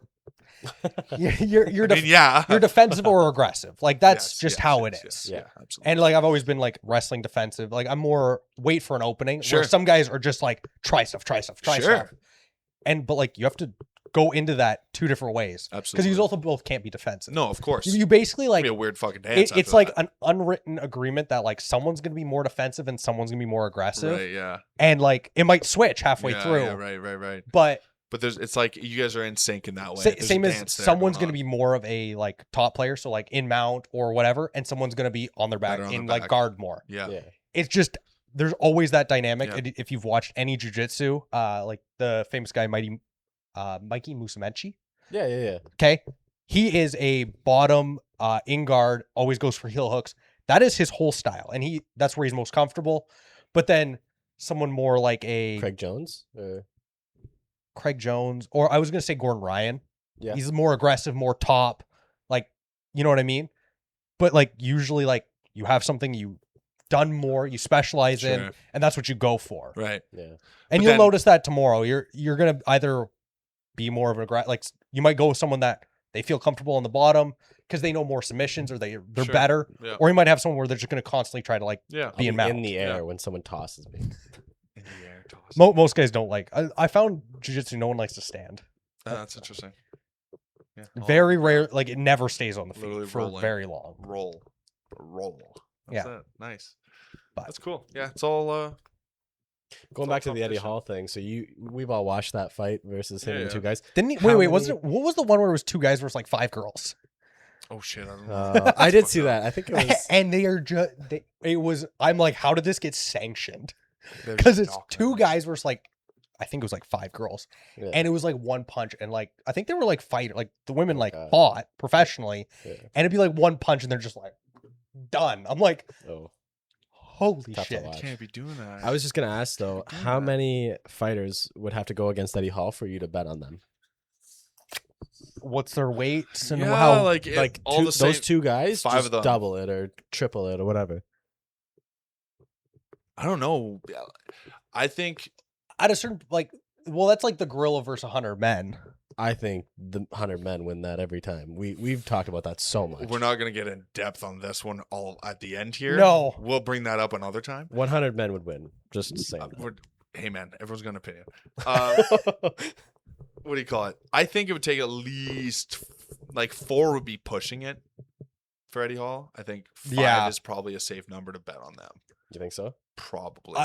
you're I mean, yeah. you're defensive or aggressive. Like that's Yes, just yes, how yes, it yes. is. Yeah. Absolutely. And like I've always been like wrestling defensive. Like I'm more wait for an opening. Sure. Where some guys are just like try stuff. Sure. Stuff. But like you have to go into that two different ways because Absolutely. you also both can't be defensive. No, of course. You basically It'd like be a weird fucking dance. it's after like that. an unwritten agreement that like someone's gonna be more defensive and someone's gonna be more aggressive, Right. Yeah. and like it might switch halfway Yeah, through. Yeah, right. But But it's like you guys are in sync in that way. Sa- There's a same as dance there someone's going going to on. be more of a like top player, so like in mount or whatever, and someone's going to be on their back Better on in their like back. guard more. Yeah. Yeah. It's just there's always that dynamic. Yeah. And if you've watched any jujitsu, like the famous guy Mikey Musumeci, Yeah. okay, he is a bottom in guard, always goes for heel hooks. That is his whole style, and that's where he's most comfortable. But then someone more like a Craig Jones. Craig Jones, or I was going to say Gordon Ryan. Yeah. He's more aggressive, more top, like, you know what I mean? But like usually like you have something you've done more, you specialize in, Sure. and that's what you go for. Right. Yeah. And But you'll then- notice that tomorrow. You're going to either be more of an aggressive, like you might go with someone that they feel comfortable on the bottom because they know more submissions or they're Sure. better. Yeah. Or you might have someone where they're just going to constantly try to like Yeah. Be in I'll mount. in the air Yeah. when someone tosses me. In the air toss. most guys don't like. I found jiu-jitsu no one likes to stand. Oh, that's interesting. Yeah. Very rare, like it never stays on the feet Literally for rolling. very long. Roll. That's Yeah. it. Nice. But- That's cool. Yeah. It's all. Going all back to the Eddie competition. Hall thing, so we've all watched that fight versus him Yeah, and yeah. two guys. Didn't he? How Wait, was many- it? What was the one where it was two guys versus like five girls? Oh shit! I don't know. I did see that. I think it was. And they are just. It was. I'm like, how did this get sanctioned? They're Because just it's knocking two them. guys versus like, I think it was like five girls, Yeah. and it was like one punch, and like I think they were like fighting, like the women like God. fought professionally, Yeah. and it'd be like one punch, and they're just like done. I'm like, Oh. holy Tough to shit! watch. Can't be doing that. I was just gonna ask though, do how that. many fighters would have to go against Eddie Hall for you to bet on them? What's their weights and yeah, how? like Like all two, the same. those two guys, five just of them. double it or triple it or whatever. I don't know. I think At a certain like, well, that's like the gorilla versus 100 men. I think the 100 men win that every time. We've talked about that so much. we're not going to get in depth on this one all at the end here. No. We'll bring that up another time. 100 men would win. Just saying. Hey man, everyone's got an opinion. that. what do you call it? I think it would take at least like 4 would be pushing it for Eddie Hall. I think 5 is probably a safe number to bet on them. You think so? Probably.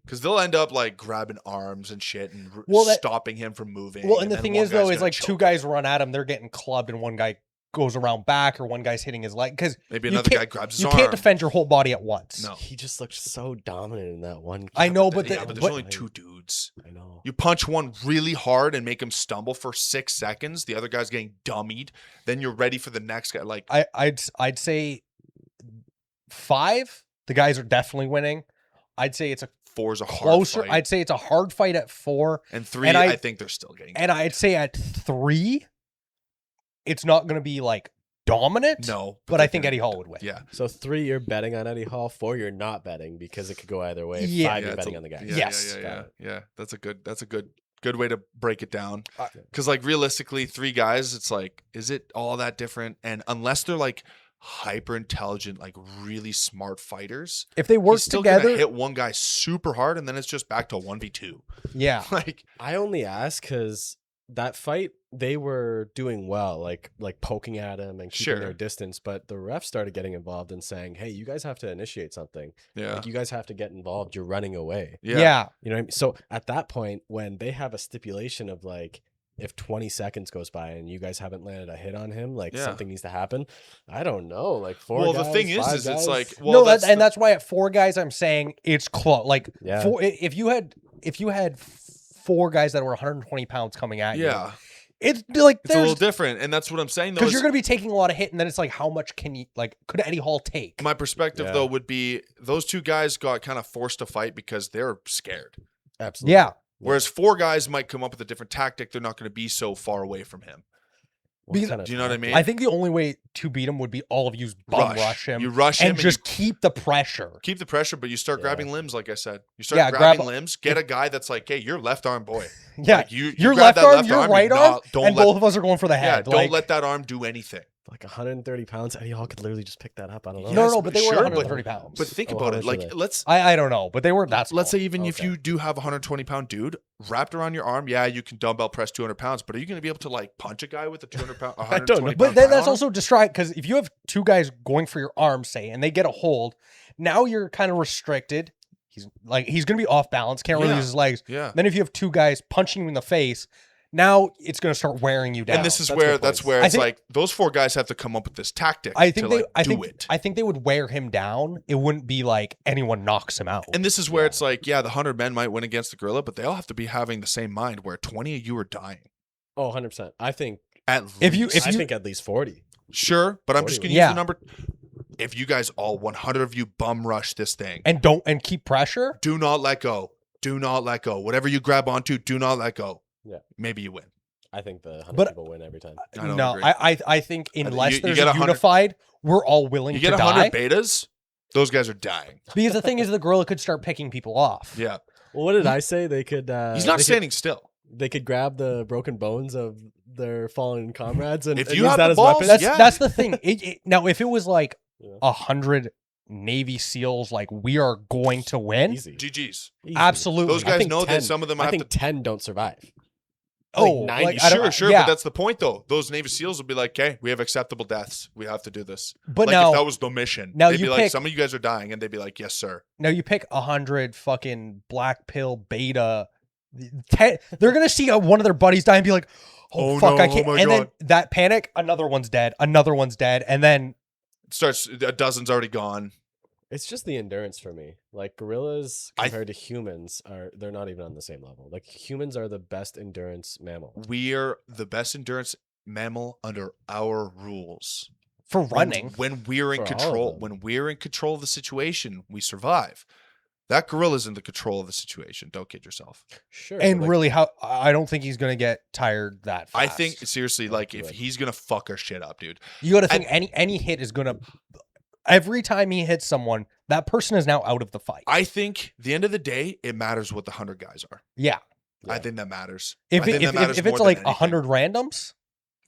Because they'll end up like grabbing arms and shit and stopping him from moving. Well, and the thing is, though, is like 2 guys run at him, they're getting clubbed, and one guy goes around back, or one guy's hitting his leg. Because maybe another guy grabs his arm. You can't defend your whole body at once. No. He just looked so dominant in that one. I know, but there's only 2 dudes. I know. You punch one really hard and make him stumble for 6 seconds. The other guy's getting dummied. Then you're ready for the next guy. Like I'd say 5. The guys are definitely winning. I'd say it's a 4 is a closer. hard fight. I'd say it's a hard fight at 4. And 3, I think they're still getting. And I'd say at 3, it's not going to be like dominant. No, but I think Eddie Hall would win. Yeah. So 3, you're betting on Eddie Hall. 4, you're not betting because it could go either way. Yeah. 5, you're betting on the guy. Yes. Yeah. That's a good way to break it down. Because like realistically, 3 guys, it's like, is it all that different? And unless they're like hyper intelligent, like really smart fighters, if they work still together, gonna hit one guy super hard, and then it's just back to 1v2. Yeah. Like I only ask because that fight they were doing well, like poking at him and keeping their distance, but the refs started getting involved and saying, "Hey, you guys have to initiate something. Yeah, like you guys have to get involved. You're running away." Yeah. You know what I mean? So at that point, when they have a stipulation of like, if 20 seconds goes by and you guys haven't landed a hit on him, like something needs to happen. I don't know. Like 4 Well, guys, the thing is 5 guys. it's like, well, no, that's why at 4 guys, I'm saying it's close. Like 4, if you had 4 guys that were 120 pounds coming at you, it's like it's a little different, and that's what I'm saying. Because you're going to be taking a lot of hit, and then it's like, how much can you could Eddie Hall take? My perspective though would be those 2 guys got kind of forced to fight because they're scared. Absolutely. Yeah. Whereas 4 guys might come up with a different tactic. They're not going to be so far away from him. Do you know what I mean? I think the only way to beat him would be all of you bum rush him. You rush him and just keep the pressure. Keep the pressure, but you start grabbing limbs, like I said. You start grabbing limbs. Get a guy that's like, hey, you're left arm boy. Yeah, like you your grab left arm, your right arm, and both of us are going for the head. Yeah, don't let that arm do anything. Like 130 pounds, Eddie Hall could literally just pick that up. I don't know. No, but they were 130 pounds. But think about it. Like, I don't know, but they weren't that small. Let's say even if you do have a 120-pound dude wrapped around your arm, you can dumbbell press 200 pounds, but are you going to be able to like punch a guy with a 200-pound, 120-pound But then that's also distracting because if you have 2 guys going for your arm, say, and they get a hold, now you're kind of restricted. He's going to be off balance, can't really use his legs. Yeah. Then if you have 2 guys punching you in the face, now it's going to start wearing you down. And this is where it's like those 4 guys have to come up with this tactic. I think they would wear him down. It wouldn't be like anyone knocks him out. And this is where it's like, the 100 men might win against the gorilla, but they all have to be having the same mind where 20 of you are dying. Oh, 100%. I think I think at least 40. Sure, but I'm just going to use the number. If you guys all 100 of you bum rush this thing and keep pressure, do not let go. Do not let go. Whatever you grab onto, do not let go. Yeah, maybe you win. I think the 100 people win every time. I think unless there's a unified, we're all willing to die. You get 100 betas, those guys are dying. Because the thing is, the gorilla could start picking people off. Yeah. Well, what did I say? They could. He's not standing still. They could grab the broken bones of their fallen comrades and if you use have that the as balls, weapons. That's the thing. Now, if it was like 100 Navy SEALs, like we are going to win. Easy. GG's. Easy. Absolutely. Those guys know that some of them I have think to. 10 don't survive. Oh, 90. Sure. But that's the point, though. Those Navy SEAls will be like, okay, we have acceptable deaths. We have to do this. But like, now, if that was the mission, now they'd be like, some of you guys are dying. And they'd be like, yes, sir. Now you pick 100 fucking black pill beta. They're going to see one of their buddies die and be like, oh fuck, no, I can't. oh and God. then that panic, another one's dead. And then it starts, a dozen's already gone. It's just the endurance for me. Like gorillas compared to humans they're not even on the same level. Like humans are the best endurance mammal. We're the best endurance mammal under our rules. For running. When we're in control. When we're in control of the situation, we survive. That gorilla's in the control of the situation. Don't kid yourself. Sure. And really, I don't think he's going to get tired that fast. I think, seriously, like if he's going to fuck our shit up, dude. You got to think any hit is going to... Every time he hits someone, that person is now out of the fight. I think at the end of the day, it matters what the 100 guys are. Yeah. I think that matters. If it's like 100 randoms,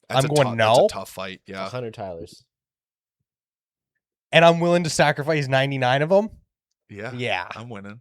I'm going no. That's a tough fight. Yeah. 100 Tylers. And I'm willing to sacrifice 99 of them. Yeah. Yeah. I'm winning.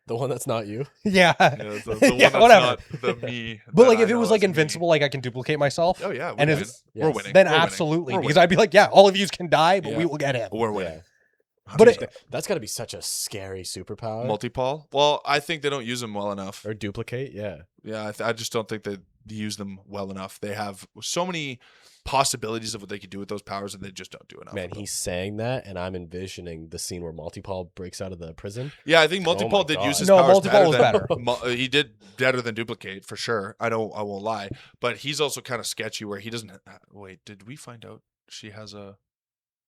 The one that's not you. Yeah. Yeah, the one Yeah, that's whatever. not the me. But that like I if it know was like as me. Invincible, like I can duplicate myself. Oh yeah, and win. if- We're Yes. winning. Then We're winning. absolutely, We're because winning. I'd be like, yeah, all of you can die, but Yeah. we will get him. We're winning. Yeah. But Dude, that's got to be such a scary superpower. Multi-Paul? Well, I think they don't use them well enough. Or duplicate, yeah. Yeah, I just don't think they use them well enough. They have so many possibilities of what they could do with those powers, and they just don't do enough. Man, of them. he's saying that, and I'm envisioning the scene where Multi-Paul breaks out of the prison. Yeah, I think Oh Multi-Paul my did God. use his No, powers Multi-Paul was better. better. He did better than Duplicate for sure. I won't lie, but he's also kind of sketchy where he doesn't. Wait, did we find out she has a?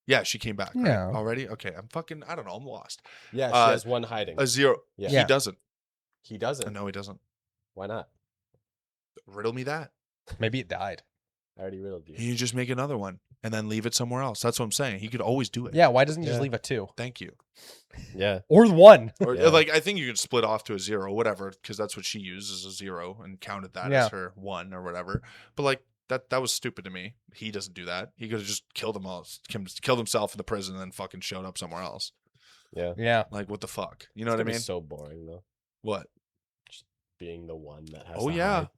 Yeah, she came back. Right? Yeah. Already. Okay, I don't know. I'm lost. Yeah, she Uh, has one hiding. A zero. Yeah. He Yeah. doesn't. He doesn't. No, he doesn't. Why not? Riddle me that. Maybe it died. I already riddled you. You just make another one and then leave it somewhere else. That's what I'm saying. He could always do it. Yeah, why doesn't he just Yeah. leave a 2? Thank you. Yeah. Or 1. Or Yeah. like I think you can split off to a 0, whatever, because that's what she used as a 0 and counted that Yeah. as her 1 or whatever. But like that was stupid to me. He doesn't do that. He could have just killed himself in the prison and then fucking showed up somewhere else. Yeah. Yeah. Like what the fuck? You know It's what I gonna be mean? so boring though, What? being the one that has. Oh to yeah. hide.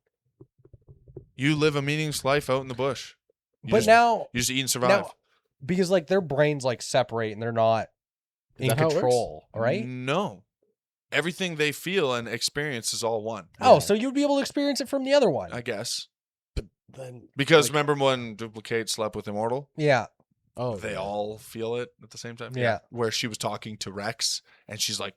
You live a meaningless life out in the bush. You But just, now, you just eat and survive. now, because like their brains like separate and they're not Is in that how it works? control, right? No. Everything they feel and experience is all one. Oh, Yeah. so you'd be able to experience it from the other one. I guess. Then Because like- remember when Duplicate slept with Immortal? Yeah. oh, They yeah. all feel it at the same time. Yeah. Where she was talking to Rex and she's like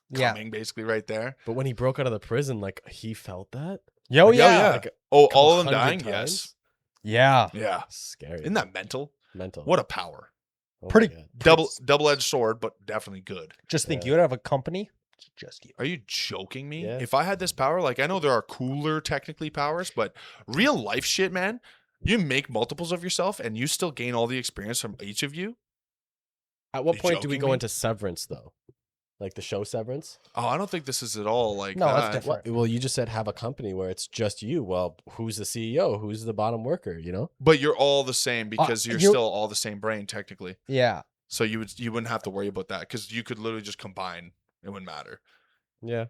Yeah. coming basically right there. But when he broke out of the prison, like he felt that. Yo, Like, yeah. Like, Oh, couple all of them 100 dying? times? Yes. Yeah. Yeah. Scary. Isn't that mental? mental? What a power. Oh my Pretty- God. Double-edged sword, but definitely good. Just think, Yeah. you would have a company. It's just you. Are you joking me? Yeah. If I had this power, like I know there are cooler technically powers, but real life shit, man, you make multiples of yourself and you still gain all the experience from each of you. At what You point do we joking go me? into Severance though? Like the show Severance? Oh, I don't think this is at all like No, that's that. different. Well, you just said have a company where it's just you. Well, who's the CEO? Who's the bottom worker? You know? But you're all the same because you're you're- still all the same brain technically. Yeah. So you wouldn't have to worry about that because you could literally just combine. It wouldn't matter. Yeah.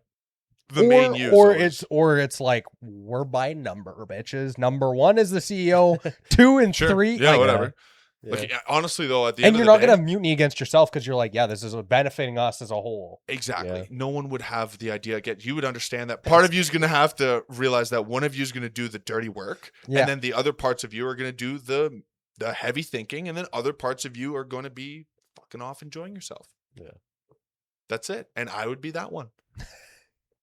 The main use. or always. it's like we're by number, bitches. Number 1 is the CEO, 2 and Sure. 3. Yeah, like, whatever. Yeah. Like honestly though, at the And end you're of not the day, gonna mutiny against yourself because you're like, yeah, this is benefiting us as a whole. exactly. Yeah. No one would have the idea. You would understand that part of you is going to have to realize that one of you is going to do the dirty work, Yeah. and then the other parts of you are going to do the heavy thinking, and then other parts of you are going to be fucking off enjoying yourself. Yeah. That's it. And I would be that one.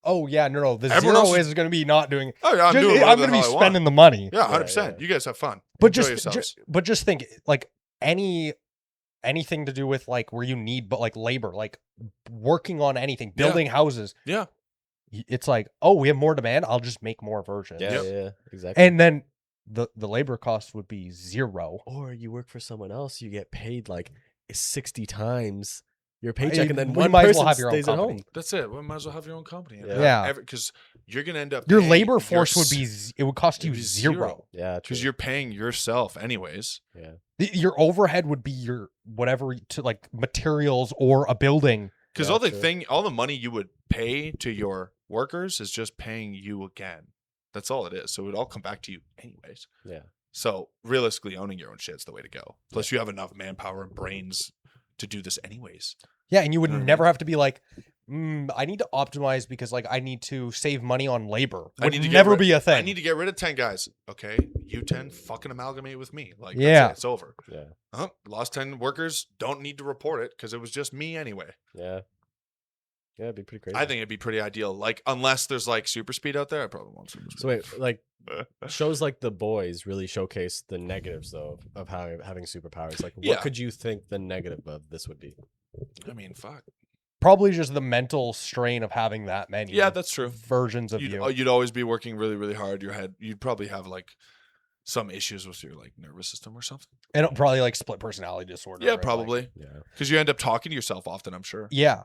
Oh yeah, no. The Everyone 0 else is gonna be not doing. Oh yeah, I'm just- doing. I'm whatever gonna the be hell I want. spending the money. Yeah, 100%. yeah. You guys have fun. But Enjoy just, yourselves. but just think, like anything to do with like where you need, but like labor, like working on anything, Yeah. building houses. Yeah. It's like, oh, we have more demand. I'll just make more versions. Yeah, Yep. yeah, exactly. And then the labor cost would be 0. Or you work for someone else, you get paid like 60 times your paycheck, and then You one might as person well have your own stays at company. home. That's it. We might as well have your own company. Yeah. Because you're going to end up. Your paying labor force would yours- be it would cost you it'd be 0. Yeah, because true. you're paying yourself anyways. Yeah, Your overhead would be your whatever to like materials or a building. Because Yeah, all the money you would pay to your workers is just paying you again. That's all it is. So it would all come back to you anyways. yeah. So realistically, owning your own shit's the way to go. Plus, you have enough manpower and brains to do this anyways. Yeah, and you would You know what I never have to be like, I need to optimize because like I need to save money on labor. I Would need to get never rid- be a thing. I need to get rid of 10 guys. Okay, you 10 fucking amalgamate with me. Like, Yeah. that's it. It's over. Yeah, Lost 10 workers, don't need to report it because it was just me anyway. yeah. Yeah, it'd be pretty crazy. I think it'd be pretty ideal. Like, unless there's like super speed out there, I probably want super speed. so. Wait, like shows like The Boys really showcase the negatives though of how having superpowers. Like, Yeah. what could you think the negative of this would be? I mean, fuck. Probably just the mental strain of having that many. Yeah, that's true. versions of you. You'd always be working really, really hard. You'd probably have like some issues with your like nervous system or something. And it'll probably like split personality disorder. Yeah, and, like- probably Yeah, because you end up talking to yourself often. I'm sure. yeah.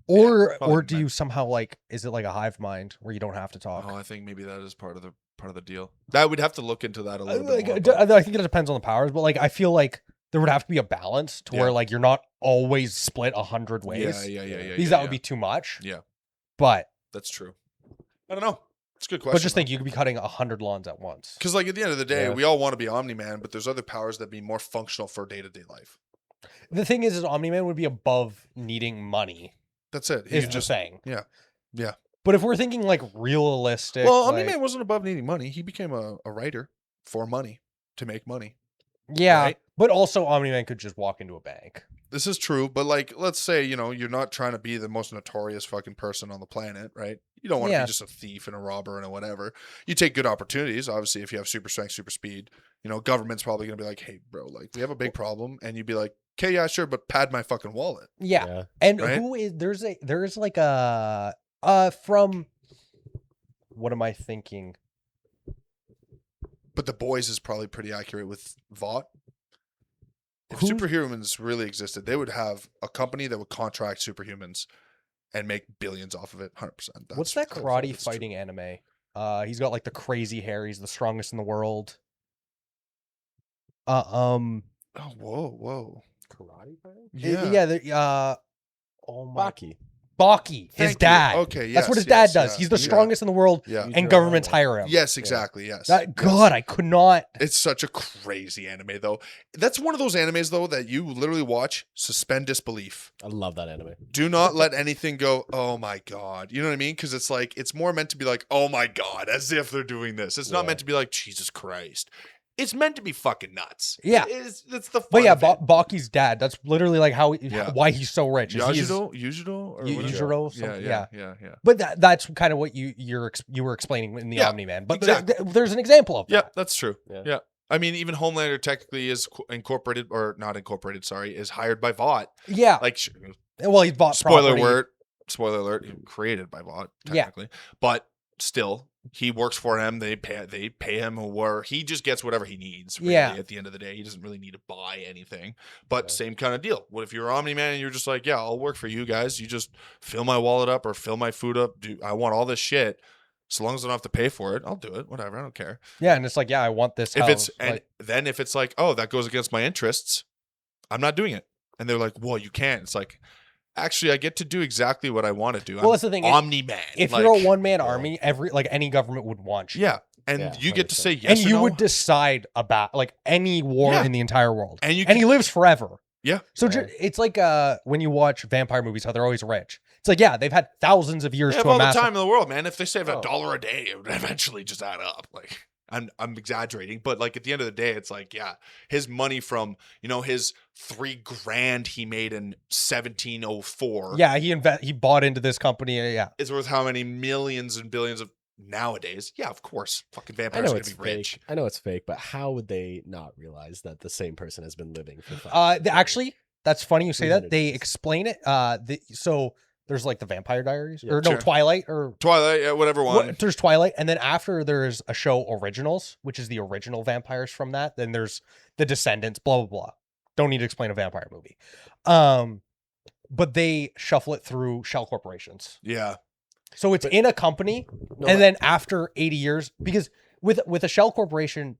Or probably do you somehow like is it like a hive mind where you don't have to talk? Oh, I think maybe that is part of the deal. That we'd have to look into that a little bit Like, more. I but- think it depends on the powers, but like I feel like there would have to be a balance to where Yeah. like you're not always split 100 ways. Yeah. Because that would be too much. Yeah. But That's true. I don't know. It's a good question. but just think you could be cutting 100 lawns at once. Because, like, at the end of the day, Yeah. we all want to be Omni-Man, but there's other powers that be more functional for day-to-day life. The thing is Omni-Man would be above needing money. That's it. Is He just saying. Yeah. Yeah. But if we're thinking like realistic, Well, like, Omni-Man wasn't above needing money. He became a writer for money, to make money. yeah. right? But also Omni-Man could just walk into a bank. This is true, but, like, let's say, you're not trying to be the most notorious fucking person on the planet, right? You don't want to Yeah. be just a thief and a robber and a whatever. You take good opportunities, obviously, if you have super strength, super speed. Government's probably going to be like, hey, bro, like, we have a big problem. And you'd be like, okay, yeah, sure, but pad my fucking wallet. Yeah. And Right? who is there's like a from what am I thinking? But The Boys is probably pretty accurate with Vought. If Who's- superhumans really existed, they would have a company that would contract superhumans and make billions off of it. 100%. What's that karate that's true. fighting anime? He's got like the crazy hair. He's the strongest in the world. Oh, whoa. Karate fighting? Yeah. Oh my, Baki. Baki, his Thank you. dad. Okay, That's what yes, his dad yes, does. yeah, He's the yeah. strongest in the world, Yeah. and governments hire him. Yes, exactly. Yes. That, Yes. God, I could not. It's such a crazy anime, though. That's one of those animes, though, that you literally watch, suspend disbelief. I love that anime. Do not let anything go, oh my God. You know what I mean? Because it's like, it's more meant to be like, oh my God, as if they're doing this. It's not Yeah. meant to be like, Jesus Christ. It's meant to be fucking nuts. Yeah. That's the fun But yeah, of it. Baki's dad. That's literally like Yeah. why he's so rich. is he's- Yujiro? Or whatever? Yujiro, Yeah, something, yeah. But that's kind of what you were explaining in the Yeah, Omni-Man. But exactly. there's an example of Yeah, that. that's true. Yeah. Yeah. I mean, even Homelander technically is incorporated, or not incorporated, sorry, is hired by Vought. Yeah. Like, Well, he's bought spoiler property. alert, created by Vought, Yeah. technically. But still, he works for him. They pay him, or he just gets whatever he needs. Really, Yeah. At the end of the day, he doesn't really need to buy anything. But Yeah. same kind of deal. What if you're Omni-Man and you're just like, yeah, I'll work for you guys. You just fill my wallet up or fill my food up. I want all this shit. So long as I don't have to pay for it, I'll do it. Whatever, I don't care. Yeah, and it's like, yeah, I want this If house. it's and Like, then if it's like, oh, that goes against my interests, I'm not doing it. And they're like, well, you can't. It's like, actually, I get to do exactly what I want to do. Well, I'm that's the thing. Omni-Man. if Like, you're a one-man army, any government would want you. yeah, and Yeah, you get to 100%. say yes And or you no. would decide about like any war Yeah. in the entire world. and you And he can, lives forever. yeah, So Yeah. it's like when you watch vampire movies, how they're always rich. It's like, yeah, they've had thousands of years they have to all the amass. time in the world, man. If they save Oh. $1 a day, it would eventually just add up. Like, I'm exaggerating, but like at the end of the day, it's like, yeah, his money from his $3,000 he made in 1704 Yeah, he bought into this company. Yeah. is worth how many millions and billions of nowadays? Yeah, of course, fucking I vampires know are gonna it's be fake. rich. I know it's fake, but how would they not realize that the same person has been living for 5 Actually, that's funny you say that. 300 They years. explain it. So there's like the Vampire Diaries, Yeah, or no, sure. Twilight, or Twilight, yeah, whatever one. there's Twilight, and then after there's a show Originals, which is the original vampires from that. Then there's the Descendants, blah blah blah. Don't need to explain a vampire movie. But they shuffle it through shell corporations. Yeah, So it's But- in a company, No, and then after 80 years, because with a shell corporation,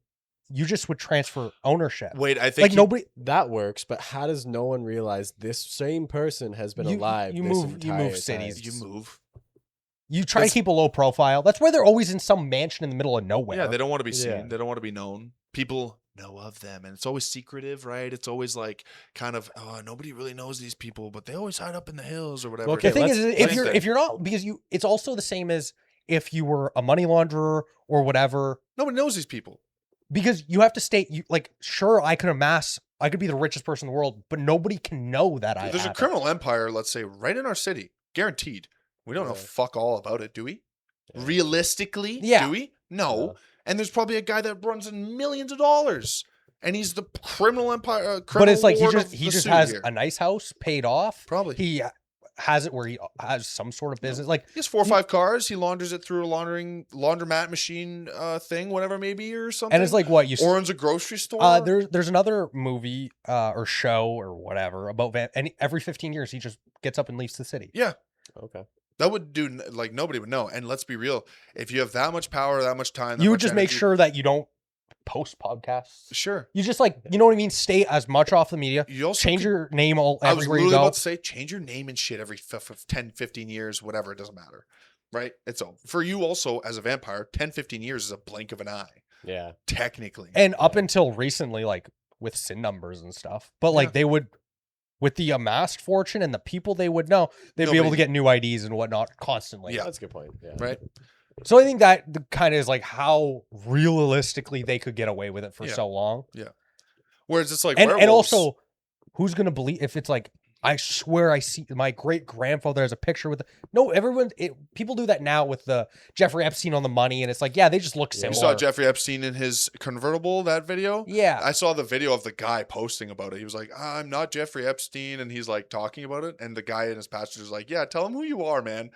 you just would transfer ownership. wait, I think Like nobody, that works, but how does no one realize this same person has been alive? You this move entire cities. time? you move. You try to That's- keep a low profile. That's why they're always in some mansion in the middle of nowhere. Yeah, they don't want to be seen. Yeah. They don't want to be known. People know of them, and it's always secretive, right? It's always like kind of, oh, nobody really knows these people, but they always hide up in the hills or whatever. Well, The okay, thing is, let's- if you're not, because it's also the same as if you were a money launderer or whatever, Nobody knows these people. because you have to state, sure, I could be the richest person in the world, but nobody can know that I There's a have it. criminal empire, let's say, right in our city, guaranteed. We don't know Yeah. fuck all about it, do we? Yeah. Realistically, Yeah. do we? No. No. And there's probably a guy that runs in millions of dollars, and he's the criminal empire. But it's like he lord just of he the just suit has here. a nice house paid off. Probably. He has it where he has some sort of business. Like He has 4 or 5 cars. He launders it through a laundromat machine thing, whatever maybe, or something. and it's like what you or owns a grocery store. there's another movie or show or whatever about and every 15 years he just gets up and leaves the city. Yeah, Okay. that would do, like, nobody would know. And let's be real, if you have that much power, that much time, that You would much just make energy- sure that you don't post podcasts. Sure. You just like, you know what I mean? Stay as much off the media. You also Change your name all I was everywhere you literally go. about to say, change your name and shit every 10, 15 years, whatever. It doesn't matter. Right? It's all for you also as a vampire. 10, 15 years is a blink of an eye. Yeah. Technically. And up until recently, like with sin numbers and stuff, but like Yeah. they would, with the amassed fortune and the people they would know, they'd be able to Nobody- get new IDs and whatnot constantly. Yeah. That's a good point. Yeah. Right? So I think that kind of is like how realistically they could get away with it for Yeah. so long. Whereas it's like And werewolves. also, who's gonna believe if it's like, I swear I see my great grandfather has a picture with no everyone. People do that now with the Jeffrey Epstein on the money, and it's like, yeah, they just look Yeah. You similar. saw Jeffrey Epstein in his convertible, that video? Yeah, I saw the video of the guy posting about it. He was like, I'm not Jeffrey Epstein. And he's like talking about it. And the guy in his passenger is like, yeah, tell him who you are, man.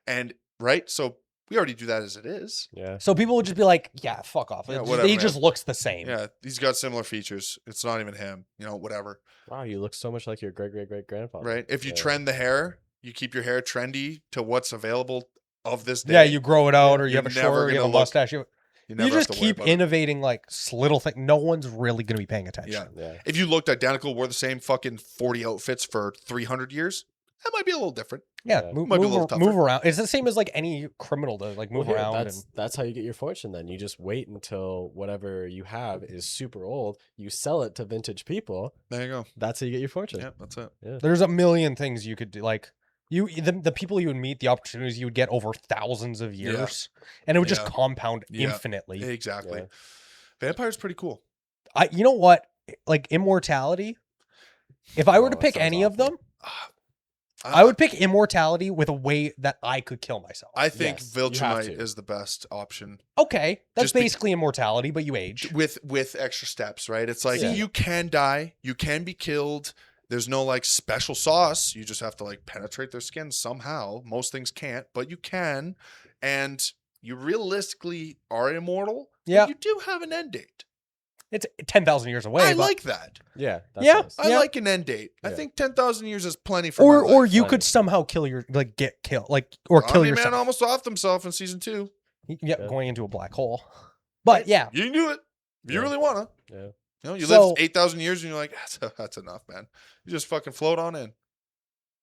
And right. So we already do that as it is. Yeah. so people would just be like, yeah, fuck off. Yeah, It- whatever, he man. just looks the same. Yeah. He's got similar features. It's not even him, whatever. Wow, you look so much like your great grandfather. Right. If you Yeah. trend the hair, you keep your hair trendy to what's available of this day. Yeah, you grow it out, or you You're have a never short, or you have a gonna look- mustache. You never have just to worry keep about it. innovating like little things. No one's really going to be paying attention. Yeah. Yeah. If you looked identical, wore the same fucking 40 outfits for 300 years, that might be a little different. Yeah, Yeah. move, Might be a move, little move tougher. around. It's the same as like any criminal does, like move Well, here, around. That's how you get your fortune. Then you just wait until whatever you have is super old. You sell it to vintage people. There you go. That's how you get your fortune. Yeah, that's it. There's a million things you could do. Like the people you would meet, the opportunities you would get over thousands of years, and it would just Yeah. compound Yeah. infinitely. Exactly. Yeah. Vampire's pretty cool. You know what? Like immortality. If I were Oh, to that pick sounds any of awful. them, I would pick immortality with a way that I could kill myself. I think Yes, you have Viltrumite to. is the best option Okay, that's Just be- basically immortality, but you age. with extra steps, right? It's like Yeah. you can die, you can be killed. There's no like special sauce. You just have to like penetrate their skin somehow. Most things can't, but you can, and you realistically are immortal. but Yeah. you do have an end date. It's 10,000 years away. I but- like that. Yeah. That's Yeah. nice. I Yeah. like an end date. I Yeah. think 10,000 years is plenty for or my or life. you Fine. could somehow get killed, like or kill Omni-Man yourself. almost offed himself in season 2. Yeah, Yeah. going into a black hole. But yeah, You can do it if you Yeah. really want to. Yeah. You So- live 8,000 years and you're like, that's enough, man. You just fucking float on in.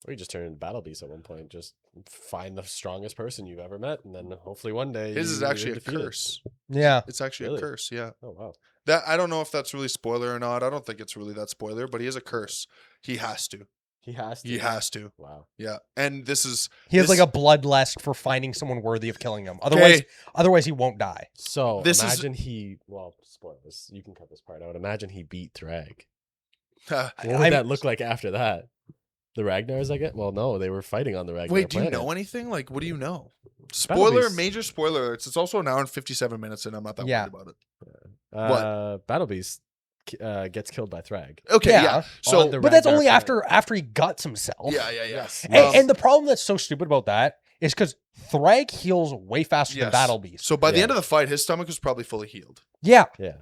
Or you just turn into Battle Beast at one point. Just find the strongest person you've ever met, and then hopefully one day His is you're actually a defeated. curse. yeah. It's actually Really? a curse, yeah. Oh wow. That I don't know if that's really spoiler or not. I don't think it's really that spoiler, but he has a curse. He has to. He has to. He has to. Wow. Yeah. And this is He has this- like a bloodlust for finding someone worthy of killing him. Otherwise he won't die. So This is- imagine he. Well, spoilers. You can cut this part out. Imagine he beat Thrag. uh, What would that look like after that? The Ragnars, I get. Well, no, they were fighting on the Ragnar wait, do you planet. know anything? Like, what do you know? Battle Spoiler, Beast. major spoiler. It's also an hour and 57 minutes, and I'm not that Yeah. worried about it. Battle Beast gets killed by Thrag. Okay, Yeah. yeah. So, On the But that's Ragnar only planet. after he guts himself. yeah. Yes. And the problem that's so stupid about that is because Thrag heals way faster than Yes. Battle Beast. So by the Yeah. end of the fight, his stomach was probably fully healed. Yeah. Yeah.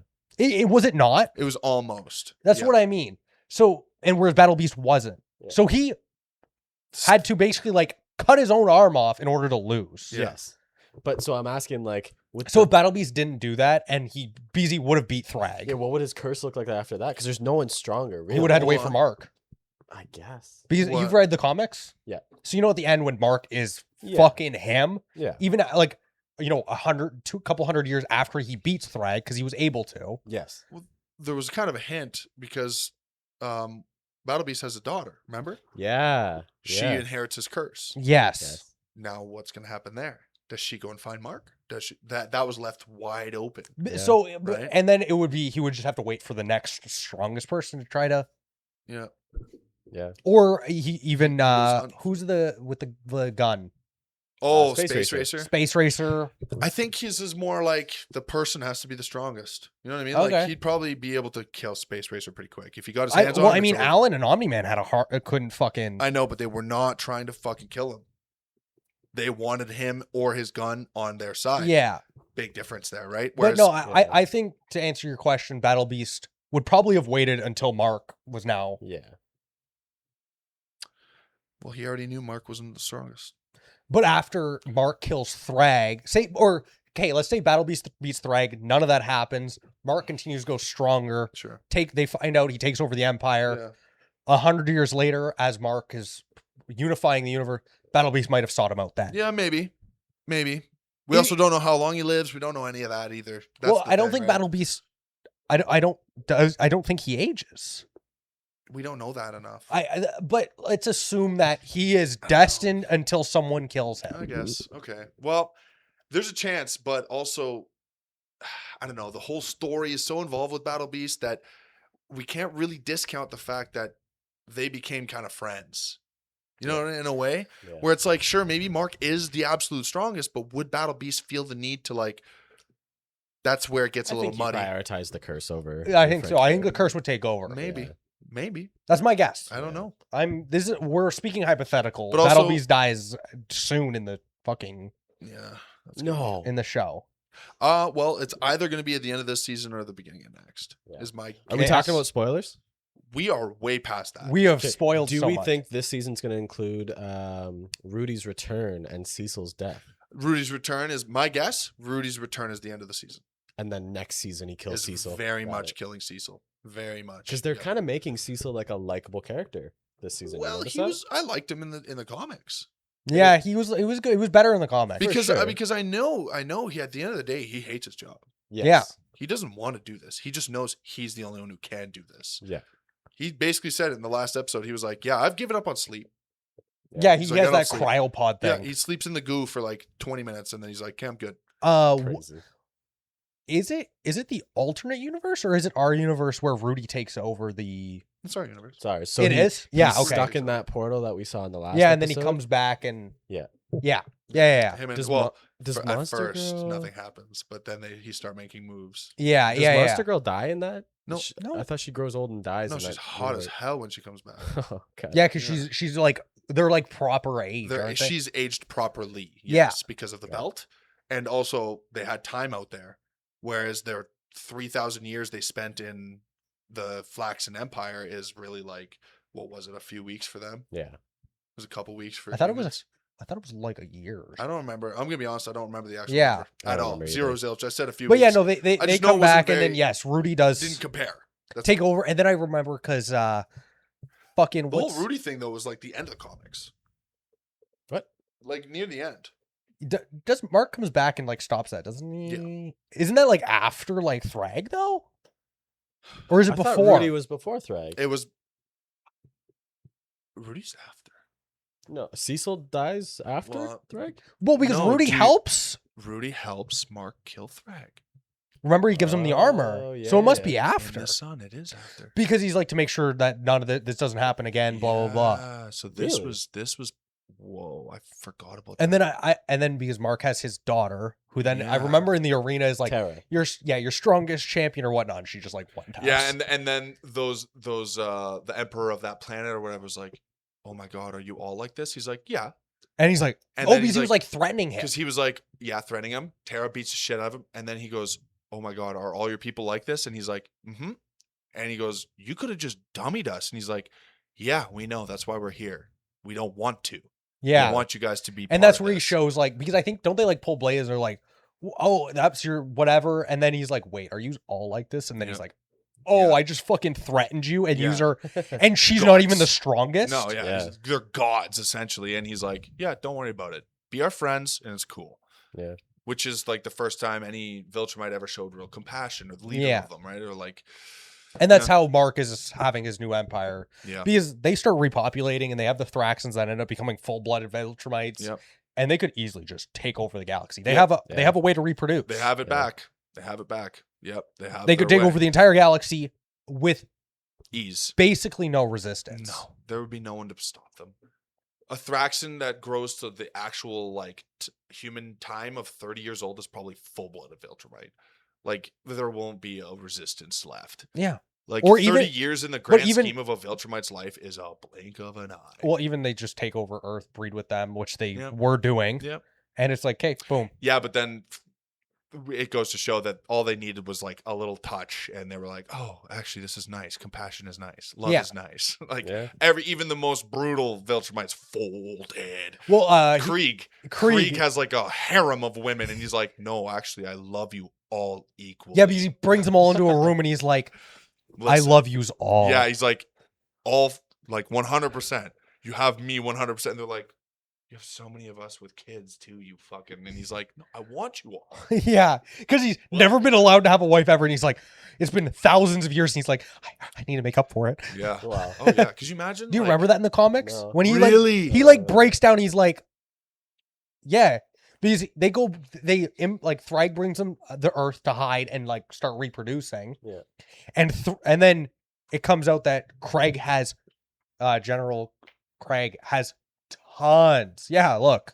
Was it not? It was almost. That's Yeah. what I mean. So, and whereas Battle Beast wasn't. Yeah. So he had to basically like cut his own arm off in order to lose. Yeah. Yes. But so I'm asking, like, with So the- if Battle Beast didn't do that and BZ would have beat Thrag, yeah, what would his curse look like after that? Because there's no one stronger. Really. he would have had to wait Hold for on. Mark. I guess. Because What? you've read the comics? Yeah. So you know at the end when Mark is Yeah. fucking him, Yeah. even like, couple hundred years after he beats Thrag, because he was able to. Yes. There was kind of a hint because Battle Beast has a daughter, remember? Yeah. She yeah. inherits his curse. Yes. Yes. Now what's going to happen there? Does she go and find Mark? Does she that was left wide open. B- Yeah. So, Right. and then he would just have to wait for the next strongest person to try to, Yeah. Yeah. or he even, Who's who's with the gun? Oh, Space Space, Racer. Racer. Space Racer. I think his is more like the person has to be the strongest. You know what I mean? Okay. Like he'd probably be able to kill Space Racer pretty quick if he got his hands on him. I mean, it's over. Alan and Omni-Man had a heart, couldn't fucking. I know, but they were not trying to fucking kill him. They wanted him or his gun on their side. Yeah. Big difference there, right? But no, yeah. I think to answer your question, Battle Beast would probably have waited until Mark was now. Yeah. well, he already knew Mark wasn't the strongest. But after Mark kills Thrag, okay, let's say Battle Beast beats Thrag. None of that happens. Mark continues to go stronger. Sure. They find out he takes over the Empire. Yeah. 100 years later, as Mark is unifying the universe, Battle Beast might have sought him out then. Yeah, maybe. We also don't know how long he lives. We don't know any of that either. That's Well, the I don't thing, think right? Battle Beast. I don't think he ages. We don't know that enough. But let's assume that he is destined until someone kills him. I guess. Okay. Well, there's a chance, but also, I don't know. The whole story is so involved with Battle Beast that we can't really discount the fact that they became kind of friends. You know, in a way where it's like, sure, maybe Mark is the absolute strongest, but would Battle Beast feel the need to like? That's where it gets a little muddy. Prioritize the curse over. I think so. I think the curse would take over. Maybe. That's my guess. I don't know. We're speaking hypothetical. But Battle also- Beast dies soon in the fucking Yeah. No. in the show. Well, it's either going to be at the end of this season or the beginning of next. Yeah. Is my Are we guess. talking about spoilers? We are way past that. We have Okay, spoiled Do so we much. think this season's going to include Rudy's return and Cecil's death? Rudy's return is my guess. Rudy's return is the end of the season. And then next season he kills Is Cecil. very much killing Cecil. Very much. Because they're Yep. kind of making Cecil like a likable character this season. You Well, notice he that? was. I liked him in the comics Yeah, he was good. He was better in the comics. because I know he at the end of the day he hates his job. Yes. Yeah. He doesn't want to do this. He just knows he's the only one who can do this. Yeah. He basically said in the last episode, he was like, "Yeah, I've given up on sleep. Yeah, he He's like, has I don't that sleep. cryopod Yeah, thing. he sleeps in the goo for like 20 minutes, and then he's like, "Okay, I'm good." Crazy. Is it the alternate universe or is it our universe where Rudy takes over the? It's our universe. Sorry. So It is? Yeah, he's okay. stuck in that portal that we saw in the last. Yeah, and then he episode? comes back and Yeah. yeah. Him and Does well, Does at Monster first Girl... nothing happens, but then he start making moves. Yeah, Does yeah, yeah. Monster Girl die in that? No. No. I thought she grows old and dies. No, in she's that hot as universe. hell when she comes back. Oh, God. Yeah, because she's like they're like proper age. Aren't they? She's aged properly, Yeah. yes, because of the belt, and also they had time out there, whereas their 3,000 years they spent in the Flaxen Empire is really like what was it, a few weeks for them? Yeah. It was a couple weeks for. I thought it was humans. I thought it was like a year. Or I don't remember. I'm gonna be honest. I don't remember the actual Yeah. number I at don't all. remember Zero either. zilch. I said a few. But yeah, weeks. no, they I they just know come it wasn't back and then very- yes, Rudy does didn't compare. That's take all. over, and then I remember because fucking The whole what's, Rudy thing though was like the end of the comics. What? Like near the end. does Mark comes back and like stops that, doesn't he? Isn't that like after like Thrag though, or is it I thought before? Rudy was before Thrag. It was. Rudy's after. No, Cecil dies after Well, Thrag. Well, because No, Rudy dude. helps. Rudy helps Mark kill Thrag. Remember, he gives him the armor, Oh, so it must yeah. be In after the sun, it is after. because he's like to make sure that none of this doesn't happen again. Blah blah blah. Yeah, so this Really? was. Whoa! I forgot about. And that. then and then because Mark has his daughter, who then I Yeah. remember in the arena is like Terra. your strongest champion or whatnot. And she just like one time. Yeah, and then those the emperor of that planet or whatever was like, "Oh my god, are you all like this?" He's like, "Yeah," and he's like, And oh, then because he's he was like threatening him. because he was like, "Yeah," threatening him. Tara beats the shit out of him, and then he goes, "Oh my god, are all your people like this?" And he's like, "Mm-hmm." And he goes, "You could have just dummied us." And he's like, "Yeah, we know. That's why we're here. We don't want to. Yeah, We want you guys to be." and part that's of where he this." shows like because I think don't they like pull Blaze and they're like, oh, that's your whatever, and then he's like, wait, are you all like this? And then he's Yeah. like, oh, Yeah. I just fucking threatened you and Yeah. use her, and she's not even the Gods. strongest. No, yeah, Yeah. they're gods essentially, and he's like, "Yeah, don't worry about it. Be our friends, and it's cool." Yeah. Which is like the first time any Viltrumite ever showed real compassion, or the leader Yeah. of them, right? Or like, And that's Yeah. how Mark is having his new empire yeah, because they start repopulating and they have the Thraxans that end up becoming full-blooded Viltrumites, Yep. and they could easily just take over the galaxy. They Yep. they have a way to reproduce. they have it Yeah. back. They have it back. Yep, they have. They could their take way. over the entire galaxy with ease. basically no resistance. No, there would be no one to stop them. A Thraxan that grows to the actual like human time of 30 years old is probably full-blooded Viltrumite. Like there won't be a resistance left. Yeah. Like Or 30 even- years in the grand even- scheme of a Viltrumite's life is a blink of an eye. Well, even they just take over Earth, breed with them, which they Yep. were doing, Yep. and it's like, okay, boom. Yeah, but then it goes to show that all they needed was like a little touch, and they were like, "Oh, actually, this is nice. Compassion is nice. Love Yeah. is nice." Like Yeah. even the most brutal Viltrumites folded. Well, Krieg Krieg has like a harem of women, and he's like, "No, actually, I love you all equally." yeah, because he brings them all into a room and he's like, I Listen, love yous all. Yeah, he's like, all like 100%. You have me 100%. And they're like, you have so many of us with kids too, you fucking. And he's like, no, I want you all. Yeah, because he's never been allowed to have a wife ever, and he's like, it's been thousands of years, and he's like, I need to make up for it. Yeah. Wow. Oh yeah. Could you imagine? Do you remember that in the comics No. when he Really? he breaks down? He's like, yeah, because Thrag brings them the Earth to hide and like start reproducing. Yeah. and then it comes out that Craig has, General Craig has tons. Yeah, look.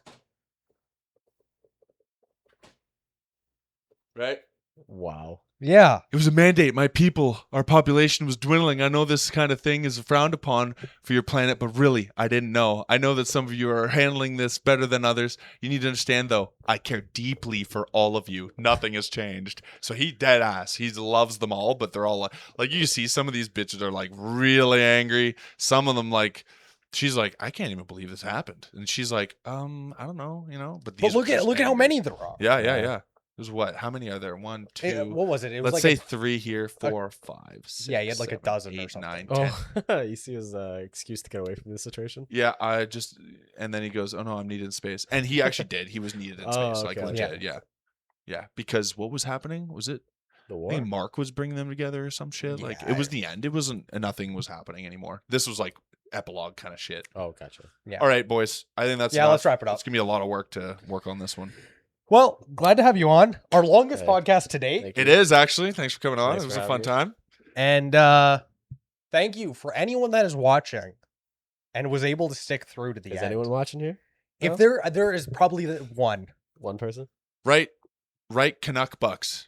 Right. Wow. Yeah. It was a mandate. My people, our population was dwindling. I know this kind of thing is frowned upon for your planet, but really, I didn't know. I know that some of you are handling this better than others. You need to understand, though, I care deeply for all of you. Nothing has changed. So he dead ass. He loves them all, but they're all like you see some of these bitches are like really angry. Some of them like, she's like, I can't even believe this happened. And she's like, I don't know, But, But these are just look at how angry. many there are. Yeah. There's what? How many are there? 1, 2. What was it? It was Let's like say 3 here, 4, 5, 6. Yeah, he had like a 7, dozen or 8, something. 9, 10. Oh, you see his excuse to get away from this situation? Yeah, and then he goes, "Oh no, I'm needed in space," and he actually did. He was needed in space, like okay. legit. Yeah. Because what was happening? Was it? The I war. think Mark was bringing them together or some shit. Like Yeah. it was the end. It wasn't. Nothing was happening anymore. This was like epilogue kind of shit. Oh, gotcha. Yeah. All right, boys. I think that's Yeah, enough. let's wrap it up. It's gonna be a lot of work to work on this one. Well, glad to have you on. Our longest Okay. podcast to date. Thank It you. is actually. Thanks for coming on. Thanks It was for a fun having time. And thank you for anyone that is watching and was able to stick through to the Is end. anyone watching here? If No? there is probably one. One person? Write Canuck Bucks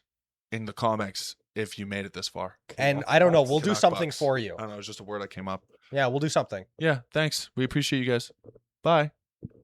in the comics if you made it this far. And I don't know, Bucks. we'll do Canuck something Bucks. for you. I don't know. It's just a word that came up. Yeah, we'll do something. Yeah. Thanks. We appreciate you guys. Bye.